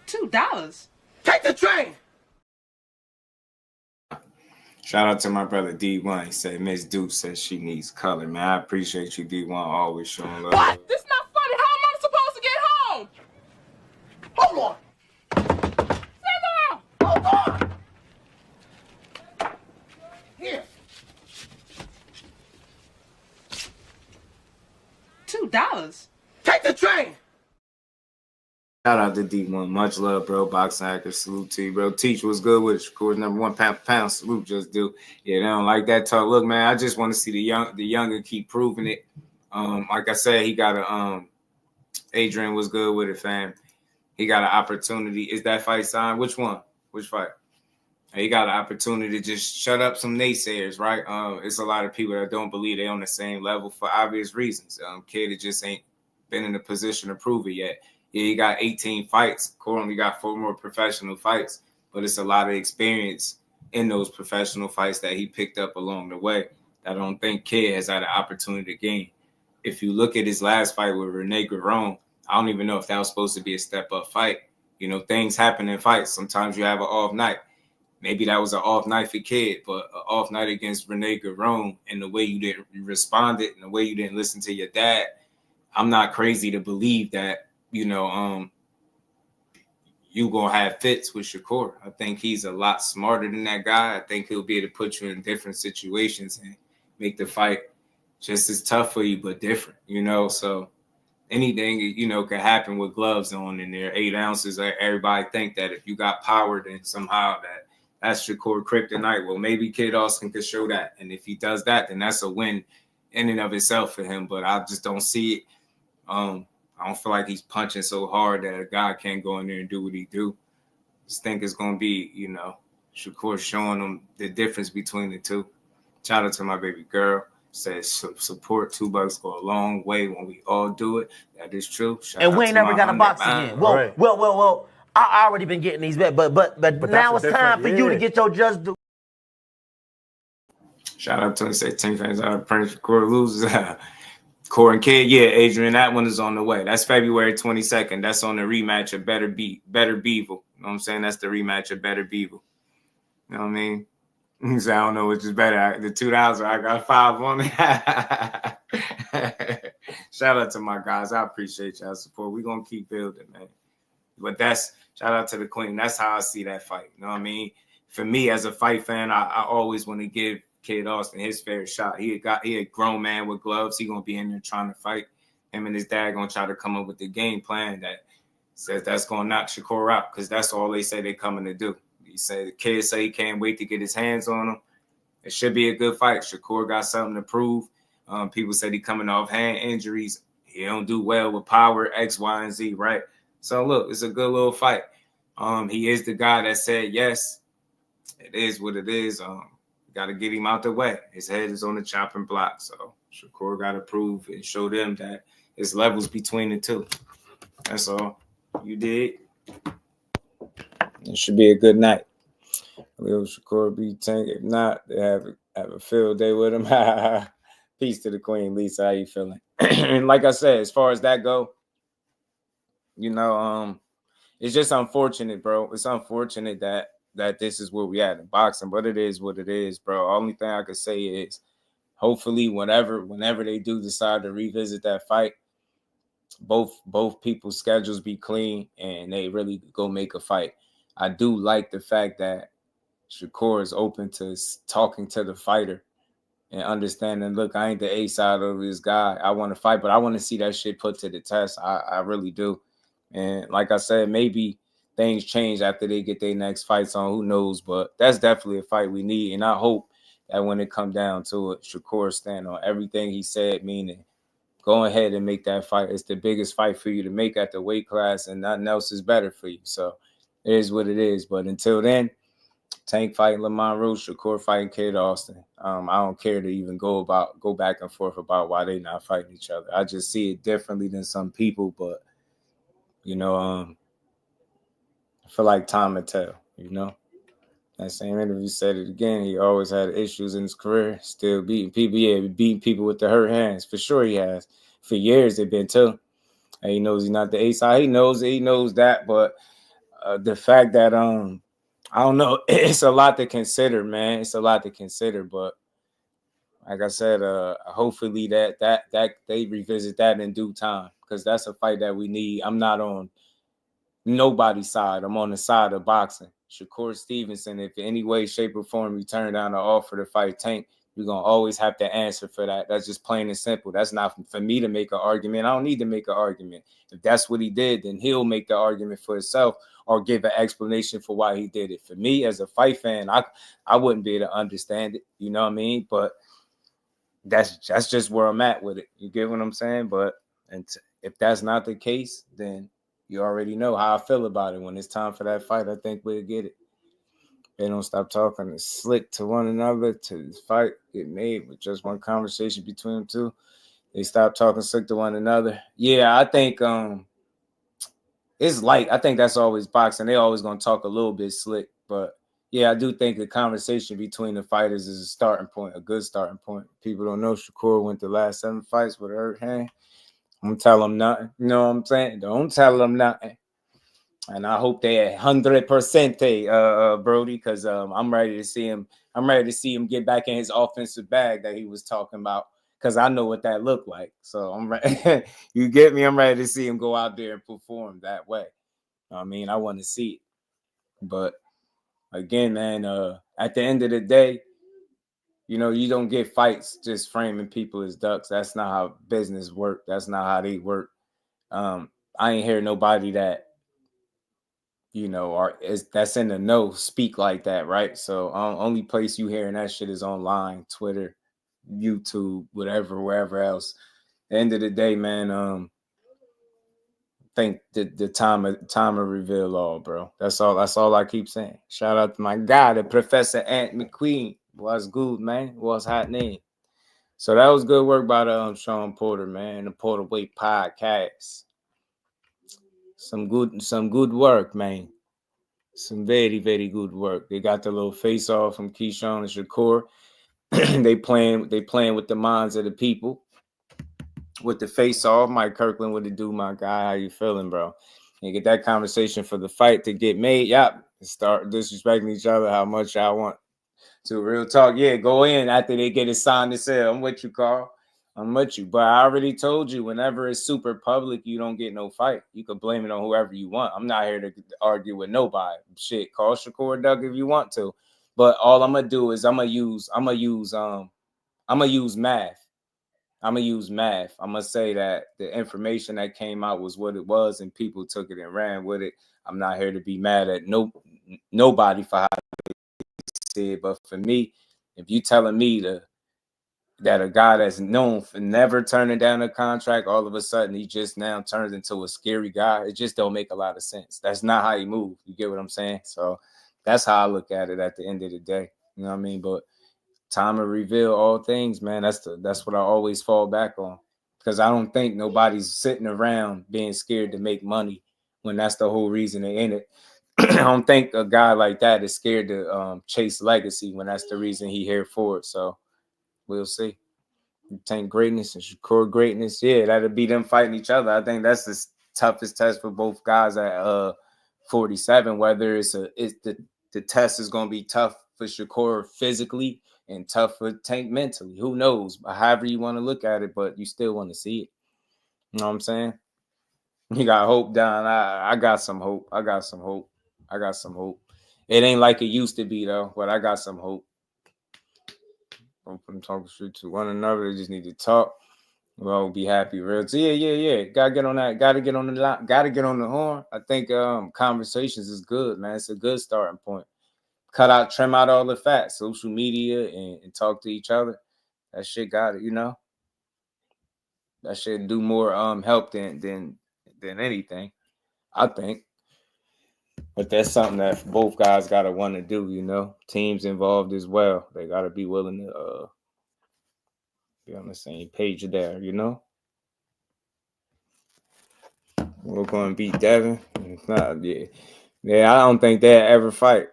S9: $2. Take the train.
S4: Shout out to my brother D1. He said Miss Duke says she needs color, man. I appreciate you, D1, always showing love.
S9: What? This not funny. How am I supposed to get home? Hold on. Sit down. Hold on. Here. $2. Take the train.
S4: Shout out to D1. Much love, bro. Boxing hacker. Salute to you, bro. Teach was good with it. Shakur's #1 pound for pound. Salute, just do. Yeah, they don't like that talk. Look, man, I just want to see the younger keep proving it. Like I said, he got a Adrian was good with it, fam. He got an opportunity. Is that fight signed? Which one? Which fight? He got an opportunity to just shut up some naysayers, right? It's a lot of people that don't believe they're on the same level for obvious reasons. Kid that just ain't been in a position to prove it yet. Yeah, he got 18 fights. Currently got 4 more professional fights, but it's a lot of experience in those professional fights that he picked up along the way that I don't think Kid has had an opportunity to gain. If you look at his last fight with Rene Guerrero, I don't even know if that was supposed to be a step-up fight. You know, things happen in fights. Sometimes you have an off night. Maybe that was an off night for Kid, but an off night against Rene Guerrero and the way you responded and the way you didn't listen to your dad, I'm not crazy to believe that, you know, you gonna have fits with Shakur. I think he's a lot smarter than that guy. I think he'll be able to put you in different situations and make the fight just as tough for you, but different, you know. So anything, you know, could happen with gloves on in there. 8 ounces. Everybody think that if you got power, then somehow that's Shakur kryptonite. Well, maybe Kid Austin could show that. And if he does that, then that's a win in and of itself for him. But I just don't see it. I don't feel like he's punching so hard that a guy can't go in there and do what he do. I just think it's going to be, you know, Shakur showing them the difference between the two. Shout out to my baby girl. Says support $2 go a long way when we all do it. That is true. Shout
S1: And
S4: out
S1: we ain't
S4: to
S1: never
S4: my
S1: got a box
S4: 100
S1: again.
S6: Right.
S1: Well. I already been getting these bet, but now
S6: that's
S1: it's time for you to get your just do.
S4: Shout out to him. Say 10 fans out of Prince Shakur loses. Core and Kid, yeah, Adrian, that one is on the way. That's February 22nd. That's on the rematch of Better Beevil. You know what I'm saying? That's the rematch of Better Beevil. You know what I mean? So I don't know which is better. The 2000, I got 5 on it. Shout out to my guys. I appreciate y'all support. We're going to keep building, man. But shout out to the Queen. That's how I see that fight. You know what I mean? For me, as a fight fan, I always want to give Kid Austin his fair shot. He a grown man with gloves. He gonna be in there trying to fight. Him and his dad gonna try to come up with the game plan that says that's gonna knock Shakur out, because that's all they say they're coming to do. The Kid say he can't wait to get his hands on him. It should be a good fight. Shakur got something to prove. People said he coming off hand injuries. He don't do well with power, X, Y, and Z, right? So look, it's a good little fight. He is the guy that said yes. It is what it is. Got to get him out the way. His head is on the chopping block. So Shakur got to prove and show them that there's levels between the two. That's all. You did. It should be a good night. Little Shakur be tank. If not, they have a field day with him. Peace to the Queen, Lisa. How you feeling? And like I said, as far as that go, you know, it's just unfortunate, bro. It's unfortunate that this is where we at in boxing, but it is what it is, bro. Only thing I could say is hopefully whenever they do decide to revisit that fight, both people's schedules be clean and they really go make a fight. I do like the fact that Shakur is open to talking to the fighter and understanding, look, I ain't the A side of this guy. I want to fight, but I want to see that shit put to the test. I really do. And like I said, maybe things change after they get their next fights on. Who knows? But that's definitely a fight we need. And I hope that when it comes down to it, Shakur stand on everything he said, meaning go ahead and make that fight. It's the biggest fight for you to make at the weight class, and nothing else is better for you. So it is what it is. But until then, Tank fighting Lamont Roach, Shakur fighting Kid Austin. I don't care to even go back and forth about why they not fighting each other. I just see it differently than some people, but you know, I feel like time will tell, you know. That same interview said it again. He always had issues in his career, still beating people. Yeah, beating people with the hurt hands. For sure he has. For years they've been too. And he knows he's not the A side. He knows that. But the fact that, I don't know, it's a lot to consider, man. It's a lot to consider. But like I said, hopefully that they revisit that in due time, because that's a fight that we need. I'm not on nobody's side. I'm on the side of boxing. Shakur Stevenson, if in any way, shape, or form you turn down an offer to fight Tank, You're going to always have to answer for that. That's just plain and simple. That's not for me to make an argument. I don't need to make an argument. If that's what he did, then he'll make the argument for himself or give an explanation for why he did it. For me, as a fight fan, I wouldn't be able to understand it. You know what I mean? But that's just where I'm at with it. You get what I'm saying? But if that's not the case, then you already know how I feel about it. When it's time for that fight, I think we'll get it. They don't stop talking slick to one another to this fight get made with just one conversation between them two. They stop talking slick to one another. Yeah, I think it's light. I think that's always boxing. They always gonna talk a little bit slick, but yeah, I do think the conversation between the fighters is a starting point, a good starting point. People don't know Shakur went the last 7 fights with a hurt hand. I'm gonna tell them nothing. You know what I'm saying? Don't tell them nothing. And I hope they 100% Brody, because I'm ready to see him. I'm ready to see him get back in his offensive bag that he was talking about, because I know what that looked like. So I'm ready. You get me? I'm ready to see him go out there and perform that way. I mean, I want to see it. But again, man, at the end of the day, you know, you don't get fights just framing people as ducks. That's not how business work. That's not how they work. I ain't hear nobody that, you know, that's in the know speak like that, right? So only place you hearing that shit is online, Twitter, YouTube, whatever, wherever else. At the end of the day, man, I think the time of reveal all, bro. That's all I keep saying. Shout out to my guy, the Professor Ant McQueen. What's good, man? What's hot name? So that was good work by the Sean Porter, man, the Porterway podcast. Some good work, man. Some very, very good work. They got the little face off from Keyshawn and Shakur. they playing with the minds of the people. With the face off, Mike Kirkland, what it do, my guy? How you feeling, bro? And get that conversation for the fight to get made. Yep. Start disrespecting each other how much y'all want to. Real talk. Yeah, go in after they get it signed to sell. I'm with you, Carl. I'm with you. But I already told you, whenever it's super public, you don't get no fight. You can blame it on whoever you want. I'm not here to argue with nobody. Shit, call Shakur Doug if you want to. But all I'm gonna do is I'm gonna use math. I'm gonna use math. I'm gonna say that the information that came out was what it was, and people took it and ran with it. I'm not here to be mad at nobody for how they see it. But for me, if you telling me that a guy that's known for never turning down a contract, all of a sudden he just now turns into a scary guy, it just don't make a lot of sense. That's not how he moves. You get what I'm saying? So that's how I look at it at the end of the day. You know what I mean? But time to reveal all things, man. That's what I always fall back on, because I don't think nobody's sitting around being scared to make money when that's the whole reason they're in it. I don't think a guy like that is scared to chase legacy when that's the reason he here for it. So we'll see. Tank greatness and Shakur greatness. Yeah, that'll be them fighting each other. I think that's the toughest test for both guys at 47. Whether the test is going to be tough for Shakur physically and tough for Tank mentally. Who knows? However you want to look at it, but you still want to see it. You know what I'm saying? You got hope, Don. I got some hope. I got some hope. It ain't like it used to be, though, but I got some hope. Don't put them talking straight to one another. They just need to talk. We'll be happy, real. So yeah. Gotta get on that. Gotta get on the line. Gotta get on the horn. I think conversations is good, man. It's a good starting point. Trim out all the fat, social media, and talk to each other. That shit got it, you know. That shit do more help than anything, I think. But that's something that both guys gotta want to do, you know. Teams involved as well. They gotta be willing to be on the same page there, you know. We're gonna beat Devin. It's not, yeah. I don't think they'll ever fight.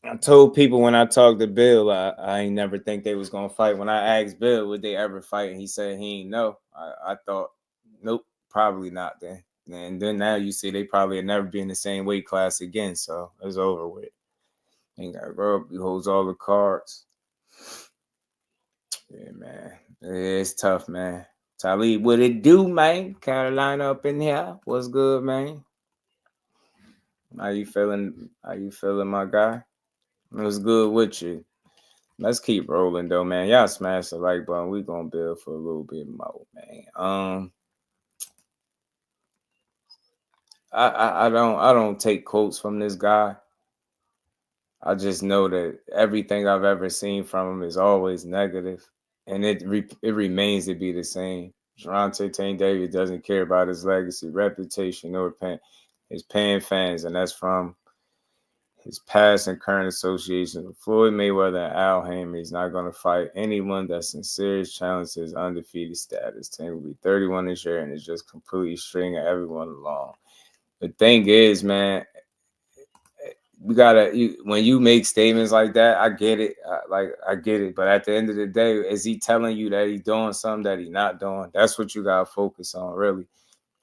S4: I told people when I talked to Bill, I ain't never think they was gonna fight. When I asked Bill would they ever fight, and he said he ain't know. I thought, nope, probably not. And then now you see they probably will never be in the same weight class again. So it's over with. Ain't gotta grow up. He holds all the cards. Yeah, man. It's tough, man. Talib, what it do, man? Carolina up in here. What's good, man? How you feeling? My guy? What's good with you? Let's keep rolling though, man. Y'all smash the like button. We gonna build for a little bit more, man. I don't take quotes from this guy. I just know that everything I've ever seen from him is always negative, and it remains to be the same. Gervonta Tank Davis doesn't care about his legacy, reputation, or his paying fans, and that's from his past and current association with Floyd Mayweather and Al Haymon. He's not going to fight anyone that's in serious challenge to his undefeated status. Tank will be 31 this year, and it's just completely stringing everyone along. The thing is, man, we gotta. When you make statements like that, I get it. I get it. But at the end of the day, is he telling you that he's doing something that he's not doing? That's what you gotta focus on, really.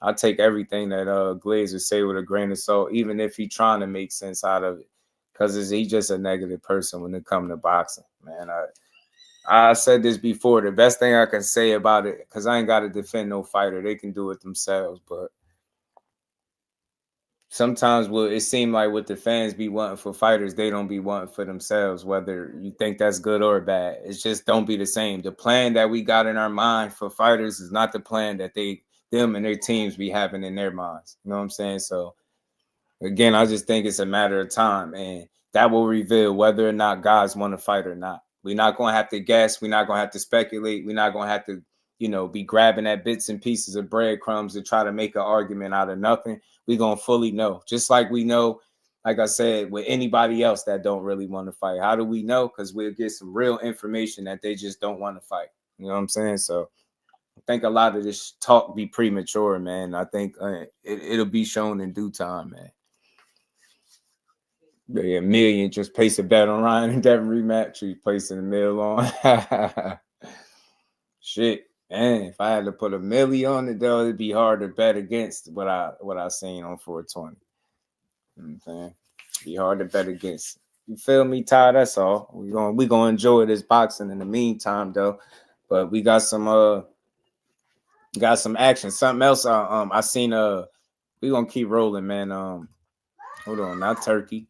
S4: I take everything that Glazer say with a grain of salt, even if he's trying to make sense out of it, because he's just a negative person when it comes to boxing, man. I said this before. The best thing I can say about it, because I ain't got to defend no fighter. They can do it themselves, but sometimes it seems like what the fans be wanting for fighters, they don't be wanting for themselves, whether you think that's good or bad. It's just don't be the same. The plan that we got in our mind for fighters is not the plan that them and their teams be having in their minds. You know what I'm saying? So, again, I just think it's a matter of time, and that will reveal whether or not guys want to fight or not. We're not going to have to guess. We're not going to have to speculate. We're not going to have to, be grabbing at bits and pieces of breadcrumbs to try to make an argument out of nothing. We're going to fully know. Just like we know, like I said, with anybody else that don't really want to fight. How do we know? Because we'll get some real information that they just don't want to fight. You know what I'm saying? So I think a lot of this talk be premature, man. I think it'll be shown in due time, man. Yeah, million just place a bet on Ryan and Devin rematch. You placing a mill on. Shit, man. If I had to put a milli on it, though, it'd be hard to bet against what I seen on 420. You know what I'm saying? It'd be hard to bet against. You feel me, Ty? That's all. We gonna enjoy this boxing in the meantime, though. But we got some action. Something else. I seen we gonna keep rolling, man. Hold on, not Turkey.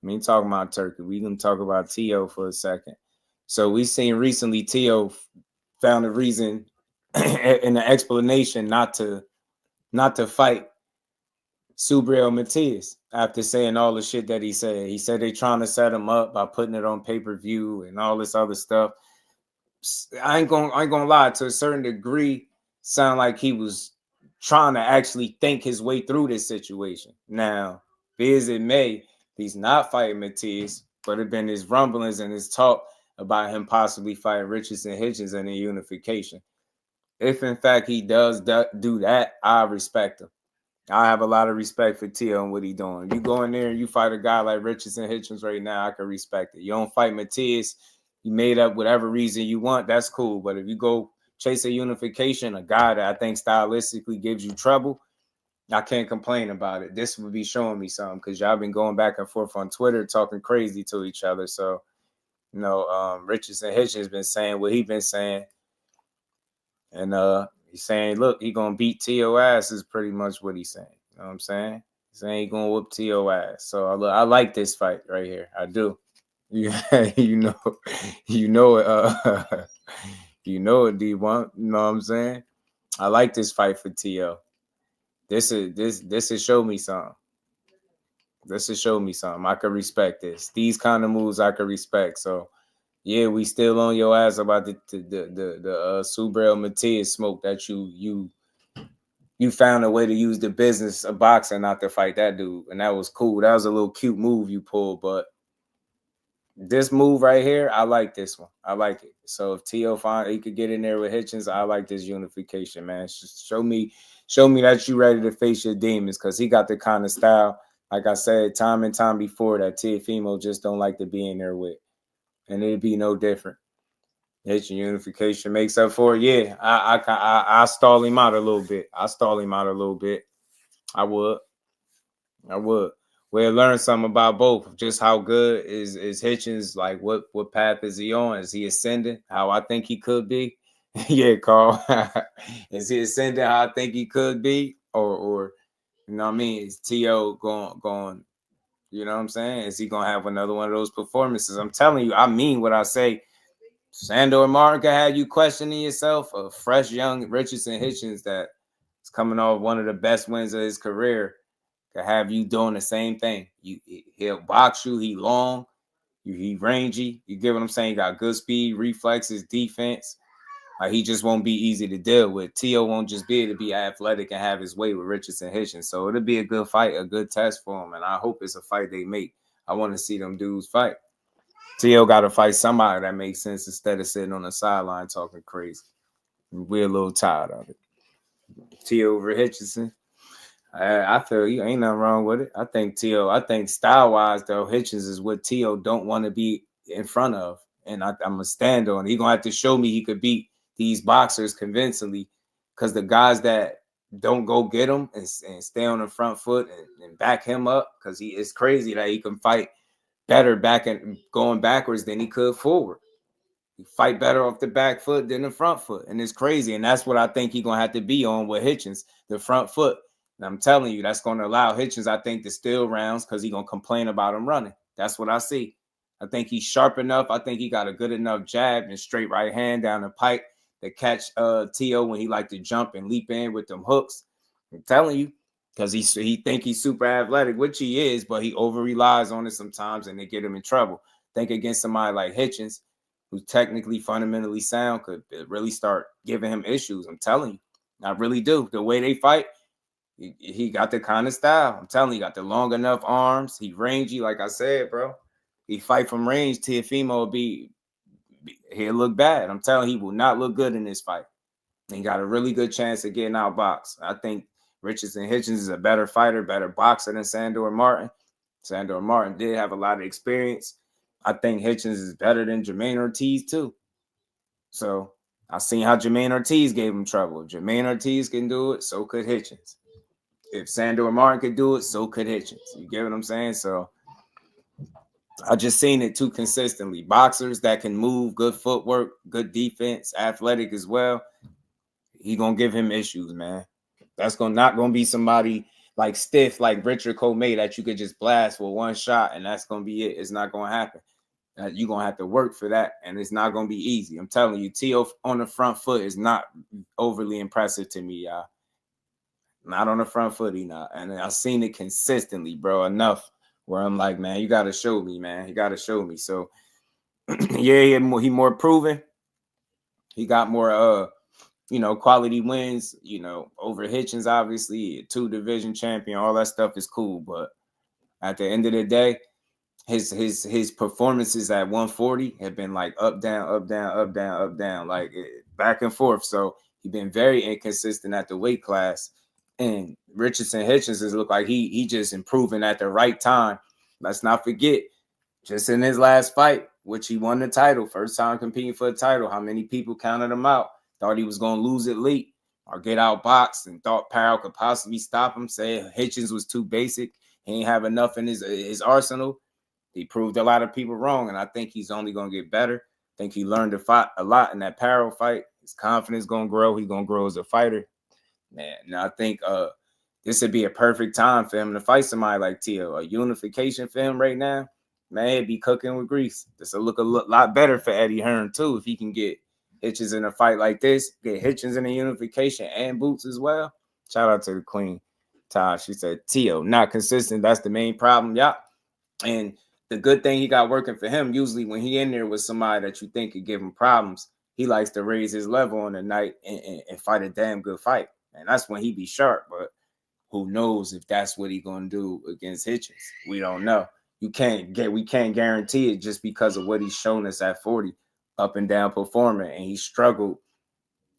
S4: I mean, talking about Turkey. We gonna talk about Teo for a second. So we seen recently Teo found a reason and an explanation not to fight Subriel Matias after saying all the shit that he said. He said they trying to set him up by putting it on pay-per-view and all this other stuff. I ain't gonna lie, to a certain degree, sound like he was trying to actually think his way through this situation. Now, be as it may, he's not fighting Matias, but it been his rumblings and his talk about him possibly fighting Richardson Hitchins in a unification. If in fact he does do that, I respect him. I have a lot of respect for Teo and what he's doing. You go in there and you fight a guy like Richardson Hitchins right now, I can respect it. You don't fight Matias, you made up whatever reason you want, that's cool. But if you go chase a unification, a guy that I think stylistically gives you trouble, I can't complain about it. This would be showing me something, because y'all been going back and forth on Twitter talking crazy to each other. So, Richardson Hitchins been saying what he been saying. And he's saying, look, he gonna beat Teo ass is pretty much what he's saying. You know what I'm saying? He's saying he gonna whoop Teo ass. So I like this fight right here. I do. You know it. You know it, D1. You know what I'm saying? I like this fight for Teo. This is show me something. This is show me something. I could respect this. These kind of moves I could respect. So yeah, we still on your ass about the Subriel Matias smoke that you found a way to use the business of boxing not to fight that dude, and that was cool. That was a little cute move you pulled, but this move right here, I like this one. I like it. So if Teo he could get in there with Hitchins, I like this unification, man. Just show me that you ready to face your demons, because he got the kind of style, like I said, time and time before, that Teofimo just don't like to be in there with. And it'd be no different. Hitchin unification makes up for it. Yeah, I stall him out a little bit. I would. We'll learn something about both. Just how good is Hitchins, like what path is he on? Is he ascending? How I think he could be? Yeah, Carl. Is he ascending how I think he could be? Or you know what I mean? Is Teo going You know what I'm saying? Is he gonna have another one of those performances? I'm telling you, I mean what I say. Sandor Martin can have you questioning yourself. A fresh young Richardson Hitchins that is coming off one of the best wins of his career can have you doing the same thing. He'll box you. He long. He rangy. You get what I'm saying? He got good speed, reflexes, defense. Like, he just won't be easy to deal with. Teo won't just be able to be athletic and have his way with Richardson Hitchins. So it'll be a good fight, a good test for him. And I hope it's a fight they make. I want to see them dudes fight. Teo got to fight somebody that makes sense instead of sitting on the sideline talking crazy. We're a little tired of it. Teo over Hitchison. I feel you ain't nothing wrong with it. I think style-wise, though, Hitchins is what Teo don't want to be in front of. And I'm going to stand on it. He's going to have to show me he could beat these boxers convincingly, because the guys that don't go get him and stay on the front foot and back him up, because it's crazy that he can fight better back and going backwards than he could forward. He fight better off the back foot than the front foot. And it's crazy. And that's what I think he's going to have to be on with Hitchins, the front foot. And I'm telling you, that's going to allow Hitchins, I think, to steal rounds, because he's going to complain about him running. That's what I see. I think he's sharp enough. I think he got a good enough jab and straight right hand down the pipe to catch Teo when he like to jump and leap in with them hooks. I'm telling you, because he think he's super athletic, which he is, but he over relies on it sometimes, and they get him in trouble. Think against somebody like Hitchins, who's technically fundamentally sound, could really start giving him issues. I'm telling you, I really do. The way they fight, he got the kind of style. I'm telling you, he got the long enough arms. He rangy, like I said, bro. He fight from range. Teofimo he'll look bad. I'm telling you, he will not look good in this fight. He got a really good chance of getting outboxed. I think Richardson Hitchins is a better fighter, better boxer than Sandor Martin. Sandor Martin did have a lot of experience. I think Hitchins is better than Jermaine Ortiz, too. So I seen how Jermaine Ortiz gave him trouble. If Jermaine Ortiz can do it, so could Hitchins. If Sandor Martin could do it, so could Hitchins. You get what I'm saying? So I just seen it too consistently. Boxers that can move, good footwork, good defense, athletic as well. He gonna give him issues, man. That's not gonna be somebody like stiff, like Richard Comey, that you could just blast with one shot and that's gonna be it. It's not gonna happen. You're gonna have to work for that, and it's not gonna be easy. I'm telling you, Teo on the front foot is not overly impressive to me, y'all. Not on the front foot, he not. And I've seen it consistently, bro, enough where I'm like, man, you got to show me, man. You got to show me. So, yeah, he more proven. He got more, quality wins, over Hitchins, obviously, 2-division champion. All that stuff is cool. But at the end of the day, his performances at 140 have been like up, down, up, down, up, down, up, down, like back and forth. So he's been very inconsistent at the weight class. And Richardson Hitchins has looked like he just improving at the right time. Let's not forget, just in his last fight, which he won the title, first time competing for a title, how many people counted him out, thought he was going to lose it late or get outboxed, and thought Powell could possibly stop him, say Hitchins was too basic, he ain't have enough in his arsenal. He proved a lot of people wrong, and I think he's only going to get better. I think he learned to fight a lot in that Powell fight. His confidence going to grow. He's going to grow as a fighter. Man, now I think this would be a perfect time for him to fight somebody like Teo. A unification for him right now, man, he'd be cooking with grease. This will look a lot better for Eddie Hearn, too, if he can get Hitchins in a fight like this, get Hitchins in a unification and Boots as well. Shout out to the queen, Todd. She said, Teo, not consistent. That's the main problem. Yeah. And the good thing he got working for him, usually when he in there with somebody that you think could give him problems, he likes to raise his level on the night and fight a damn good fight. And that's when he be sharp. But who knows if that's what he gonna do against Hitchins? We don't know. We can't guarantee it just because of what he's shown us at 40, up and down performing, and he struggled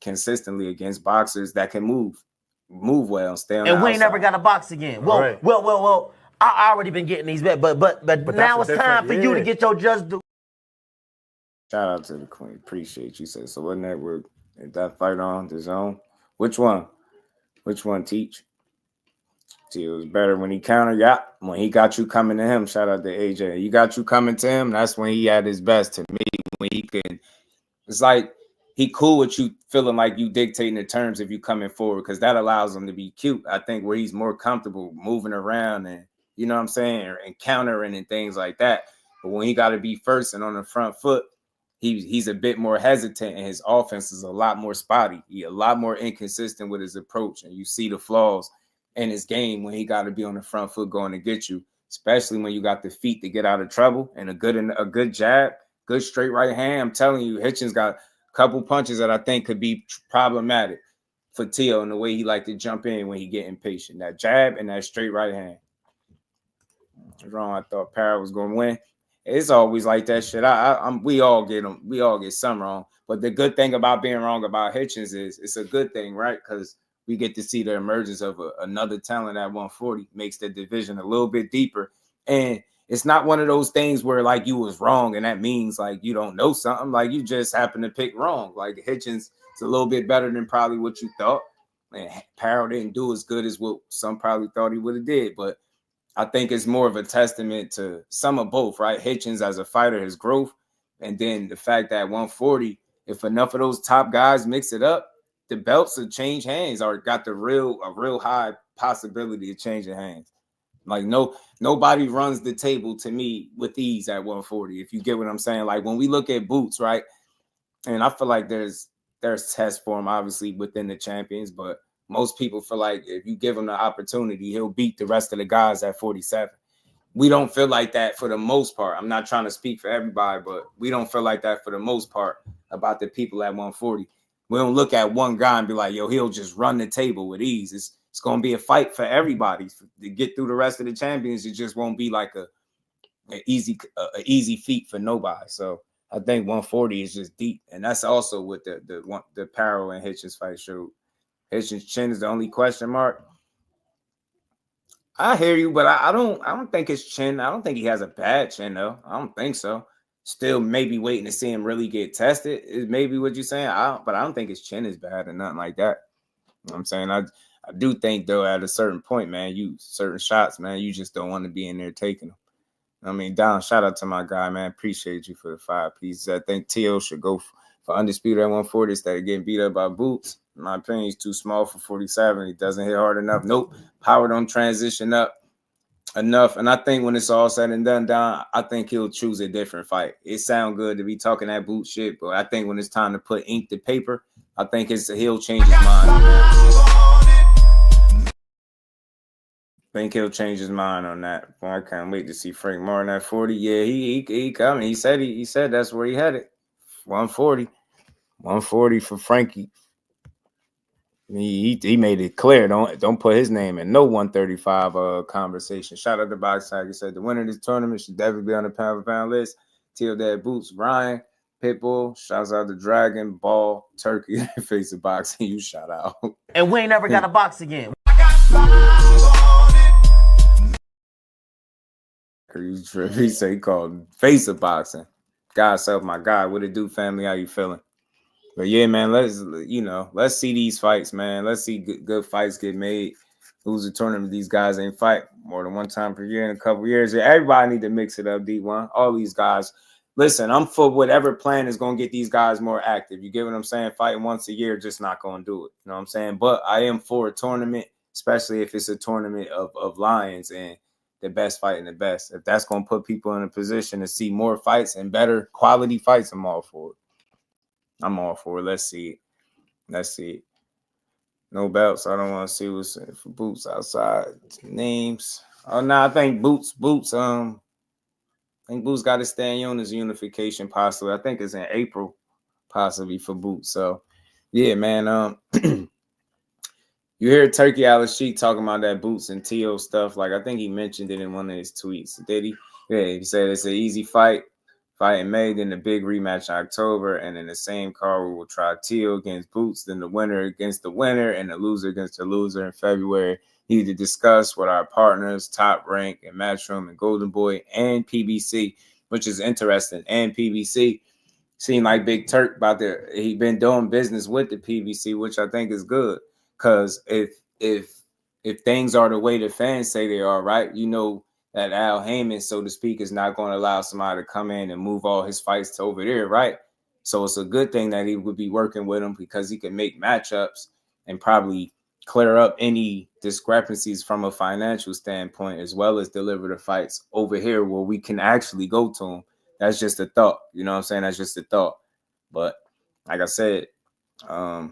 S4: consistently against boxers that can move well and stay on.
S1: And
S4: the
S1: we ain't
S4: outside.
S1: never got to box again. Well,
S6: Right.
S1: well. I already been getting these bet, but now it's time for you to get your just do.
S4: Shout out to the queen. Appreciate you. Said so. What network is that fight on? The Zone? Which one? Which one? Teach. See, it was better when he countered. Yeah, when he got you coming to him. Shout out to AJ. You got you coming to him. That's when he had his best. To me, when he could. It's like he cool with you feeling like you dictating the terms if you coming forward, because that allows him to be cute. I think where he's more comfortable moving around and you know what I'm saying, and countering and things like that. But when he got to be first and on the front foot, he's a bit more hesitant, and his offense is a lot more spotty. He's a lot more inconsistent with his approach, and you see the flaws in his game when he got to be on the front foot going to get you, especially when you got the feet to get out of trouble and a good jab, good straight right hand. I'm telling you, Hitchins got a couple punches that I think could be problematic for Teo in the way he like to jump in when he get impatient. That jab and that straight right hand. Wrong. I thought Parra was going to win. It's always like that shit. We all get them. We all get some wrong. But the good thing about being wrong about Hitchins is it's a good thing, right? Because we get to see the emergence of another talent at 140. Makes the division a little bit deeper. And it's not one of those things where like you was wrong and that means like you don't know something. Like you just happen to pick wrong. Like Hitchins is a little bit better than probably what you thought. And Parra didn't do as good as what some probably thought he would have did. But I think it's more of a testament to some of both, right? Hitchins as a fighter, his growth, and then the fact that 140, if enough of those top guys mix it up, the belts will change hands or got a real high possibility of changing hands. Like nobody runs the table to me with ease at 140. If you get what I'm saying, like when we look at Boots, right? And I feel like there's tests for him, obviously within the champions, but most people feel like if you give him the opportunity, he'll beat the rest of the guys at 47. We don't feel like that for the most part. I'm not trying to speak for everybody, but we don't feel like that for the most part about the people at 140. We don't look at one guy and be like, yo, he'll just run the table with ease. It's going to be a fight for everybody to get through the rest of the champions. It just won't be like an easy feat for nobody. So I think 140 is just deep, and that's also what the Parra and Hitchins fight showed. Hitchins' chin is the only question mark. I hear you, but I don't think his chin. I don't think he has a bad chin though. I don't think so. Still, maybe waiting to see him really get tested is maybe what you're saying. But I don't think his chin is bad or nothing like that. You know what I'm saying? I do think though at a certain point, man, certain shots, man, you just don't want to be in there taking them. I mean, shout out to my guy, man. Appreciate you for the 5 pieces. I think Teo should go for undisputed at 140 instead of getting beat up by Boots. In my opinion, he's too small for 47. He doesn't hit hard enough. Nope. Power don't transition up enough. And I think when it's all said and done, Don, I think he'll choose a different fight. It sounds good to be talking that boot shit, but I think when it's time to put ink to paper, I think he'll change his mind. I think he'll change his mind on that. Boy, I can't wait to see Frank Martin at 40. Yeah, he coming. He said that's where he headed. 140 for Frankie. He made it clear. Don't put his name in no 135 conversation. Shout out to Boxing. He said the winner of this tournament should definitely be on the pound for pound list. Till Dad Boots, Ryan, Pitbull. Shouts out to Dragon, Ball, Turkey, Face of Boxing. You shout out.
S1: And we ain't never got a box again.
S4: He say he called Face of Boxing. God self, my guy. What it do, family? How you feeling? But yeah, man, let's see these fights, man. Let's see good fights get made. Lose a tournament, these guys ain't fight more than one time per year in a couple years. Yeah, everybody need to mix it up, D1. All these guys. Listen, I'm for whatever plan is going to get these guys more active. You get what I'm saying? Fighting once a year, just not going to do it. You know what I'm saying? But I am for a tournament, especially if it's a tournament of lions and the best fighting the best. If that's going to put people in a position to see more fights and better quality fights, I'm all for it. I'm all for it. Let's see it. No belts. I don't want to see what's in for Boots outside. Names. Oh, no, I think Boots. I think Boots got to stay on his unification possibly. I think it's in April possibly for Boots. So, yeah, man. You hear Turki Alashikh talking about that Boots and Teo stuff. Like, I think he mentioned it in one of his tweets. Did he? Yeah, he said it's an easy fight in May, then the big rematch in October, and in the same card we will try Teo against Boots, then the winner against the winner, and the loser against the loser in February. Need to discuss with our partners, Top Rank and Matchroom and Golden Boy and PBC, which is interesting. And PBC seemed like Big Turk he been doing business with the PBC, which I think is good. Because if things are the way the fans say they are, right, you know that Al Heyman, so to speak, is not going to allow somebody to come in and move all his fights to over there, right? So it's a good thing that he would be working with him because he can make matchups and probably clear up any discrepancies from a financial standpoint, as well as deliver the fights over here where we can actually go to them. That's just a thought. You know what I'm saying? That's just a thought. But like I said, I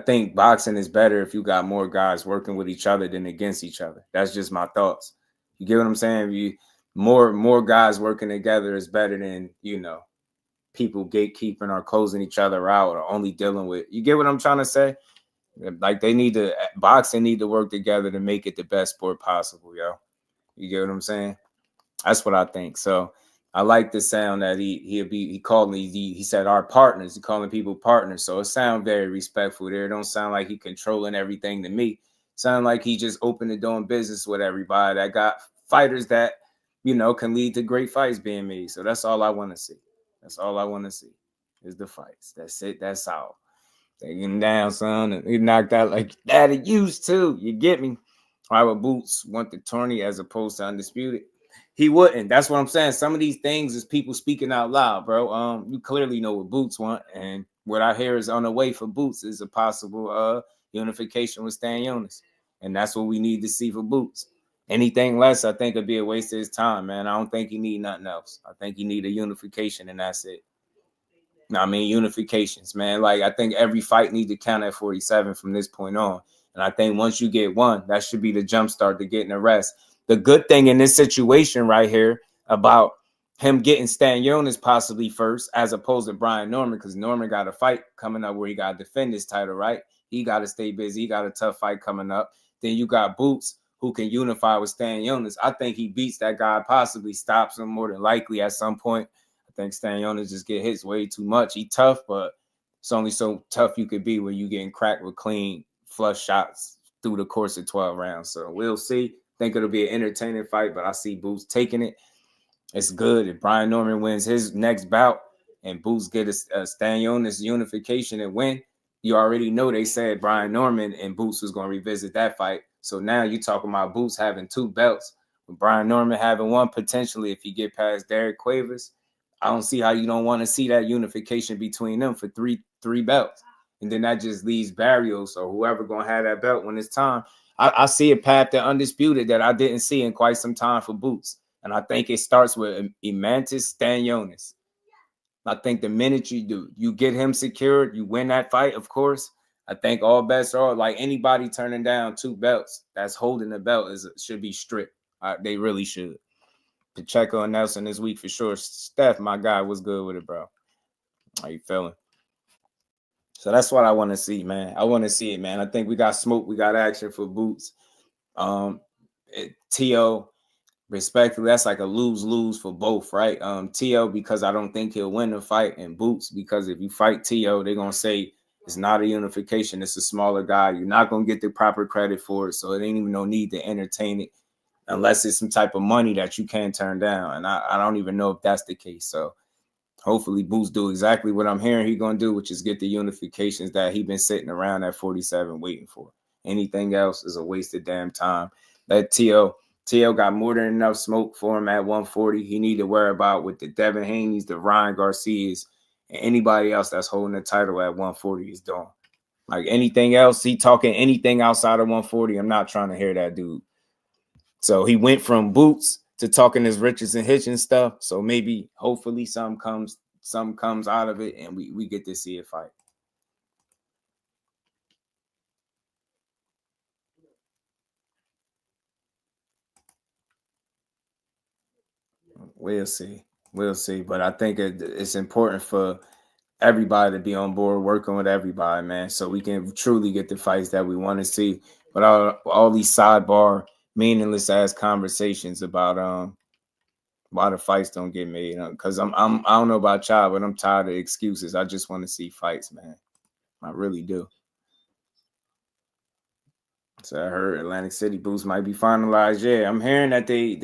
S4: think boxing is better if you got more guys working with each other than against each other. That's just my thoughts. You get what I'm saying? More guys working together is better than, people gatekeeping or closing each other out or only dealing with. You get what I'm trying to say? Like boxing need to work together to make it the best sport possible, yo. You get what I'm saying? That's what I think. So I like the sound that he called me. He said our partners. He calling people partners. So it sounds very respectful there. It don't sound like he controlling everything to me. Sound like he just open to doing business with everybody that got fighters that, can lead to great fights being made. So that's all I want to see. That's all I want to see is the fights. That's it. That's all. Taking down, son, and he knocked out like that he used to. You get me? Why would Boots want the tourney as opposed to undisputed? He wouldn't. That's what I'm saying. Some of these things is people speaking out loud, bro. You clearly know what Boots want, and what I hear is on the way for Boots is a possible unification with Stan Jonas, and that's what we need to see for Boots. Anything less, I think, would be a waste of his time, man. I don't think he need nothing else. I think he need a unification, and that's it. Unifications, man. Like, I think every fight needs to count at 47 from this point on. And I think once you get one, that should be the jump start to getting the rest. The good thing in this situation right here about him getting Stan Jonas possibly first, as opposed to Brian Norman, because Norman got a fight coming up where he got to defend his title, right? He got to stay busy. He got a tough fight coming up. Then you got Boots, who can unify with Stan Jonas. I think he beats that guy, possibly stops him more than likely at some point. I think Stan Jonas just get hits way too much. He tough, but it's only so tough you could be when you getting cracked with clean flush shots through the course of 12 rounds. So we'll see. Think it'll be an entertaining fight, but I see Boots taking it. It's good if Brian Norman wins his next bout and Boots get a Stan Jonas unification and win. You already know they said Brian Norman and Boots was going to revisit that fight. So now you're talking about Boots having two belts, with Brian Norman having one potentially if he get past Derek Cuevas. I don't see how you don't want to see that unification between them for three belts. And then that just leaves Barrios or whoever going to have that belt when it's time. I see a path to undisputed that I didn't see in quite some time for Boots. And I think it starts with Emantis Stan Jonas. I think the minute you get him secured, you win that fight, of course. I think all bets are like anybody turning down two belts that's holding the belt should be stripped. They really should. Pacheco and Nelson this week for sure. Steph, my guy, was good with it, bro. How you feeling? So that's what I want to see, man. I want to see it, man. I think we got smoke. We got action for Boots. T.O., respectfully, that's like a lose-lose for both, right? T.O., because I don't think he'll win the fight, and Boots, because if you fight T.O., they're going to say it's not a unification. It's a smaller guy. You're not going to get the proper credit for it, so it ain't even no need to entertain it unless it's some type of money that you can't turn down, and I don't even know if that's the case. So hopefully Boots do exactly what I'm hearing he's going to do, which is get the unifications that he been sitting around at 47 waiting for. Anything else is a waste of damn time. Let T.O. got more than enough smoke for him at 140. He need to worry about with the Devin Haney's, the Ryan Garcias, and anybody else that's holding the title at 140 is doing. Like anything else, he talking anything outside of 140, I'm not trying to hear that dude. So he went from Boots to talking this Richardson Hitchins stuff. So maybe, hopefully, some comes out of it, and we get to see a fight. We'll see. But I think it's important for everybody to be on board, working with everybody, man, so we can truly get the fights that we want to see. But all these sidebar, meaningless ass conversations about why the fights don't get made. Because I don't know about y'all, but I'm tired of excuses. I just want to see fights, man. I really do. So I heard Atlantic City Boots might be finalized. Yeah, I'm hearing that they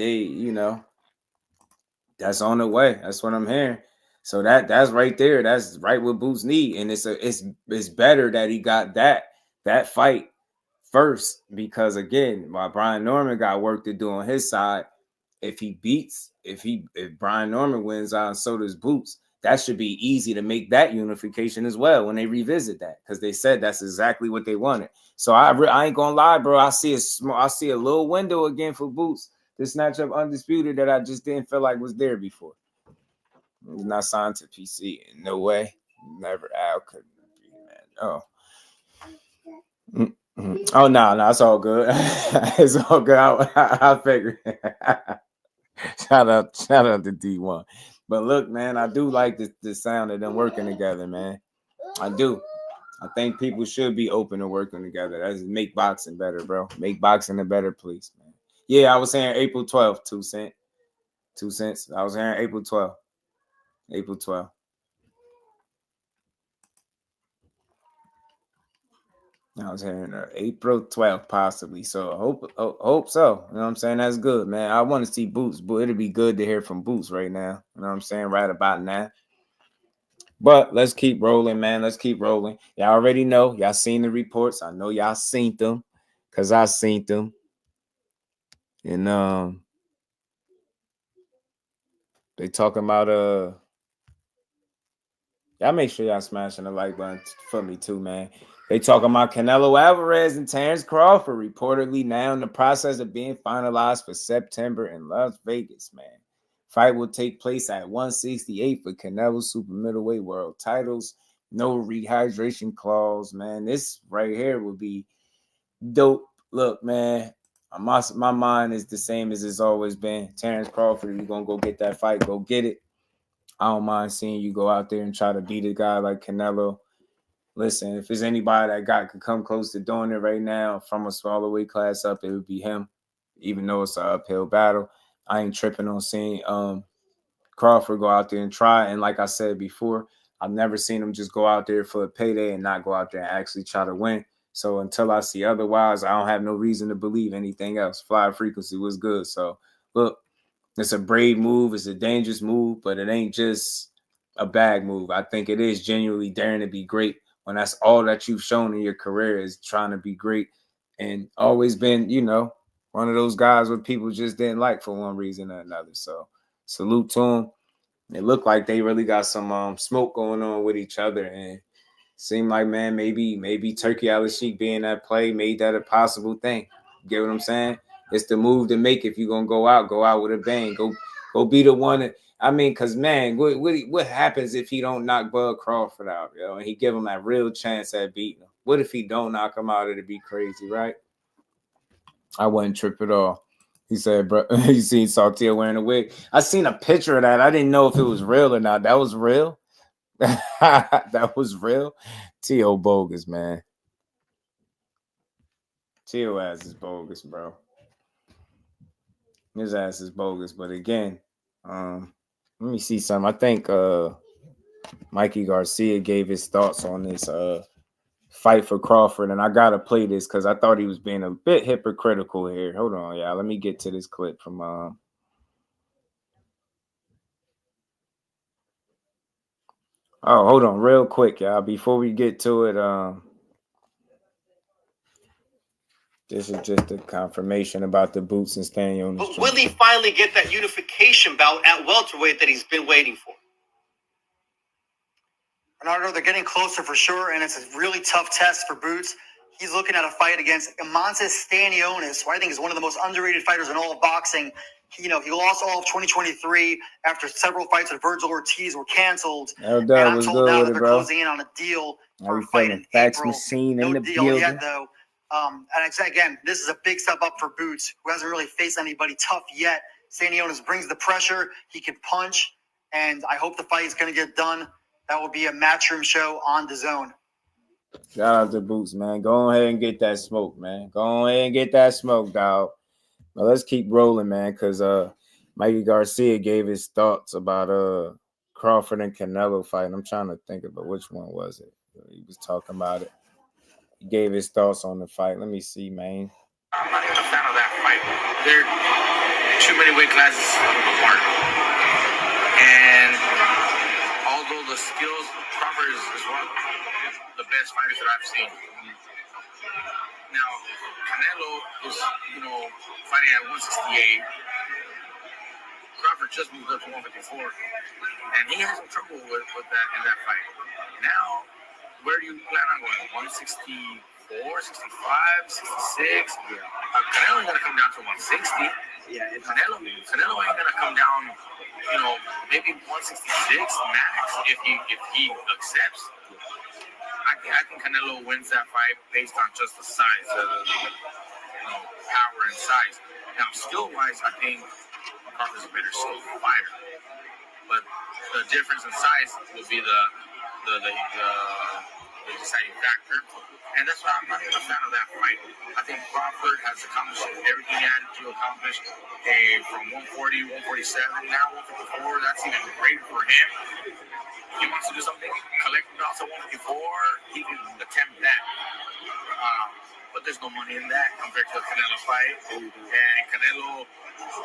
S4: that's on the way. That's what I'm hearing. So that's right there. That's right what Boots need. And it's better that he got that fight first, because again, while Brian Norman got work to do on his side, if Brian Norman wins out and so does Boots, that should be easy to make that unification as well when they revisit that, because they said that's exactly what they wanted. So I ain't gonna lie, bro. I see a little window again for Boots to snatch up Undisputed that I just didn't feel like was there before. He's not signed to PC in no way. Never. Al couldn't be, man. Oh. Mm-hmm. Oh no, it's all good. It's all good. I figured. Shout out to D1. But look, man, I do like the sound of them working together, man. I do. I think people should be open to working together. That's make boxing better, bro. Make boxing a better place, man. Yeah, I was saying April 12th, 2 cents. 2 cents. I was hearing April 12th. April 12th. I was hearing April 12th, possibly. So hope so. You know what I'm saying? That's good, man. I want to see Boots, but it'd be good to hear from Boots right now. You know what I'm saying? Right about now. But let's keep rolling, man. Let's keep rolling. Y'all already know. Y'all seen the reports. I know y'all seen them, because I seen them. And they talking about y'all make sure y'all smashing the like button for me too, man. They talking about Canelo Alvarez and Terrence Crawford reportedly now in the process of being finalized for September in Las Vegas, man. Fight will take place at 168 for Canelo super middleweight world titles. No rehydration clause, man. This right here will be dope. Look, man, my mind is the same as it's always been. Terrence Crawford, you're going to go get that fight, go get it. I don't mind seeing you go out there and try to beat a guy like Canelo. Listen, if there's anybody that could come close to doing it right now from a smaller weight class up, it would be him, even though it's an uphill battle. I ain't tripping on seeing Crawford go out there and try. And like I said before, I've never seen him just go out there for a payday and not go out there and actually try to win. So until I see otherwise, I don't have no reason to believe anything else. Fly frequency was good. So look, it's a brave move. It's a dangerous move, but it ain't just a bad move. I think it is genuinely daring to be great when that's all that you've shown in your career is trying to be great and always been, one of those guys where people just didn't like for one reason or another. So salute to him. It looked like they really got some smoke going on with each other, and seemed like, man, maybe Turki Alashikh being that play made that a possible thing. Get what I'm saying? It's the move to make if you're gonna go out with a bang. Go be the one that, I mean, because man, what happens if he don't knock Bud Crawford out, and he give him that real chance at beating him? What if he don't knock him out? It'd be crazy, right? I wouldn't trip at all. He said, bro, you seen Saltier wearing a wig? I seen a picture of that. I didn't know if it was real or not. That was real. That was real. Teo bogus, man. Teo ass is bogus, bro. His ass is bogus. But again, let me see something. I think Mikey Garcia gave his thoughts on this fight for Crawford, and I gotta play this because I thought he was being a bit hypocritical here. Hold on, y'all. Let me get to this clip from oh, hold on, real quick, y'all. Before we get to it, this is just a confirmation about the boots and staying on the
S10: But will he finally get that unification bout at welterweight that he's been waiting for? Bernardo, they're getting closer for sure, and it's a really tough test for Boots. He's looking at a fight against Imantas Stanionis, who I think is one of the most underrated fighters in all of boxing. He lost all of 2023 after several fights with Virgil Ortiz were canceled. And I'm told now that they're closing in on a deal for a fight in
S4: Fax
S10: April.
S4: machine
S10: No
S4: in the
S10: deal
S4: building.
S10: yet, though. And again, this is a big step up for Boots, who hasn't really faced anybody tough yet. Stanionis brings the pressure. He can punch, and I hope the fight is going to get done. That will be a Matchroom show on DAZN.
S4: Shout out to Boots, man. Go ahead and get that smoke, man. Go ahead and get that smoke, dog. Now let's keep rolling, man, because Mikey Garcia gave his thoughts about Crawford and Canelo fight. I'm trying to think about which one was it. He was talking about it. He gave his thoughts on the fight. Let me see, man.
S11: I'm not even a fan of that fight. They're too many weight classes apart. And although the skills, Crawford is one of the best fighters that I've seen. Now, Canelo is, fighting at 168. Crawford just moved up to 154, and he had some trouble with that in that fight. Now, where do you plan on going? 164, 65, 66? Yeah. Canelo ain't gonna come down to 160. Yeah, Canelo ain't gonna come down. You know, maybe 166 max if he accepts. I think Canelo wins that fight based on just the size, power and size. Now, skill-wise, I think Crawford's a better skill fighter, but the difference in size will be the deciding factor, and that's why I'm not even a fan of that fight. I think Crawford has accomplished everything he had to accomplish from 140, 147, now 154. That's even greater for him. He wants to do something, collect belts at 154, he can attempt that. But there's no money in that compared to the Canelo fight. And Canelo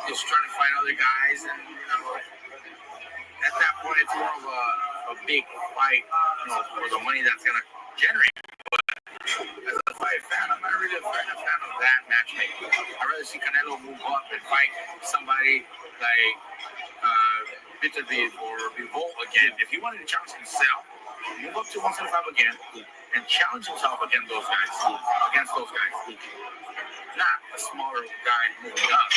S11: is trying to fight other guys, and at that point it's more of a big fight, for the money that's gonna generate. But as a fight fan, I'm not really a fan of that matchmaking. I'd rather see Canelo move up and fight somebody like Bitterbeef or Bivol again. If he wanted to challenge himself, move up to 175 again and challenge himself against those guys. Not a smaller guy moving up.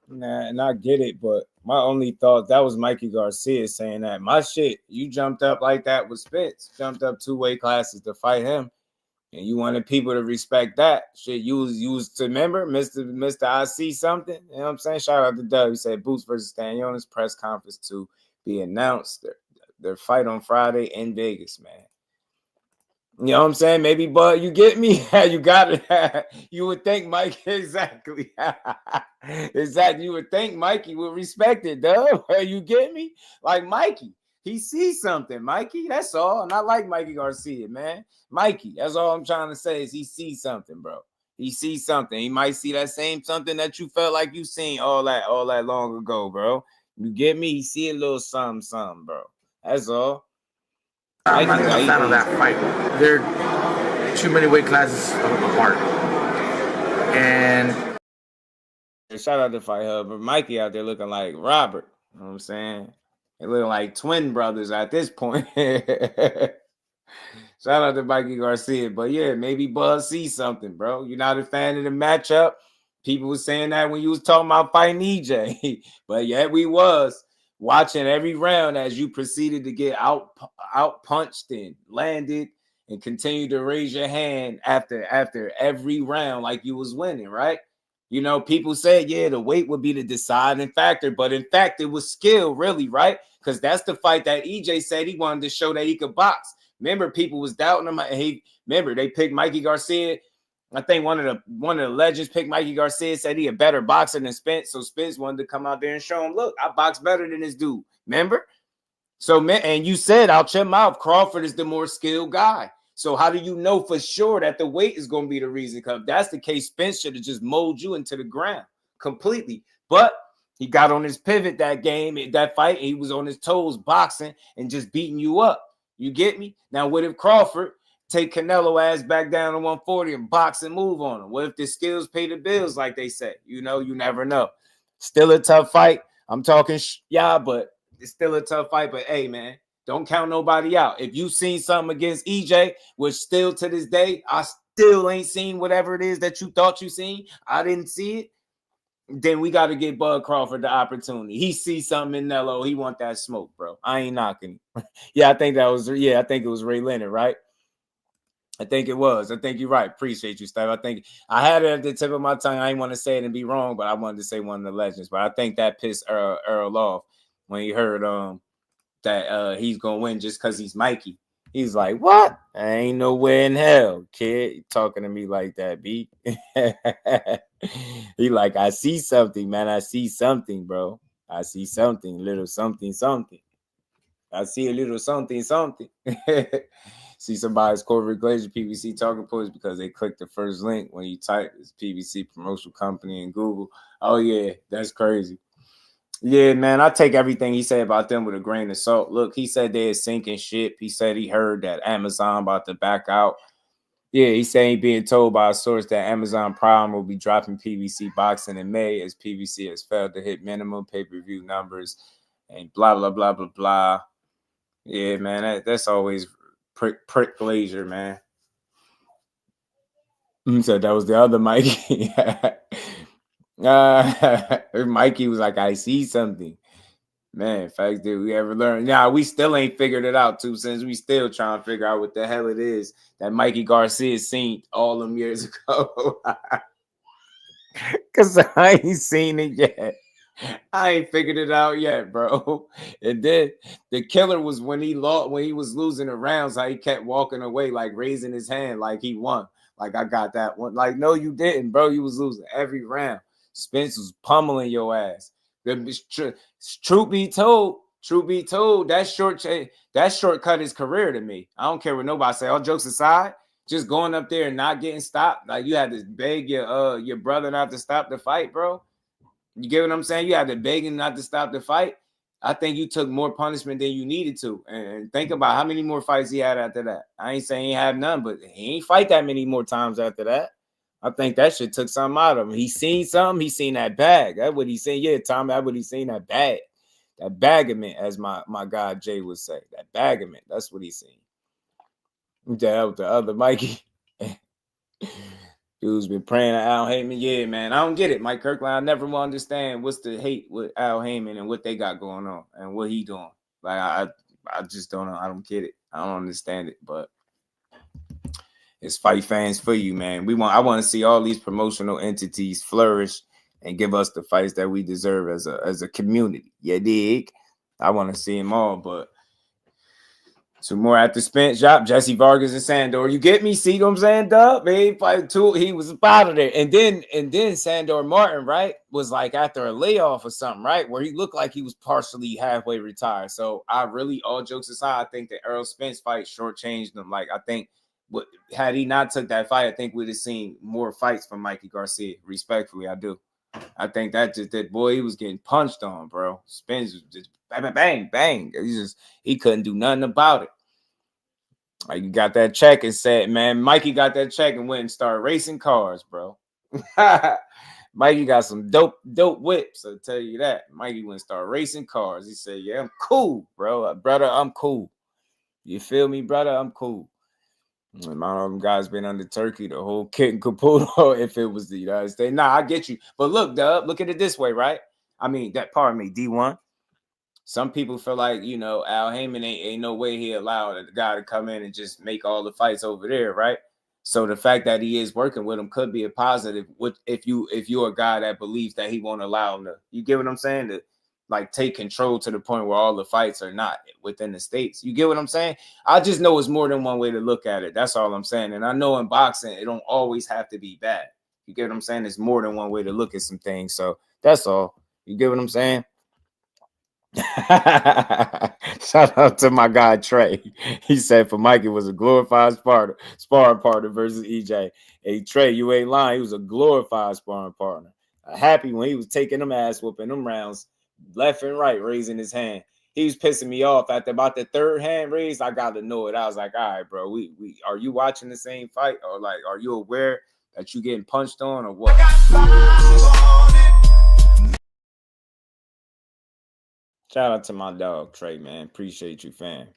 S4: Nah, and I get it, but my only thought, that was Mikey Garcia saying that. My shit, you jumped up like that with Spence, jumped up 2 weight classes to fight him, and you wanted people to respect that. Shit, you was to remember, Mr. I see something. You know what I'm saying? Shout out to Doug. He said Boots versus Stanionis press conference to be announced. Their fight on Friday in Vegas, man. You know what I'm saying? Maybe, but you get me? You got it. You would think Mike, exactly. Exactly. You would think Mikey would respect it, though. You get me? Like Mikey, he sees something, Mikey. That's all. And I like Mikey Garcia, man. Mikey, that's all I'm trying to say is he sees something, bro. He sees something. He might see that same something that you felt like you seen all that long ago, bro. You get me? He see a little something, bro. That's all.
S11: I'm not even a fan of that fight. They're too many weight classes apart. And
S4: shout out to Fight Hub, but Mikey out there looking like Robert. You know what I'm saying? They looking like twin brothers at this point. Shout out to Mikey Garcia. But yeah, maybe Buzz sees something, bro. You're not a fan of the matchup. People were saying that when you was talking about fighting EJ. But yeah, we was watching every round as you proceeded to get out punched and landed and continue to raise your hand after every round like you was winning, right? You know, people said, yeah, the weight would be the deciding factor, but in fact, it was skill, really, right? Because that's the fight that EJ said he wanted to show that he could box. Remember, people was doubting him. Remember, they picked Mikey Garcia. I think one of the legends picked Mikey Garcia, said he a better boxer than Spence. So Spence wanted to come out there and show him, look, I box better than this dude. Remember? So, and you said out your mouth, Crawford is the more skilled guy. So how do you know for sure that the weight is going to be the reason? Because if that's the case, Spence should have just mowed you into the ground completely. But he got on his pivot that fight. He was on his toes boxing and just beating you up. You get me? Now, what if Crawford take Canelo ass back down to 140 and box and move on him? What if the skills pay the bills, like they say? You know, you never know. Still a tough fight. I'm talking, but it's still a tough fight. But hey, man, don't count nobody out. If you seen something against EJ, which still to this day, I still ain't seen whatever it is that you thought you seen. I didn't see it. Then we got to give Bud Crawford the opportunity. He sees something in Nello. He want that smoke, bro. I ain't knocking him. I think it was Ray Leonard, right? I think it was. I think you're right. Appreciate you, Steve. I think I had it at the tip of my tongue. I didn't want to say it and be wrong, but I wanted to say one of the legends. But I think that pissed Earl off when he heard that he's gonna win just because he's Mikey. He's like, what? I ain't nowhere in hell, kid. Talking to me like that, B. He like, I see something, man. I see something, bro. I see something, little something. I see a little something. See somebody's corporate glacier PVC talking points because they clicked the first link when you type it's PVC promotional company in Google. Oh yeah, that's crazy. Yeah, man, I take everything he said about them with a grain of salt. Look, he said they're sinking ship. He said he heard that Amazon about to back out. Yeah, he's saying being told by a source that Amazon Prime will be dropping PBC boxing in May as PBC has failed to hit minimum pay-per-view numbers and blah, blah, blah, blah, blah. Yeah, man, that's always prick glazier, man. So that was the other Mikey. Mikey was like, I see something. Man, facts, did we ever learn? Nah, we still ain't figured it out, 2 cents. We still trying to figure out what the hell it is that Mikey Garcia seen all them years ago. Because I ain't seen it yet. I ain't figured it out yet, bro. And then the killer was when he was losing the rounds, how he kept walking away, like raising his hand like he won. Like, I got that one. Like, no, you didn't, bro. You was losing every round. Spence was pummeling your ass. Truth be told, that shortcut his career to me. I don't care what nobody say. All jokes aside, just going up there and not getting stopped. Like, you had to beg your brother not to stop the fight, bro. You get what I'm saying? You had to beg him not to stop the fight. I think you took more punishment than you needed to. And think about how many more fights he had after that. I ain't saying he had none, but he ain't fight that many more times after that. I think that shit took something out of him. He seen something. He seen that bag. That's what he seen. Yeah, Tom, that's what he seen, that bag. That bagament, as my guy Jay would say. That bagament. That's what he seen. That was the other Mikey. Dude's been praying at Al Heyman. Yeah, man. I don't get it, Mike Kirkland. I never will understand what's the hate with Al Heyman and what they got going on and what he doing. Like, I just don't know. I don't get it. I don't understand it, but it's fight fans for you, man. I want to see all these promotional entities flourish and give us the fights that we deserve as a community. You dig? I want to see them all, but two more after Spence, Jesse Vargas and Sandor. You get me? See what I'm saying, Dub? Man, fight two. He was out of there. And then Sandor Martin, right, was like after a layoff or something, right? Where he looked like he was partially halfway retired. So I really, all jokes aside, I think the Errol Spence fight shortchanged him. Like, I think had he not took that fight, I think we'd have seen more fights from Mikey Garcia. Respectfully, I do. I think that boy, he was getting punched on, bro. Spence was just bang, bang, bang. He couldn't do nothing about it. Like, you got that check and said, man, Mikey got that check and went and started racing cars, bro. Mikey got some dope whips, I'll tell you that. Mikey went and started racing cars. He said, yeah, I'm cool, bro. Brother, I'm cool. You feel me, brother? I'm cool. And my them guys been under Turkey, the whole kit and caboodle, if it was the United States. Nah, I get you. But look, Dub, look at it this way, right? I mean, D1. Some people feel like, Al Heyman ain't no way he allowed a guy to come in and just make all the fights over there, right? So the fact that he is working with him could be a positive if you're a guy that believes that he won't allow him to, you get what I'm saying? To like take control to the point where all the fights are not within the states. You get what I'm saying? I just know it's more than one way to look at it. That's all I'm saying. And I know in boxing, it don't always have to be bad. You get what I'm saying? There's more than one way to look at some things. So that's all. You get what I'm saying? Shout out to my guy Trey. He said for Mikey was a glorified sparring partner versus EJ. Hey Trey, you ain't lying. He was a glorified sparring partner. Happy when he was taking them ass whooping them rounds left and right, raising his hand. He was pissing me off after about the third hand raise. I got to know it. I was like, all right, bro, we are you watching the same fight, or like, are you aware that you getting punched on, or what? Shout out to my dog Trey, man. Appreciate you, fam.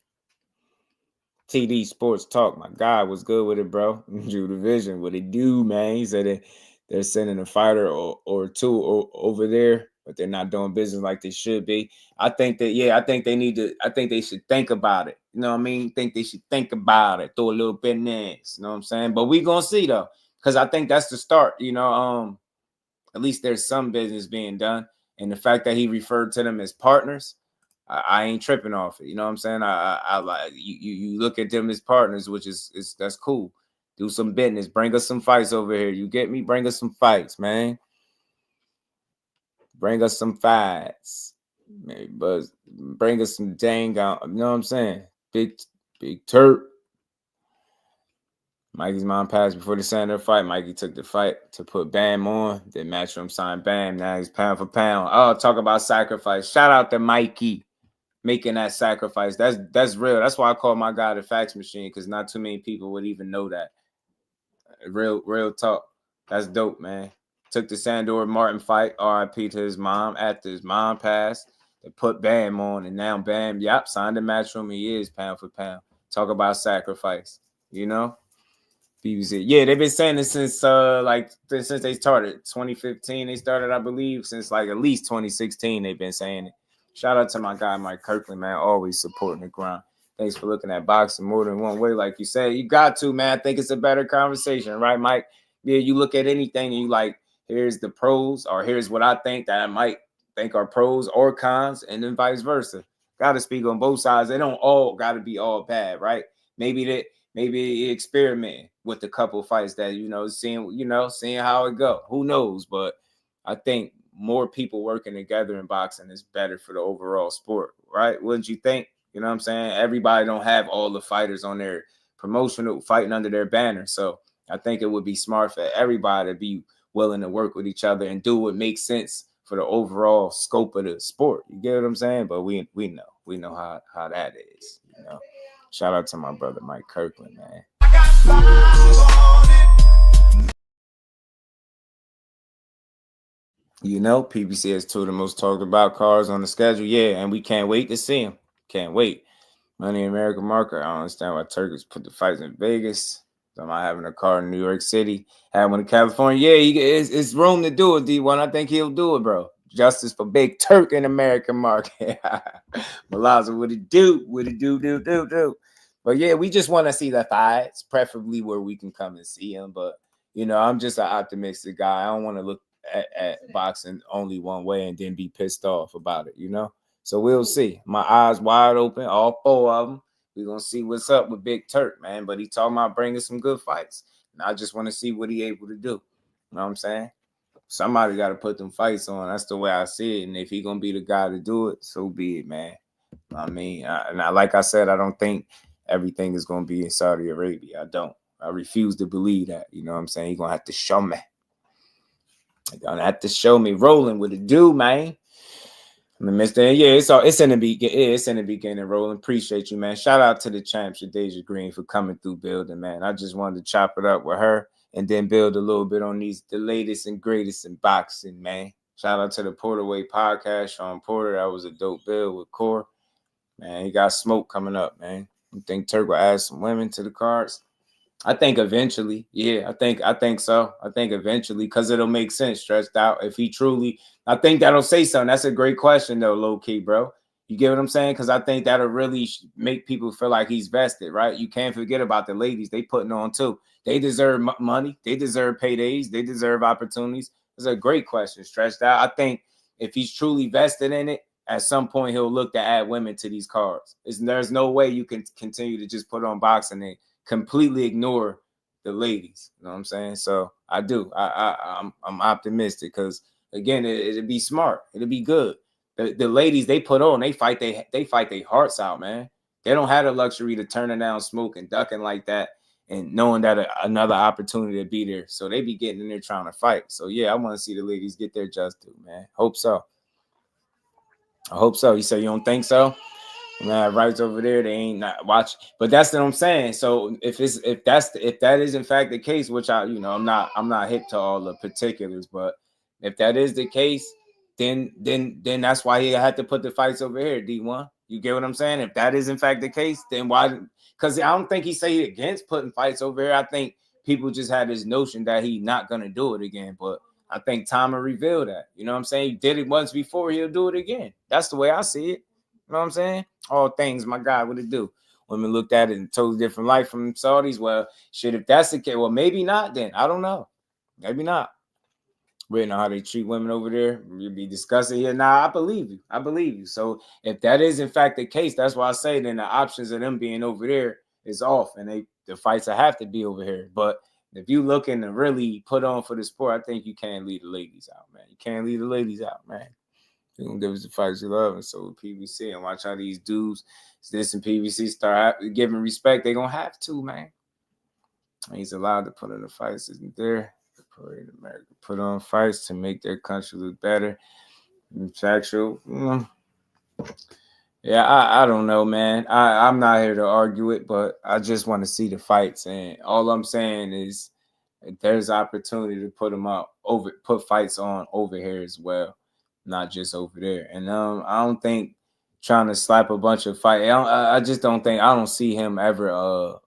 S4: TD Sports Talk, my guy was good with it, bro. Drew Division, what it do, man? He said they're sending a fighter or two over there, but they're not doing business like they should be. I think they should think about it. You know what I mean? Think they should think about it. Throw a little bit next. You know what I'm saying? But we gonna see though, because I think that's the start. At least there's some business being done. And the fact that he referred to them as partners, I ain't tripping off it. You know what I'm saying? I like you look at them as partners, which is that's cool. Do some business. Bring us some fights over here. You get me? Bring us some fights, man. Bring us some fights. Maybe, but bring us some dang out. You know what I'm saying? Big Turk. Mikey's mom passed before the Sandor fight. Mikey took the fight to put Bam on. Then Matchroom signed Bam. Now he's pound for pound. Oh, talk about sacrifice. Shout out to Mikey making that sacrifice. That's real. That's why I call my guy the fax machine, because not too many people would even know that. Real talk. That's dope, man. Took the Sandor Martin fight, RIP to his mom. After his mom passed, they put Bam on, and now Bam, signed a Matchroom. He is pound for pound. Talk about sacrifice, you know? BBC. Yeah, they've been saying this since since they started 2015. They started, I believe, since like at least 2016. They've been saying it. Shout out to my guy Mike Kirkland, man, always supporting the grind. Thanks for looking at boxing more than one way, like you said. You got to, man. I think it's a better conversation, right, Mike? Yeah, you look at anything and you like, here's the pros, or here's what I think that I might think are pros or cons, and then vice versa. Got to speak on both sides. They don't all got to be all bad, right? Maybe experiment with a couple fights that, seeing how it go. Who knows? But I think more people working together in boxing is better for the overall sport, right? Wouldn't you think? You know what I'm saying? Everybody don't have all the fighters on their promotional fighting under their banner. So I think it would be smart for everybody to be willing to work with each other and do what makes sense for the overall scope of the sport. You get what I'm saying? But we know how that is, you know. Shout out to my brother Mike Kirkland, man. You know, PBC has two of the most talked about cars on the schedule. Yeah, and we can't wait to see them. Can't wait. Money in America marker. I don't understand why Turkish put the fights in Vegas. So am I having a car in New York City? Had one in California. Yeah, it's room to do it, D1. I think he'll do it, bro. Justice for Big Turk in American market. Malazzo, what it do? What it do? But yeah, we just want to see the fights, preferably where we can come and see them. But, you know, I'm just an optimistic guy. I don't want to look at boxing only one way and then be pissed off about it, you know? So we'll see. My eyes wide open, all four of them. We're going to see what's up with Big Turk, man. But he talking about bringing some good fights. And I just want to see what he able to do. You know what I'm saying? Somebody got to put them fights on. That's the way I see it. And if he going to be the guy to do it, so be it, man. I mean, like I said, I don't think everything is going to be in Saudi Arabia. I don't. I refuse to believe that. You know what I'm saying? He's going to have to show me. He's going to have to show me rolling with a dude, man. It's in the beginning, Roland. Appreciate you, man. Shout out to the champ, Shadeja Green, for coming through building, man. I just wanted to chop it up with her and then build a little bit on the latest and greatest in boxing, man. Shout out to the Porterway podcast, Sean Porter. That was a dope build with Core. Man, he got smoke coming up, man. You think Turk will add some women to the cards? I think eventually. Yeah, I think so. I think eventually, because it'll make sense, stretched out. If he truly, I think that'll say something. That's a great question, though, low key, bro. You get what I'm saying? Because I think that'll really make people feel like he's vested, right? You can't forget about the ladies. They putting on, too. They deserve money. They deserve paydays. They deserve opportunities. It's a great question, stretched out. I think if he's truly vested in it, at some point he'll look to add women to these cards. There's no way you can continue to just put on boxing and completely ignore the ladies. You know what I'm saying? So I do. I'm optimistic because, again, it'll be smart. It'll be good. The ladies, they put on, they fight their hearts out, man. They don't have the luxury to turning down smoke and ducking like that and knowing that another opportunity to be there. So they be getting in there trying to fight. So, yeah, I want to see the ladies get their just due, man. Hope so. I hope so. You say you don't think so? Nah, right over there, they ain't not watching. But that's what I'm saying. So if that is in fact the case, which I'm not hip to all the particulars, but if that is the case, then that's why he had to put the fights over here, D1. You get what I'm saying? If that is in fact the case, then why? Because I don't think he say against putting fights over here. I think people just had this notion that he's not gonna do it again. But I think time will reveal that. You know what I'm saying? He did it once before, he'll do it again. That's the way I see it. You know what I'm saying? All things, my God, what it do? Women looked at it in a totally different light from Saudis. Well, shit, if that's the case, well, maybe not then. I don't know. Maybe not. We don't know how they treat women over there. You'll be discussing here. Nah, I believe you. I believe you. So if that is, in fact, the case, that's why I say then the options of them being over there is off. And the fights will have to be over here. But if you looking to really put on for the sport, I think you can't leave the ladies out, man. You can't leave the ladies out, man. They're going to give us the fights you love. And so with PBC, and watch how these dudes, this and PBC, start giving respect. They're going to have to, man. He's allowed to put in the fights, isn't there? America put on fights to make their country look better. Factual. Yeah, I don't know, man. I'm not here to argue it, but I just want to see the fights. And all I'm saying is there's opportunity to put fights on over here as well, not just over there. And I don't think trying to slap a bunch of fight. I just don't think, I don't see him ever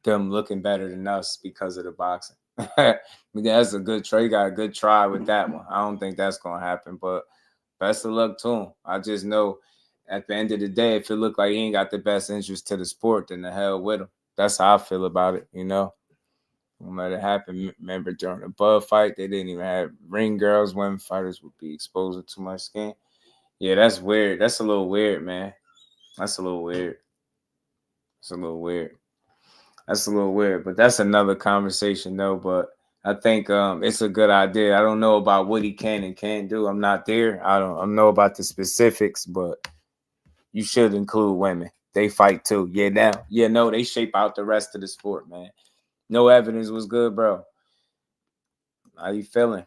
S4: them looking better than us because of the boxing. That's a good try. You got a good try with that one. I don't think that's gonna happen, but best of luck to him. I just know at the end of the day, if it look like he ain't got the best interest to the sport, then the hell with him. That's how I feel about it, No matter what happened. Remember during the Bud fight, they didn't even have ring girls. Women fighters would be exposed to too much skin. Yeah, that's weird. That's a little weird, man. That's a little weird. That's a little weird, but that's another conversation, though. But I think it's a good idea. I don't know about what he can and can't do. I'm not there. I don't know about the specifics, but you should include women. They fight too. No, they shape out the rest of the sport, man. No evidence was good, bro. How you feeling?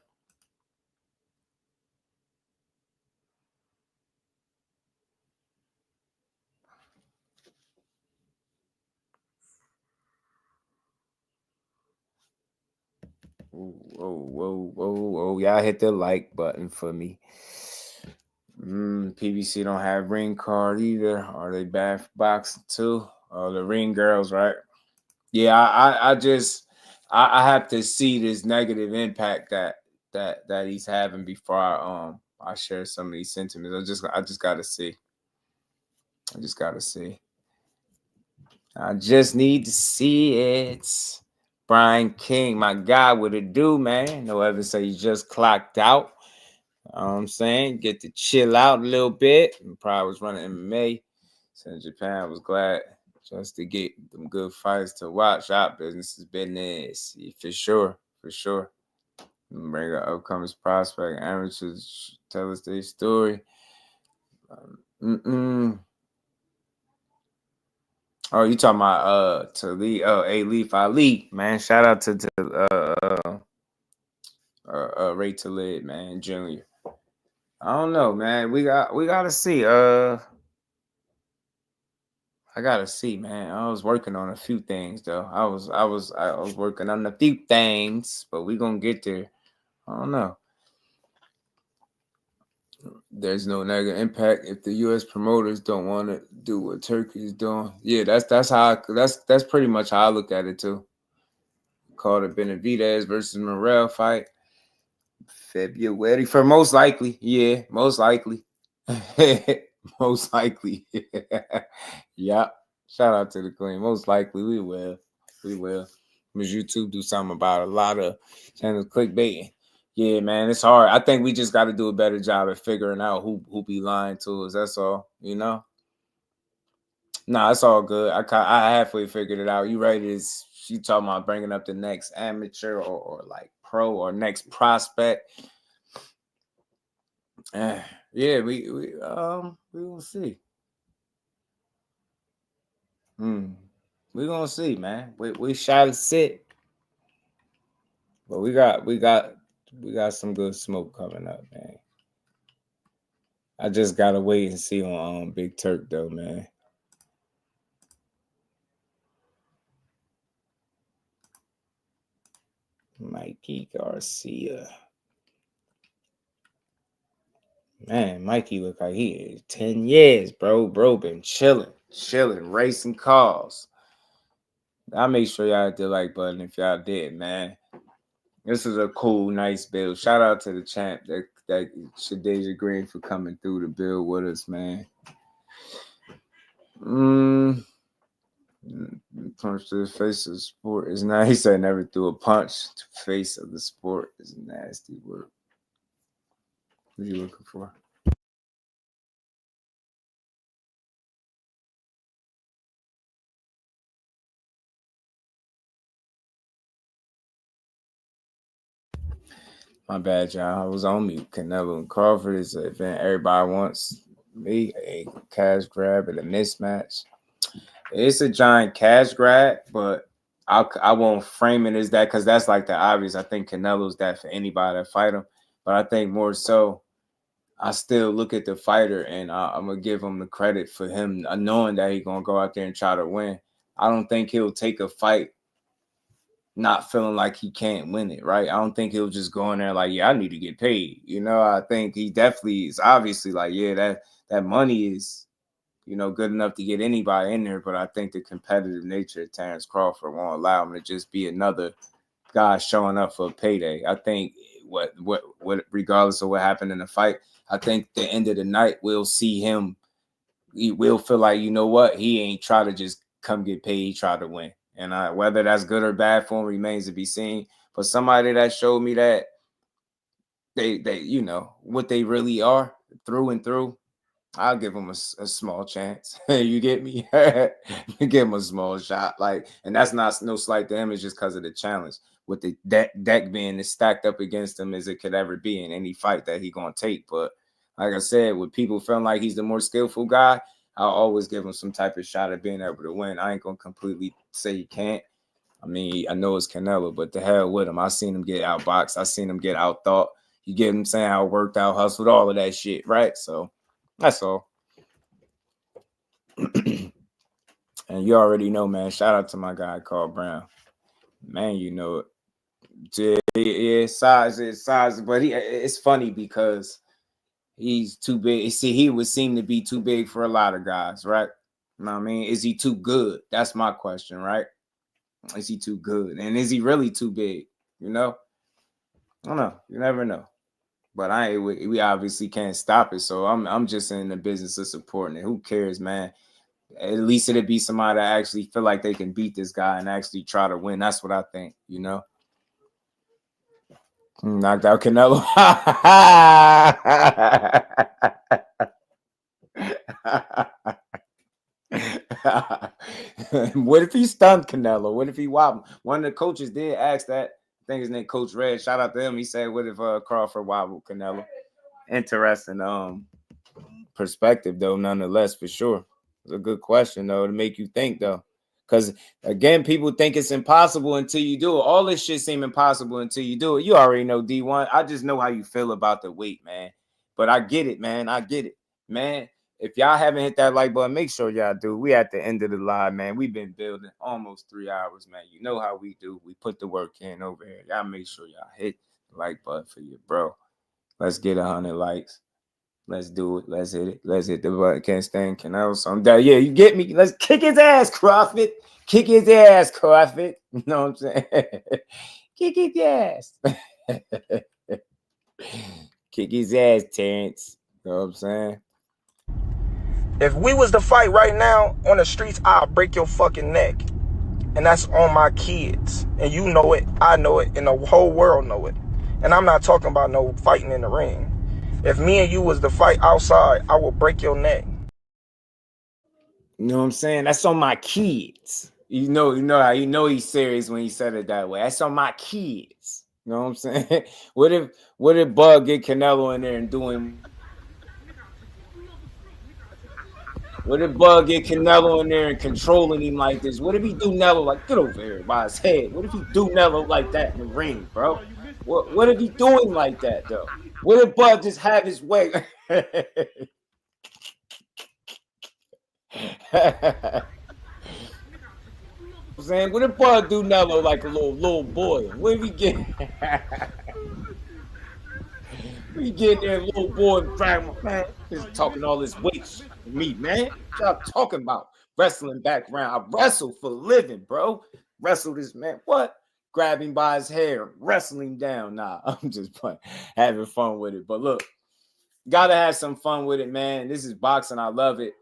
S4: Whoa. Y'all hit the like button for me. PBC don't have ring card either. Are they bad for boxing too? Oh, the ring girls, right? Yeah, I have to see this negative impact that he's having before I share some of these sentiments. I just gotta see. I just need to see it. Brian King, my guy, what it do, man? No ever say you just clocked out. You know what I'm saying? Get to chill out a little bit. And probably was running MMA. So in Japan, I was glad just to get them good fights to watch. Out business is business. Yeah, for sure. Bring an upcoming prospect. Amateurs tell us their story. Oh, you talking about Talib? Oh, Alif Ali, man. Shout out to Ray Talib, man, Junior. I don't know, man. We gotta see. I gotta see, man. I was working on a few things though. I was working on a few things, but we gonna get there. I don't know. There's no negative impact if the U.S. promoters don't want to do what Turkey is doing. Yeah, that's pretty much how I look at it too. Called it Benavidez versus Morrell fight. February for most likely. Yeah, most likely. Most likely. Yeah. Shout out to the queen. Most likely we will. Because YouTube do something about a lot of channels clickbaiting. Yeah, man, it's hard. I think we just got to do a better job at figuring out who be lying to us. That's all, Nah, it's all good. I halfway figured it out. You right? She talking about bringing up the next amateur or like pro or next prospect. Yeah, we will see. We gonna see, man. We shall sit, but we got some good smoke coming up, man. I just gotta wait and see on Big Turk though, man. Mikey Garcia. Man, Mikey look like he is 10 years, bro. Bro been chilling, racing cars. I'll make sure y'all hit the like button if y'all did, man. This is a cool, nice build. Shout out to the champ that Shadeja Green for coming through the build with us, man. Punch to the face of the sport is nice. He said never threw a punch to the face of the sport is nasty work. What are you looking for? My bad, y'all. I was on mute. Canelo and Crawford is an event everybody wants. Me, a cash grab and a mismatch. It's a giant cash grab, but I won't frame it as that because that's like the obvious. I think Canelo's that for anybody that fight him. But I think more so, I still look at the fighter and I'm going to give him the credit for him knowing that he's going to go out there and try to win. I don't think he'll take a fight not feeling like he can't win it, right? I don't think he'll just go in there like, yeah, I need to get paid. You know, I think he definitely is obviously like, yeah, that money is, you know, good enough to get anybody in there. But I think the competitive nature of Terrence Crawford won't allow him to just be another guy showing up for a payday. I think what regardless of what happened in the fight, I think the end of the night we'll see him. He will feel like, you know what, he ain't try to just come get paid. He tried to win. And whether that's good or bad for him remains to be seen. But somebody that showed me that they you know what they really are through and through, I'll give them a small chance. You get me? You give him a small shot. Like, and that's not no slight to him. It's just because of the challenge. With the deck being as stacked up against him as it could ever be in any fight that he gonna take. But like I said, with people feeling like he's the more skillful guy, I'll always give him some type of shot at being able to win. I ain't gonna completely say he can't. I mean, I know it's Canelo, but the hell with him. I seen him get outboxed. I seen him get outthought. You get him saying how worked out, hustled, all of that shit, right? So that's all. And you already know, man. Shout out to my guy Carl Brown. Man, you know it. Yeah, size, but it's funny because he's too big. See, he would seem to be too big for a lot of guys, right? You know what I mean? Is he too good? That's my question, right? Is he too good? And is he really too big? You know? I don't know. You never know. But we obviously can't stop it. So I'm just in the business of supporting it. Who cares, man? At least it'd be somebody that actually feel like they can beat this guy and actually try to win. That's what I think, you know? Knocked out Canelo. What if he stunned Canelo? What if he wobbled? One of the coaches did ask that. I think his name Coach Red. Shout out to him. He said, what if Crawford wobbled Canelo? Interesting perspective, though, nonetheless, for sure. It's a good question, though, to make you think, though. Because, again, people think it's impossible until you do it. All this shit seem impossible until you do it. You already know, D1. I just know how you feel about the weight, man. But I get it, man. I get it. Man, if y'all haven't hit that like button, make sure y'all do. We at the end of the live, man. We've been building almost 3 hours, man. You know how we do. We put the work in over here. Y'all make sure y'all hit the like button for your bro. Let's get 100 likes. Let's do it. Let's hit it. Let's hit the button. Can't stand Canelo. So I'm down. Yeah, you get me. Let's kick his ass, Crawford. Kick his ass, Crawford. You know what I'm saying? Kick his ass. Kick his ass, Terrence. You know what I'm saying?
S12: If we was to fight right now on the streets, I'll break your fucking neck. And that's on my kids. And you know it, I know it, and the whole world know it. And I'm not talking about no fighting in the ring. If me and you was to fight outside, I will break your neck.
S4: You know what I'm saying? That's on my kids. You know how he's serious when he said it that way. That's on my kids. You know what I'm saying? What if Bug get Canelo in there and do him? What if Bug get Canelo in there and controlling him like this? What if he do Nello like, get over here by his head? What if he do Nello like that in the ring, bro? What if he do him like that, though? What if Bug just have his way? I'm saying, what if Bug do Nello like a little boy? What if he get we get there, little boy, and drag my man, just talking all this weight with me, man. What y'all talking about? Wrestling background. I wrestle for a living, bro. Wrestle this man. What? Grab him by his hair, wrestle him down. Nah, I'm just playing, having fun with it. But look, gotta have some fun with it, man. This is boxing. I love it.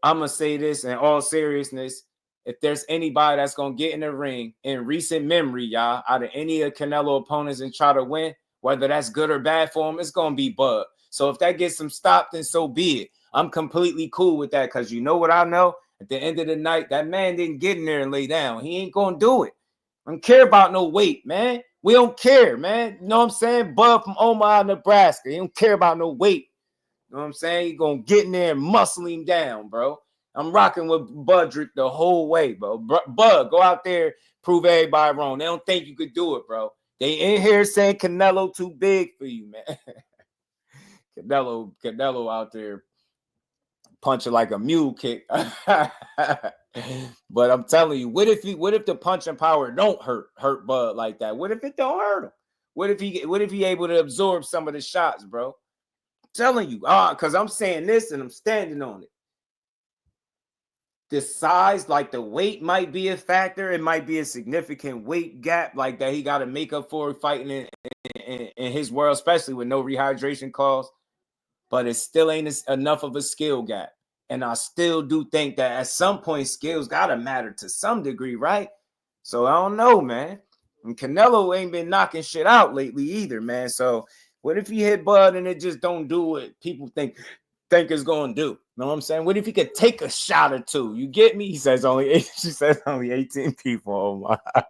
S4: I'm gonna say this in all seriousness. If there's anybody that's gonna get in the ring in recent memory, y'all, out of any of Canelo opponents and try to win, whether that's good or bad for him, it's gonna be Bud. So if that gets him stopped, then so be it. I'm completely cool with that, because you know what I know? At the end of the night, that man didn't get in there and lay down. He ain't gonna do it. I don't care about no weight, man. We don't care, man. You know what I'm saying? Bud from Omaha, Nebraska. He don't care about no weight. You know what I'm saying? He gonna get in there and muscle him down, bro. I'm rocking with Budrick the whole way, bro. Bud, go out there, prove everybody wrong. They don't think you could do it, bro. They in here saying Canelo too big for you, man. Canelo out there punching like a mule kick. But I'm telling you, what if the punching power don't hurt Bud like that? What if it don't hurt him? What if he able to absorb some of the shots, bro? I'm telling you, because I'm saying this and I'm standing on it. The size, like the weight might be a factor. It might be a significant weight gap like that he got to make up for fighting in his world, especially with no rehydration clause. But it still ain't enough of a skill gap. And I still do think that at some point skills got to matter to some degree, right? So I don't know, man. And Canelo ain't been knocking shit out lately either, man. So what if he hit Bud and it just don't do what people think it's going to do? Know what I'm saying? What if he could take a shot or two? You get me? She says only 18 people. Oh my.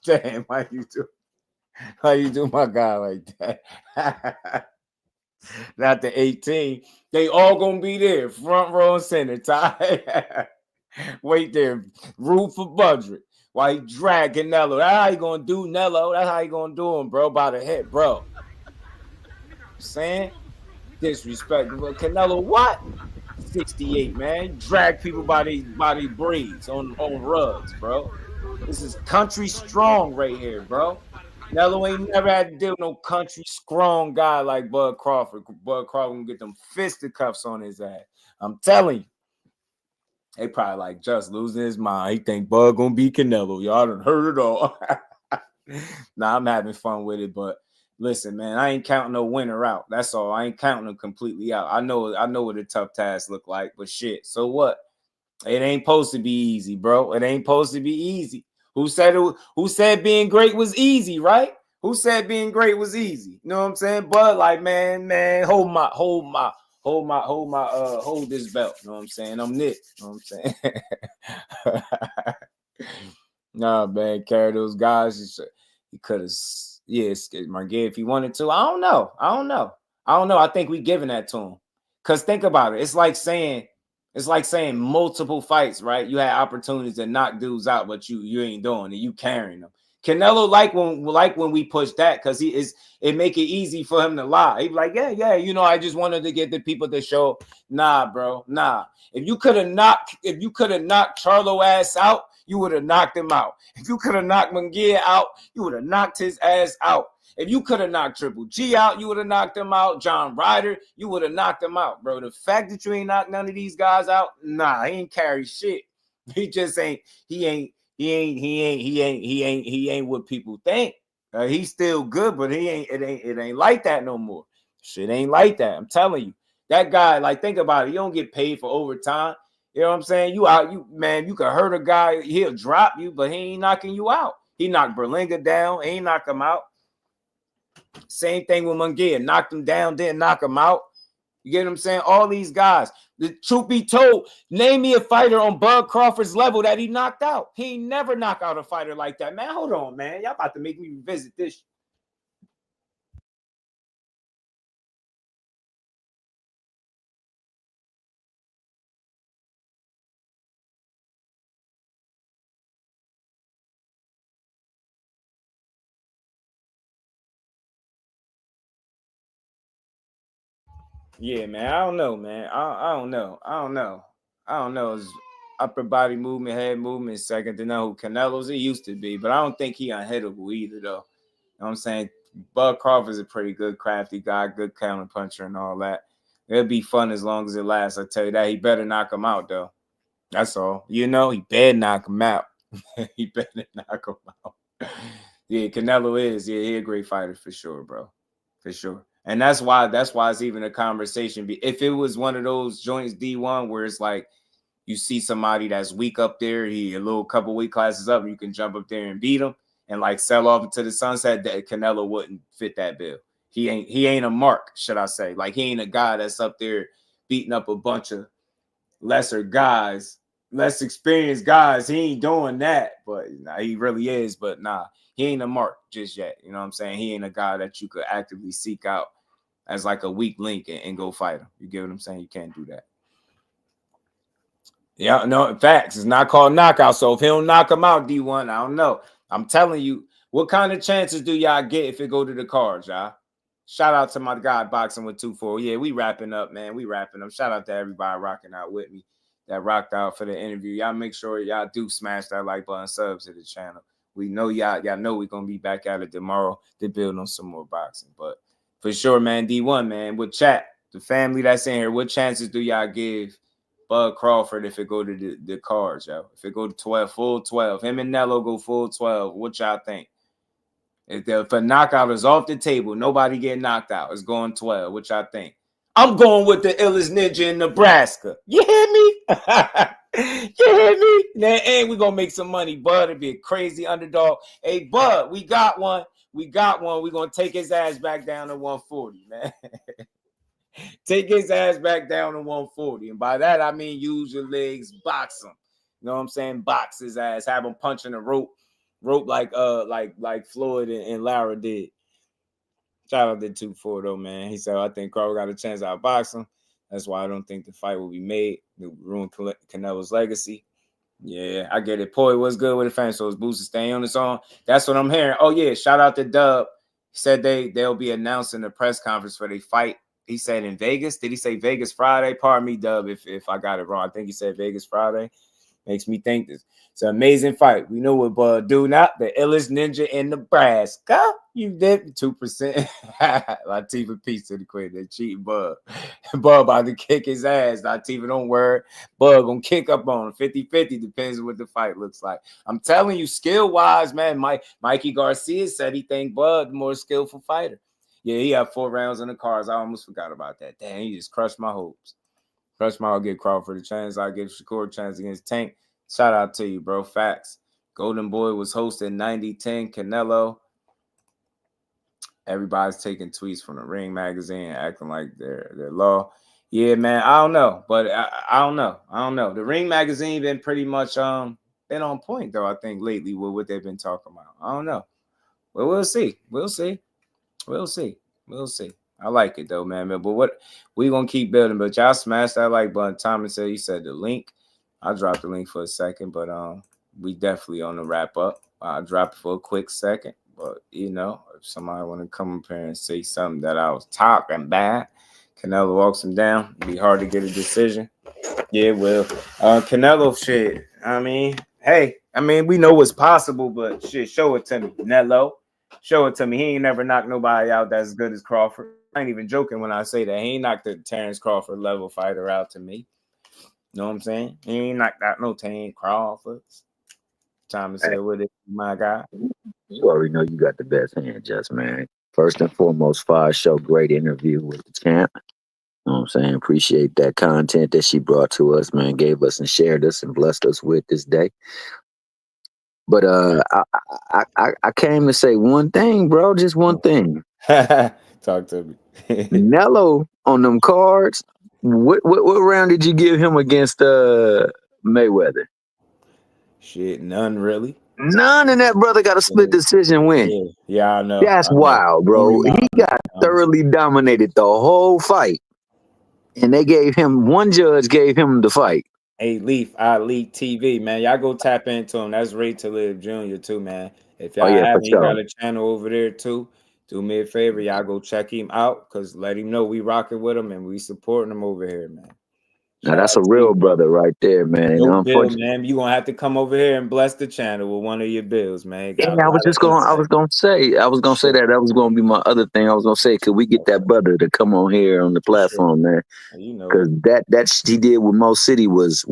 S4: Damn, how you do my guy like that? Not the 18. They all gonna be there, front row and center. Ty. Wait there, root for Budrick. While he drag Canelo. That's how you gonna do Nello. That's how you gonna do him, bro, by the head, bro. I'm saying? Disrespectful. Canelo, what? 68, man. Drag people by these braids on rugs, bro. This is country strong right here, bro. Canelo ain't never had to deal with no country strong guy like Bud Crawford. Bud Crawford gonna get them fisticuffs on his ass. I'm telling you. They probably like just losing his mind. He think Bud gonna beat Canelo. Y'all done heard it all. Nah, I'm having fun with it, but listen, man, I ain't counting no winner out. That's all. I ain't counting them completely out. I know what a tough task look like, but shit. So what? It ain't supposed to be easy, bro. It ain't supposed to be easy. Who said being great was easy, right? Who said being great was easy? You know what I'm saying? But like, man, hold this belt. You know what I'm saying? I'm Nick. You know what I'm saying? Nah, man, carry those guys. He could have, Margay if he wanted to. I don't know. I think we giving that to him. Cause think about it. It's like saying multiple fights, right? You had opportunities to knock dudes out, but you ain't doing it. You carrying them. Canelo like when we push that, because it make it easy for him to lie. He be like, yeah, I just wanted to get the people to show. Nah, bro, nah. If you could have knocked Charlo ass out, you would have knocked him out. If you could have knocked Munguia out, you would have knocked his ass out. If you could have knocked Triple G out, you would have knocked him out. John Ryder, you would have knocked him out, bro. The fact that you ain't knocked none of these guys out, nah, he ain't carry shit. He just ain't. He ain't what people think. He's still good, but it ain't like that no more. Shit ain't like that. I'm telling you. That guy, like, think about it. You don't get paid for overtime. You know what I'm saying? You could hurt a guy, he'll drop you, but he ain't knocking you out. He knocked Berlinga down, he ain't knock him out. Same thing with Munguia. Knocked him down, didn't knock him out. You get what I'm saying? All these guys. The truth be told, name me a fighter on Bud Crawford's level that he knocked out. He ain't never knock out a fighter like that. Man, hold on, man. Y'all about to make me revisit this. Yeah, man. I don't know, man. I don't know. His upper body movement, head movement, second to none who Canelo's it used to be, but I don't think he unhittable either, though. You know what I'm saying? Bud Crawford's a pretty good, crafty guy, good counter puncher and all that. It'll be fun as long as it lasts. I tell you that. He better knock him out, though. That's all. He better knock him out. He better knock him out. Yeah, Canelo is. Yeah, he a great fighter for sure, bro. For sure. And that's why it's even a conversation. If it was one of those joints D1 where it's like you see somebody that's weak up there, he a little couple weight classes up, and you can jump up there and beat him and like sell off into the sunset, that Canelo wouldn't fit that bill. He ain't a mark, should I say. Like, he ain't a guy that's up there beating up a bunch of lesser guys, less experienced guys. He ain't doing that, but he really is. But nah, he ain't a mark just yet. You know what I'm saying? He ain't a guy that you could actively seek out as like a weak link and go fight him. You get what I'm saying? You can't do that. Yeah, no, facts. It's not called knockout. So if he don't knock him out, D1, I don't know. I'm telling you, what kind of chances do y'all get if it go to the cards, y'all? Shout out to my guy Boxing with 2-4. Yeah, we wrapping up, man. We wrapping up. Shout out to everybody rocking out with me. that rocked out for the interview. Y'all make sure y'all do smash that like button, sub to the channel. We know y'all know we're gonna be back at it tomorrow to build on some more boxing. But for sure, man, D1, man, with chat, the family that's in here, what chances do y'all give Bud Crawford if it go to the cards, yo? If it go to 12, full 12, him and Nello go full 12, what y'all think? If a knockout is off the table, nobody get knocked out, it's going 12, what y'all think? I'm going with the illest ninja in Nebraska. You hear me? You hear me? Man, and we gonna make some money, Bud. It'd be a crazy underdog. Hey, Bud, we got one. We got one. We're gonna take his ass back down to 140, man. Take his ass back down to 140. And by that, I mean use your legs, box him. You know what I'm saying? Box his ass, have him punching the rope like Floyd and Lara did. Shout out to 2-4 though, man. He said, I think Crawford got a chance to outbox him. That's why I don't think the fight will be made. It will ruin Canelo's legacy. Yeah, I get it. Poi, what's good with the fans? So his boots is staying on his own. That's what I'm hearing. Oh, yeah. Shout out to Dub. He said they'll be announcing the press conference for their fight. He said in Vegas. Did he say Vegas Friday? Pardon me, Dub, if I got it wrong. I think he said Vegas Friday. Makes me think this. It's an amazing fight. We know what Bud do now. The illest ninja in Nebraska. You did 2%. Latifah Peace to the queen. They cheating Bud. Bud about to kick his ass. Latifah, don't worry. Bud gonna kick up on him. 50-50 depends on what the fight looks like. I'm telling you, skill-wise, man, Mikey Garcia said he think Bud the more skillful fighter. Yeah, he had 4 rounds in the cards. I almost forgot about that. Damn, he just crushed my hopes. I'll give Crawford a chance. I'll give Shakur a chance against Tank. Shout out to you, bro. Facts. Golden Boy was hosting 90-10 Canelo. Everybody's taking tweets from the Ring magazine, acting like they're law. Yeah, man. I don't know, but I don't know. The Ring magazine been pretty much been on point though. I think lately with what they've been talking about. I don't know. Well, we'll see. I like it though, man. But what we gonna keep building? But y'all smash that like button. Thomas said he said the link. I dropped the link for a second, but we definitely on the wrap up. I'll drop it for a quick second. But you know, if somebody want to come up here and say something that I was talking bad, Canelo walks him down. It'd be hard to get a decision. Yeah, well, Canelo shit. I mean, hey, we know what's possible, but shit, show it to me, Canelo. Show it to me. He ain't never knocked nobody out that's as good as Crawford. I ain't even joking when I say that. He ain't knocked the Terrence Crawford level fighter out to me. You know what I'm saying? He ain't knocked out no Terrence Crawford. Thomas said, "What is my guy?"
S13: You already know you got the best hand, Just, man. First and foremost, Fire Show, great interview with the champ. You know what I'm saying? Appreciate that content that she brought to us, man. Gave us and shared us and blessed us with this day. But I came to say one thing, bro. Just one thing.
S4: Talk to me.
S13: Nello on them cards. What round did you give him against Mayweather?
S4: Shit, none really.
S13: None, and that brother got a split decision win.
S4: Yeah, I know.
S13: That's wild, bro. He got thoroughly dominated the whole fight, and they gave him one judge gave him the fight.
S4: Hey, Leaf, Elite TV, man. Y'all go tap into him. That's Ray to Live Jr. too, man. If y'all haven't, he got a channel over there too. Do me a favor, y'all go check him out, because let him know we rocking with him and we supporting him over here, man.
S13: Now that's a real brother right there, man.
S4: No bill, man. You gonna have to come over here and bless the channel with one of your bills, man.
S13: Yeah, I was gonna say that was gonna be my other thing. I was gonna say, could we get that brother to come on here on the platform, man?
S4: You know,
S13: because that he did with Mo City was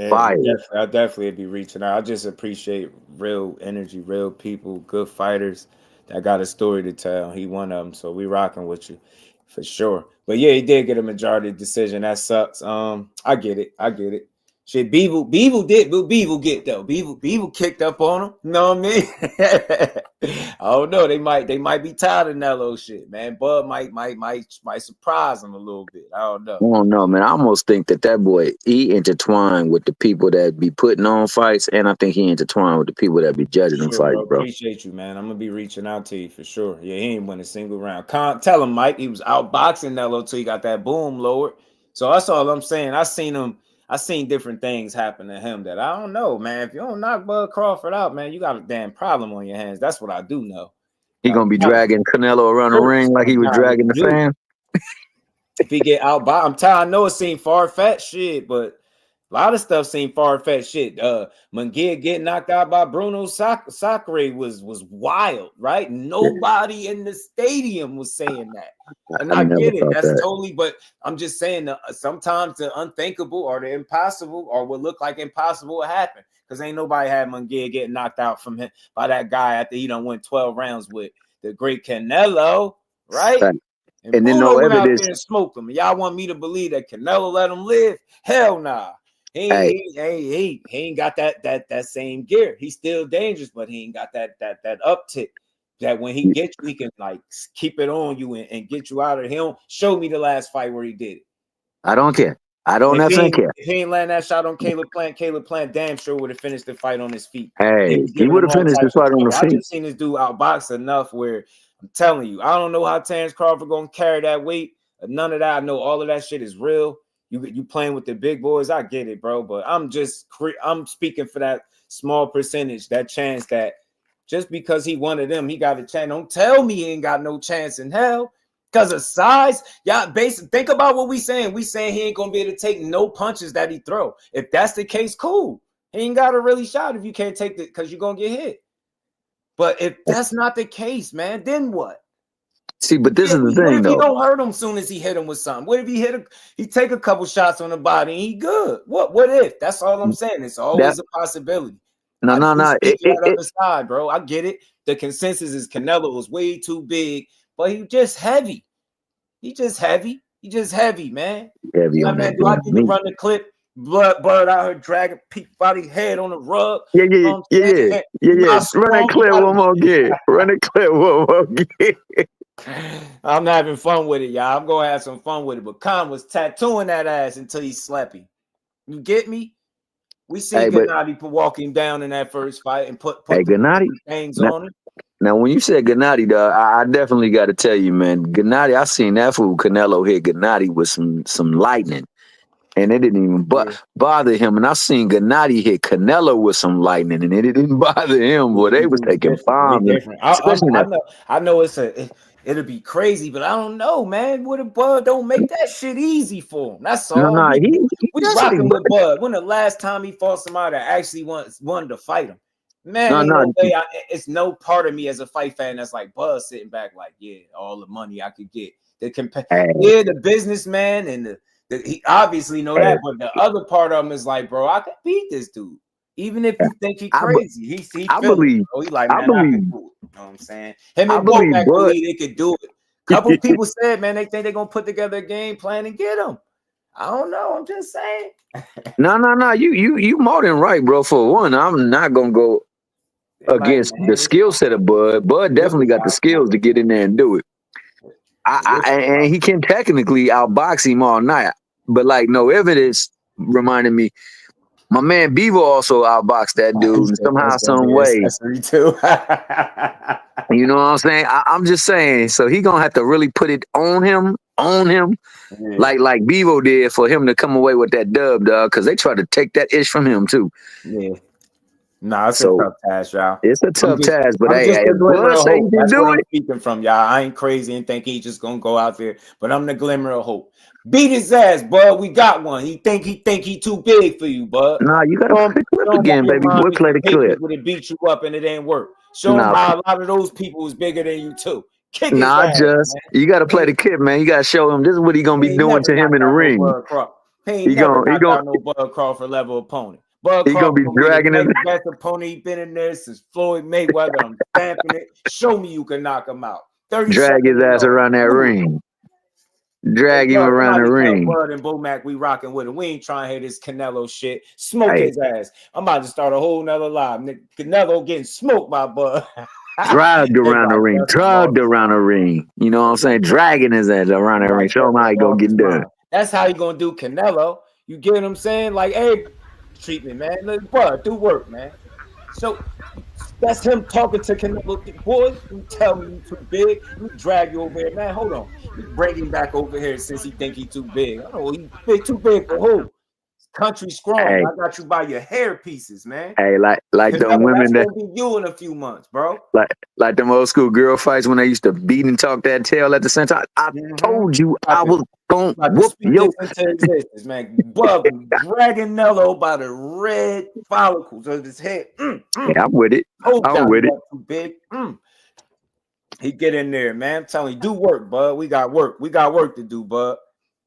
S13: fire.
S4: I definitely be reaching out. I just appreciate real energy, real people, good fighters that got a story to tell. He one of them, so we rocking with you for sure. But yeah, he did get a majority decision. That sucks. I get it. Shit, Beevil get though. Beevil kicked up on him. You know what I mean? I don't know. They might be tired of Nello shit, man. Bud might surprise him a little bit. I don't know.
S13: I don't know, man. I almost think that boy, he intertwined with the people that be putting on fights, and I think he intertwined with the people that be judging them fights, bro.
S4: Appreciate you, man. I'm gonna be reaching out to you for sure. Yeah, he ain't win a single round. Can't tell him, Mike. He was outboxing Nello till he got that boom lowered. So that's all I'm saying. I seen different things happen to him that I don't know, man. If you don't knock Bud Crawford out, man, you got a damn problem on your hands. That's what I do know.
S13: He gonna be dragging Canelo around the ring like he was dragging the fan.
S4: if he get out by, I know it seemed far-fetched shit, but a lot of stuff seemed far-fetched shit. Munguia getting knocked out by Bruno Sacre was wild, right? Nobody in the stadium was saying that. And I get it. That's totally, but I'm just saying sometimes the unthinkable or the impossible or what look like impossible will happen. Because ain't nobody had Munguia getting knocked out from him by that guy after he done went 12 rounds with the great Canelo, right? And then Bruno went out there and smoked him. Y'all want me to believe that Canelo let him live? Hell nah. He ain't got that same gear. He's still dangerous, but he ain't got that uptick. That when he gets you, he can like keep it on you and get you out of him. Show me the last fight where he did it.
S13: I don't care. I don't necessarily care.
S4: If he ain't landing that shot on Caleb Plant damn sure would have finished the fight on his feet.
S13: Hey, he would have finished the fight on his feet.
S4: I just seen this dude outbox enough where I'm telling you, I don't know how Terrence Crawford gonna carry that weight. None of that. I know all of that shit is real. You playing with the big boys, I get it, bro. But I'm speaking for that small percentage, that chance that just because he one of them, he got a chance. Don't tell me he ain't got no chance in hell because of size. Y'all think about what we saying. We saying he ain't gonna be able to take no punches that he throw. If that's the case, cool. He ain't got a really shot if you can't take it because you're gonna get hit. But if that's not the case, man, then what?
S13: See, but this is the thing,
S4: what if
S13: though.
S4: He don't hurt him soon as he hit him with something? What if he take a couple shots on the body and he good? What if? That's all I'm saying. It's always a possibility.
S13: No.
S4: Other side, bro. I get it. The consensus is Canelo was way too big, but he just heavy. He just heavy, man.
S13: Heavy on
S4: man,
S13: that.
S4: do I need to run the clip? Blood out here dragging peak body head on the rug.
S13: Yeah. Run that clip one more again. Run the clip one more again.
S4: I'm having fun with it, y'all. I'm gonna have some fun with it. But Khan was tattooing that ass until he slapped him. You get me? We seen Gennady walk him down in that first fight and put
S13: Gennady
S4: things on him.
S13: Now, when you said Gennady, dog, I definitely got to tell you, man. Gennady, I seen that fool Canelo hit Gennady with some lightning, and it didn't even bother him. And I seen Gennady hit Canelo with some lightning, and it didn't bother him. Boy, they was taking bombs.
S4: I know it'll be crazy, but I don't know, man. What if Bud don't make that shit easy for him? That's all.
S13: No,
S4: we rocking with Bud. When the last time he fought somebody that actually wanted to fight him? Man, it's no part of me as a fight fan that's like Bud sitting back like, yeah, all the money I could get. The businessman and he obviously know that, but the other part of him is like, bro, I could beat this dude. Even if you think he's crazy,
S13: I believe.
S4: He like, man, I can do it. You know what I'm saying? Him and Womack believe they could do it. Couple people said, man, they think they're gonna put together a game plan and get him. I don't know. I'm just saying.
S13: No. You more than right, bro. For one, I'm not gonna go against the skill set of Bud. Bud definitely got the skills to get in there and do it. And he can technically outbox him all night, but like no evidence reminded me. My man Beaver also outboxed that dude somehow, some way.
S4: Too.
S13: You know what I'm saying? I'm just saying. So he gonna have to really put it on him, like Beaver did for him to come away with that dub, dog. Because they try to take that ish from him too.
S4: Yeah. Nah, it's a tough task, y'all.
S13: It's a tough task, but
S4: hey,
S13: that's what
S4: I'm speaking from, y'all. I ain't crazy and think he's just gonna go out there, but I'm the glimmer of hope. Beat his ass, bud. We got one. He think he too big for you, bud.
S13: Nah, you gotta play the clip again, baby. Boy, play the clip.
S4: Would it beat you up and it ain't work? Show him how a lot of those people is bigger than you too. Kick his ass,
S13: you gotta play the clip, man. You gotta show him this is what he gonna be doing to him in the ring.
S4: He gonna no Bud Crawford level opponent. Bud
S13: he gonna be dragging his
S4: best opponent. He been in there since Floyd Mayweather. I'm stamping it. Show me you can knock him out.
S13: Drag his ass around that ring. Drag him around the ring.
S4: Bud and Womack, we rocking with him. We ain't trying to hear this Canelo shit. Smoke his ass. I'm about to start a whole nother live. Canelo getting smoked by Bud.
S13: Dragged around the ring. Dragged around the ring. You know what I'm saying? Dragging his ass around the ring. Show him how he gonna get done.
S4: That's how he gonna do Canelo. You get what I'm saying? Like, hey, treatment, man. Look, Bud, do work, man. So that's him talking to Canelo. Boy, you tell me you too big. You drag you over here, man. Hold on. You bring him back over here since he think he too big. I don't know. He too big for who? Country strong. Hey. I got you by your hair pieces, man.
S13: Hey, like the women that
S4: be you in a few months, bro.
S13: Like them old school girl fights when they used to beat and talk that tail at the same time. I told you I was gonna
S1: About to
S13: whoop
S1: speak
S13: yo.
S1: this into existence, man. Bub dragging Nello by the red follicles of his head.
S13: Yeah, I'm with it.
S1: Told
S13: I'm
S1: y'all
S13: with
S1: he
S13: it.
S1: wasn't too big. He get in there, man. I'm telling you, do work, bud. We got work. We got work to do, bud.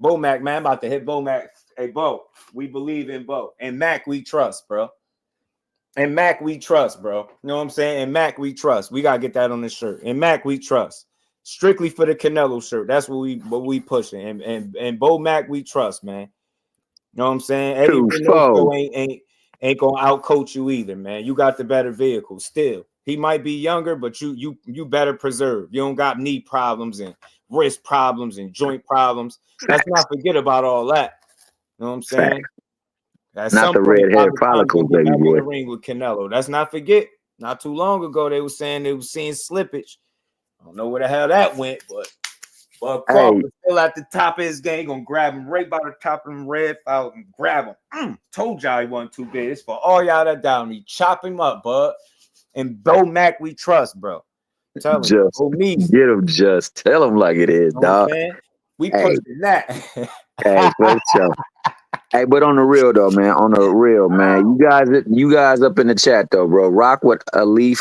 S1: Bo Mac, man, I'm about to hit Bo Mac. Hey, Bo, we believe in Bo. And Mac, we trust, bro. And Mac, we trust, bro. You know what I'm saying? And Mac, we trust. We gotta get that on the shirt. And Mac, we trust. Strictly for the Canelo shirt. That's what we pushing. And Bo Mac, we trust, man. You know what I'm saying? Eddie Reynoso ain't gonna outcoach you either, man. You got the better vehicle still. He might be younger, but you better preserve. You don't got knee problems and wrist problems and joint problems. Let's not forget about all that. You know what I'm saying? At
S13: Not
S1: some
S13: the
S1: point,
S13: red hair
S1: Bobby Khan's
S13: follicles,
S1: gonna get
S13: baby
S1: back in
S13: boy.
S1: the ring with Canelo. Let's not forget. Not too long ago, they were saying they were seeing slippage. I don't know where the hell that went, but Crawford still at the top of his game. Gonna grab him right by the top of him red foul and grab him. Told y'all he wasn't too big. It's for all y'all that down me. Chop him up, bud. And Bo Mac, we trust, bro. Tell him,
S13: Just get him. Just tell him like it is,
S1: you know what
S13: dog.
S1: I'm saying? We pushing that.
S13: Hey, for sure. Hey, but on the real though, man. On the real, man. You guys up in the chat though, bro. Rock with Ali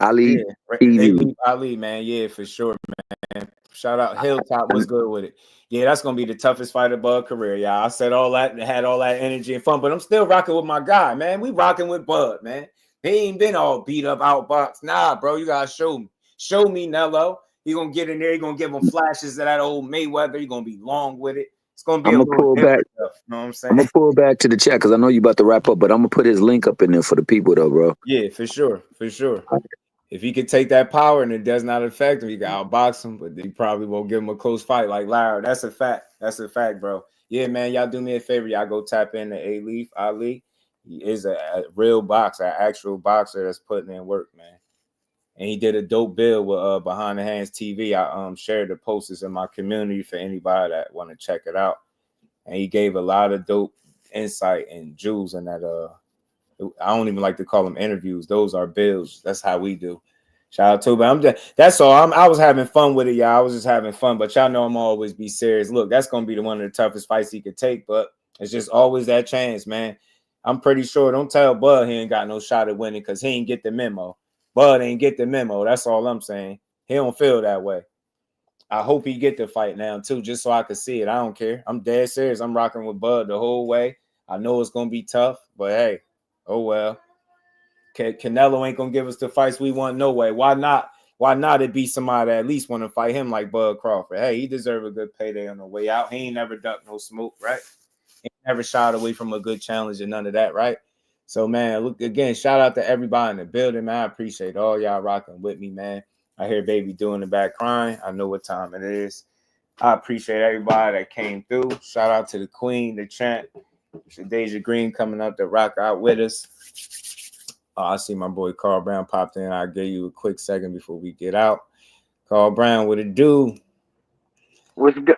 S1: Yeah,
S13: TV.
S1: Ali, man. Yeah, for sure, man. Shout out Hilltop. What's good with it? Yeah, that's gonna be the toughest fight of Bud career. Yeah, I said all that, had all that energy and fun, but I'm still rocking with my guy, man. We rocking with Bud, man. He ain't been all beat up, outboxed. Nah, bro, you gotta show me. Show me, Nello. He gonna get in there. He gonna give him flashes of that old Mayweather. He gonna be long with it. It's gonna be
S13: I'm gonna pull back.
S1: Stuff, you know what I'm saying?
S13: I'm gonna pull back to the chat because I know you about to wrap up, but I'm gonna put his link up in there for the people though, bro.
S1: Yeah, for sure, for sure. If he could take that power and it does not affect him, he can outbox him, but he probably won't give him a close fight like Lara. That's a fact. That's a fact, bro. Yeah, man, y'all do me a favor. Y'all go tap in to A-Leaf Ali. He is a real boxer, an actual boxer that's putting in work, man. And he did a dope build with Behind the Hands TV. I shared the posters in my community for anybody that want to check it out. And he gave a lot of dope insight and jewels in that. I don't even like to call them interviews. Those are builds. That's how we do. Shout out to, but that's all. I was having fun with it, y'all. I was just having fun, but y'all know I'm always be serious. Look, that's gonna be one of the toughest fights he could take, but it's just always that chance, man. I'm pretty sure. Don't tell Bud he ain't got no shot at winning because he ain't get the memo. Bud ain't get the memo. That's all I'm saying. He don't feel that way. I hope he get the fight now too, just so I can see it. I don't care. I'm dead serious. I'm rocking with Bud the whole way. I know it's gonna be tough, but hey, oh well. Canelo ain't gonna give us the fights we want no way. Why not? Why not it be somebody that at least want to fight him like Bud Crawford? Hey, he deserve a good payday on the way out. He ain't never ducked no smoke, right? He never shied away from a good challenge and none of that, right? So, man, look again, shout out to everybody in the building, man. I appreciate all y'all rocking with me, man. I hear baby doing the back crying. I know what time it is. I appreciate everybody that came through. Shout out to the queen, the champ, Deja Green coming up to rock out with us. I see my boy Carl Brown popped in. I'll give you a quick second before we get out. Carl Brown, what it do?
S14: What's good?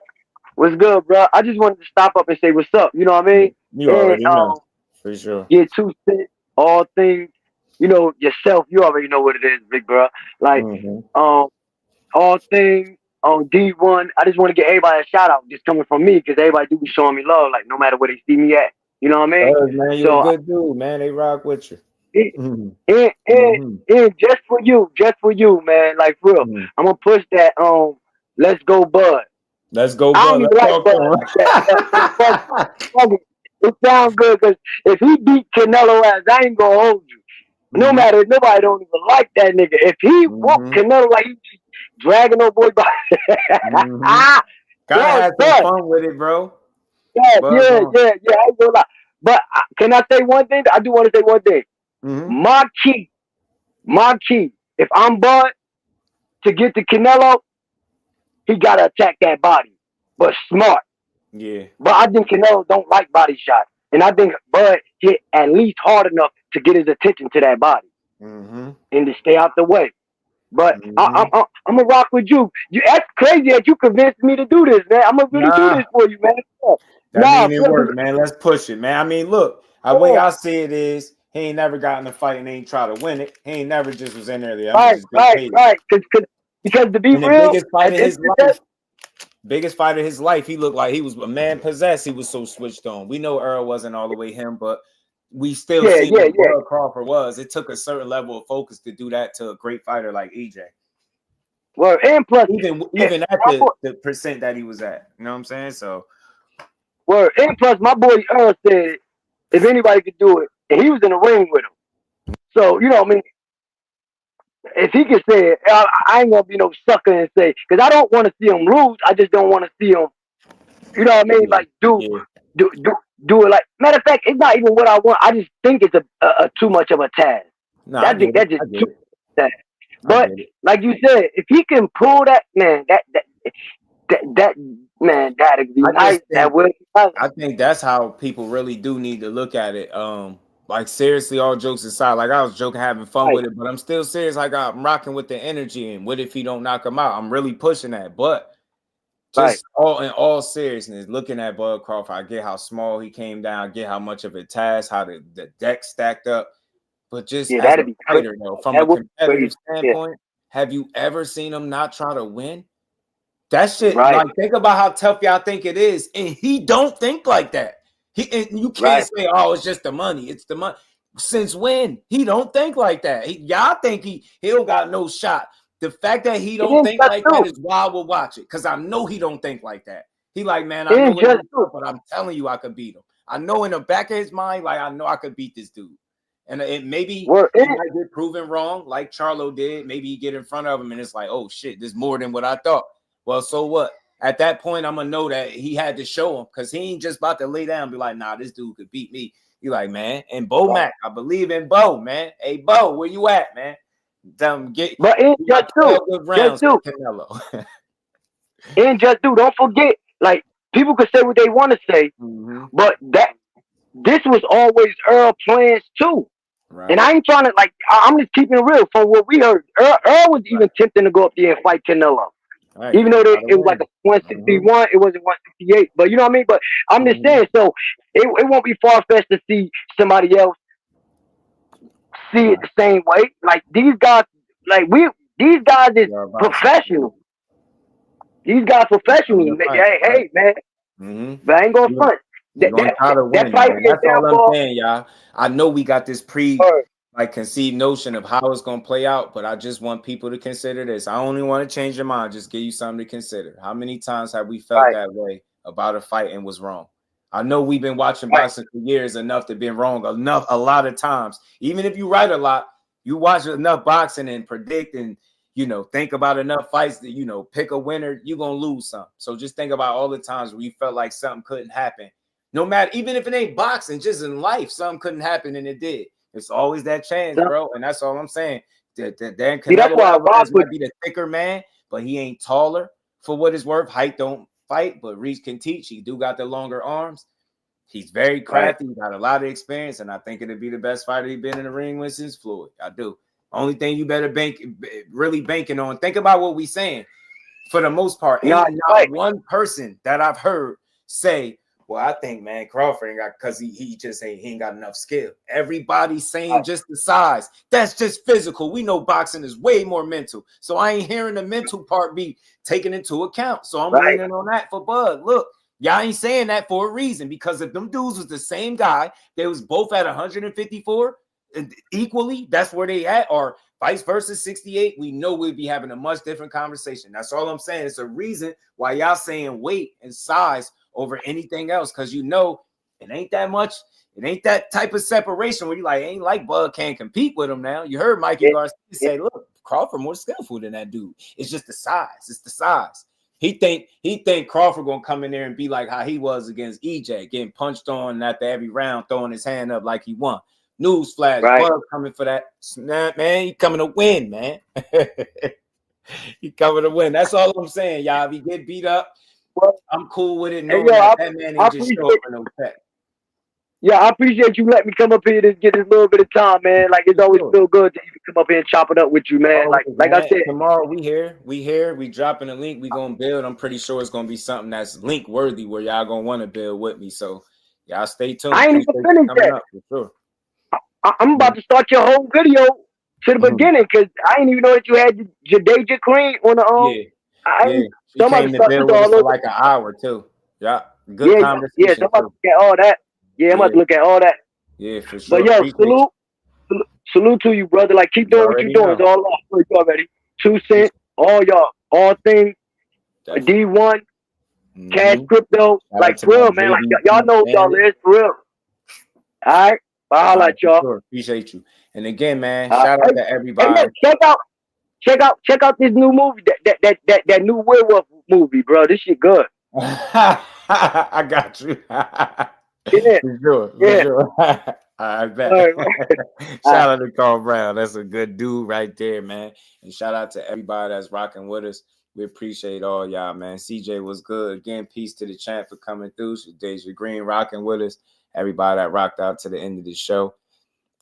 S14: What's good, bro? I just wanted to stop up and say what's up. You know what I mean?
S1: You already know, for sure.
S14: Get 2 cents, all things. You know yourself. You already know what it is, big bro. Like, all things on D1. I just want to get everybody a shout out, just coming from me, because everybody do be showing me love. Like, no matter where they see me at. You know what I mean?
S1: Man, you're a good dude, man. They rock with you.
S14: And just for you, man. Like, for real. I'm gonna push that. Let's go, Bud.
S1: Let's go,
S14: I
S1: Bud.
S14: don't even like Bud like that. It sounds good because if he beat Canelo ass, I ain't gonna hold you. No matter, nobody don't even like that nigga. If he whooped Canelo like he dragging old boy by,
S1: gotta have some fun with it, bro.
S14: Yeah. I ain't gonna lie. But can I say one thing? I do want to say one thing. My key. If I'm Bud to get to Canelo, he gotta attack that body, but smart.
S1: Yeah.
S14: But I think Canelo don't like body shots, and I think Bud hit at least hard enough to get his attention to that body and to stay out the way. But I'm gonna rock with you. That's crazy that you convinced me to do this, man. I'm gonna really do this for you, man.
S1: That mean it work, man. Let's push it, man. I mean, look, the way I see it is, he ain't never gotten a fight and ain't try to win it. He ain't never just was in there.
S14: Right. Because to be real,
S1: biggest fight in his life, Biggest fight of his life. He looked like he was a man possessed. He was so switched on. We know Earl wasn't all the way him, but we still see what Bud Crawford was. It took a certain level of focus to do that to a great fighter like EJ.
S14: Well, and plus,
S1: even at the percent that he was at, you know what I'm saying? So,
S14: well, and plus, my boy Earl said if anybody could do it, and he was in the ring with him. So, you know what I mean? If he could say it, I ain't gonna be no sucker and say, because I don't want to see him lose. I just don't want to see him, you know what I mean? Like do it. Like, matter of fact, it's not even what I want. I just think it's a too much of a task.
S1: Nah,
S14: that's just too much. But like you said, if he can pull that, man, that man, that'd be nice.
S1: I think that's how people really do need to look at it. Like, seriously, all jokes aside, like, I was joking, having fun with it, but I'm still serious. Like, I'm rocking with the energy, and what if he don't knock him out? I'm really pushing that. But just in all seriousness, looking at Bud Crawford, I get how small he came down, I get how much of a task, how the deck stacked up. But just as a fighter, though, from a competitive standpoint, have you ever seen him not try to win? That shit, like, think about how tough y'all think it is, and he don't think like that. You can't say, "Oh, it's just the money." It's the money. Since when? He don't think like that. Y'all think he don't got no shot. The fact that he don't think like that is why I will watch it, because I know he don't think like that. He like, man, I know what he's doing, but I'm telling you, I could beat him. I know in the back of his mind, like, I know I could beat this dude. And it maybe he might get proven wrong, like Charlo did. Maybe he get in front of him, and it's like, oh shit, there's more than what I thought. Well, so what? At that point, I'm gonna know that he had to show him, because he ain't just about to lay down and be like, nah, this dude could beat me. You like, man, and Bo Mac, I believe in Bo, man. Hey, Bo, where you at, man? Get
S14: but in just do, and just do. Don't forget, like, people could say what they want to say, but this was always Earl plans too. Right. And I ain't trying to, like, I'm just keeping it real. From what we heard, Earl was even tempting to go up there and fight Canelo. Right. Even though it was like a 161, it wasn't 168. But you know what I mean? But I'm just saying, so it won't be far-fetched to see somebody else see it the same way. Like, these guys, these guys is professional. These guys professional. Hey, man. But I ain't going to front.
S1: That's all I'm saying, y'all. I know we got this conceived notion of how it's gonna play out, but I just want people to consider this. I only want to change your mind, just give you something to consider. How many times have we felt that way about a fight and was wrong? I know we've been watching boxing for years enough to be wrong a lot of times. Even if you write a lot, you watch enough boxing and predict and think about enough fights that pick a winner, you're gonna lose some. So just think about all the times where you felt like something couldn't happen. No matter, even if it ain't boxing, just in life, something couldn't happen and it did. It's always that chance, bro. And that's all I'm saying. Dan Canelo might be the thicker man, but he ain't taller for what it's worth. Height don't fight, but reach can teach. He do got the longer arms. He's very crafty. He got a lot of experience, and I think it'd be the best fighter he's been in the ring with since Floyd. I do. Only thing you better really banking on. Think about what we saying. For the most part, not one person that I've heard say, well, I think, man, Crawford ain't got, because he ain't got enough skill. Everybody's saying just the size. That's just physical. We know boxing is way more mental. So I ain't hearing the mental part be taken into account. So I'm leaning on that for Bud. Look, y'all ain't saying that for a reason, because if them dudes was the same guy, they was both at 154 equally, that's where they at, or vice versa, 68, we know we'd be having a much different conversation. That's all I'm saying. It's a reason why y'all saying weight and size over anything else, because it ain't that much. It ain't that type of separation where you like, ain't like Bud can't compete with him now. You heard Mikey Garcia say, look, Crawford more skillful than that dude. It's just the size. It's the size. He think Crawford gonna come in there and be like how he was against EJ, getting punched on after every round, throwing his hand up like he won. Newsflash, Bud coming for that snap, man. He coming to win, man. He coming to win. That's all I'm saying, y'all. If he get beat up, I'm cool with it. Knowing that man ain't just show up for no pet.
S14: Yeah, I appreciate you letting me come up here to get this little bit of time, man. Like, it's always feel good to even come up here and chop it up with you, man. Like I said,
S1: tomorrow we here, we dropping a link. We gonna build. I'm pretty sure it's gonna be something that's link worthy where y'all gonna want to build with me. So y'all stay tuned.
S14: I ain't even finished that. For sure. I'm about to start your whole video to the beginning, because I didn't even know that you had your Deja Clean on the
S1: She came to build with us for like an hour too. Yeah, good conversation.
S14: Somebody look at all that. I'm about to look at all that.
S1: Yeah, for sure.
S14: But yo, salute to you, brother. Like, keep doing what you're doing. It's all love. You already. 2 Cent, all y'all, all things. D1, Cash Crypto. Like, for real, man. Like, y'all know who y'all is, for real. All right. I'll holla at y'all.
S1: Sure. Appreciate you. And again, man, shout out to everybody.
S14: Hey, check out this new movie, that new werewolf movie, bro. This shit good.
S1: I got you.
S14: Yeah.
S1: For sure. I bet. Shout out to Carl Brown. That's a good dude right there, man. And shout out to everybody that's rocking with us. We appreciate all y'all, man. CJ was good. Again, peace to the champ for coming through. Deja Green rocking with us. Everybody that rocked out to the end of the show.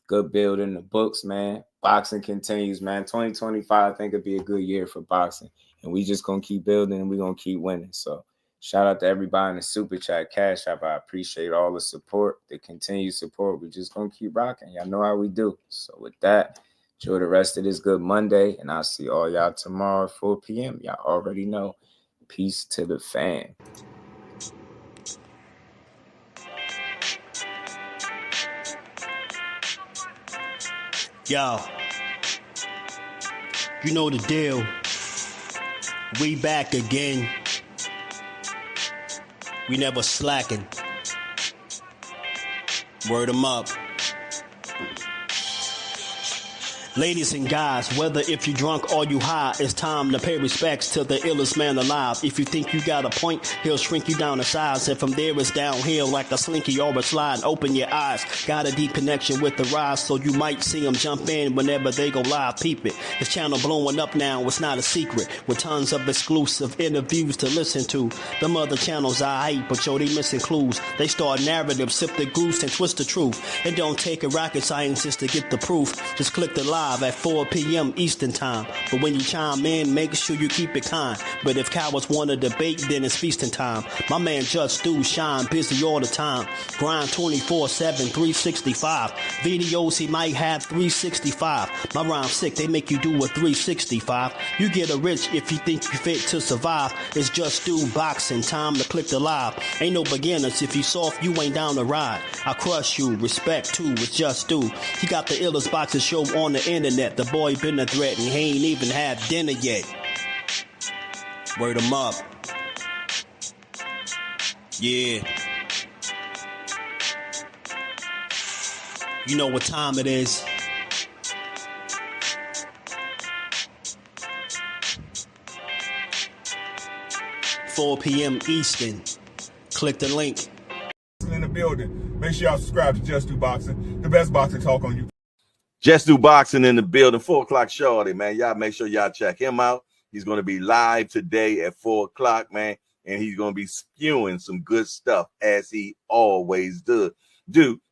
S1: Good build in the books, man. Boxing continues, man. 2025, I think it'll be a good year for boxing. And we just going to keep building and we're going to keep winning. So shout out to everybody in the Super Chat, Cash App. I appreciate all the support, the continued support. We're just going to keep rocking. Y'all know how we do. So with that, enjoy the rest of this good Monday. And I'll see all y'all tomorrow at 4 p.m. Y'all already know. Peace to the fam.
S3: Yo, you know the deal. We back again. We never slacking. Word 'em up. Ladies and guys, whether if you drunk or you high, it's time to pay respects to the illest man alive. If you think you got a point, he'll shrink you down to size. And from there it's downhill like a slinky or a slide. Open your eyes, got a deep connection with the rise, so you might see him jump in whenever they go live. Peep it, his channel blowing up now, it's not a secret. With tons of exclusive interviews to listen to. Them other channels I hate, but yo, they missing clues. They start narratives, sip the goose and twist the truth. It don't take a rocket scientist to get the proof. Just click the live at 4 p.m. Eastern time. But when you chime in, make sure you keep it kind. But if cowards want to debate, then it's feasting time. My man Jusdu shine busy all the time. Grind 24/7, 365. Videos he might have 365. My rhyme sick, they make you do a 365. You get a rich if you think you fit to survive. It's Jusdueboxing, time to click the live. Ain't no beginners, if you soft, you ain't down to ride. I crush you, respect too, it's Jusdu. He got the illest boxing show on the internet. The boy been a threat and he ain't even had dinner yet. Word 'em up. Yeah. You know what time it is. $4 p.m. Eastern. Click the link.
S15: In the building. Make sure y'all subscribe to Jusdueboxing, the best boxing talk on YouTube.
S16: Jusdueboxing in the building, 4 o'clock shorty, man. Y'all make sure y'all check him out. He's going to be live today at 4 o'clock, man. And he's going to be spewing some good stuff as he always do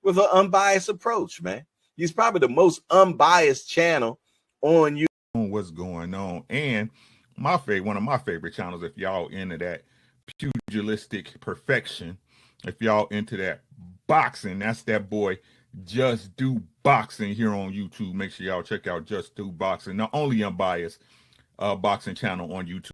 S16: with an unbiased approach, man. He's probably the most unbiased channel on YouTube.
S15: What's going on? And one of my favorite channels, if y'all into that pugilistic perfection, if y'all into that boxing, that's that boy Jusdueboxing here on YouTube. Make sure y'all check out Jusdueboxing, the only unbiased boxing channel on YouTube.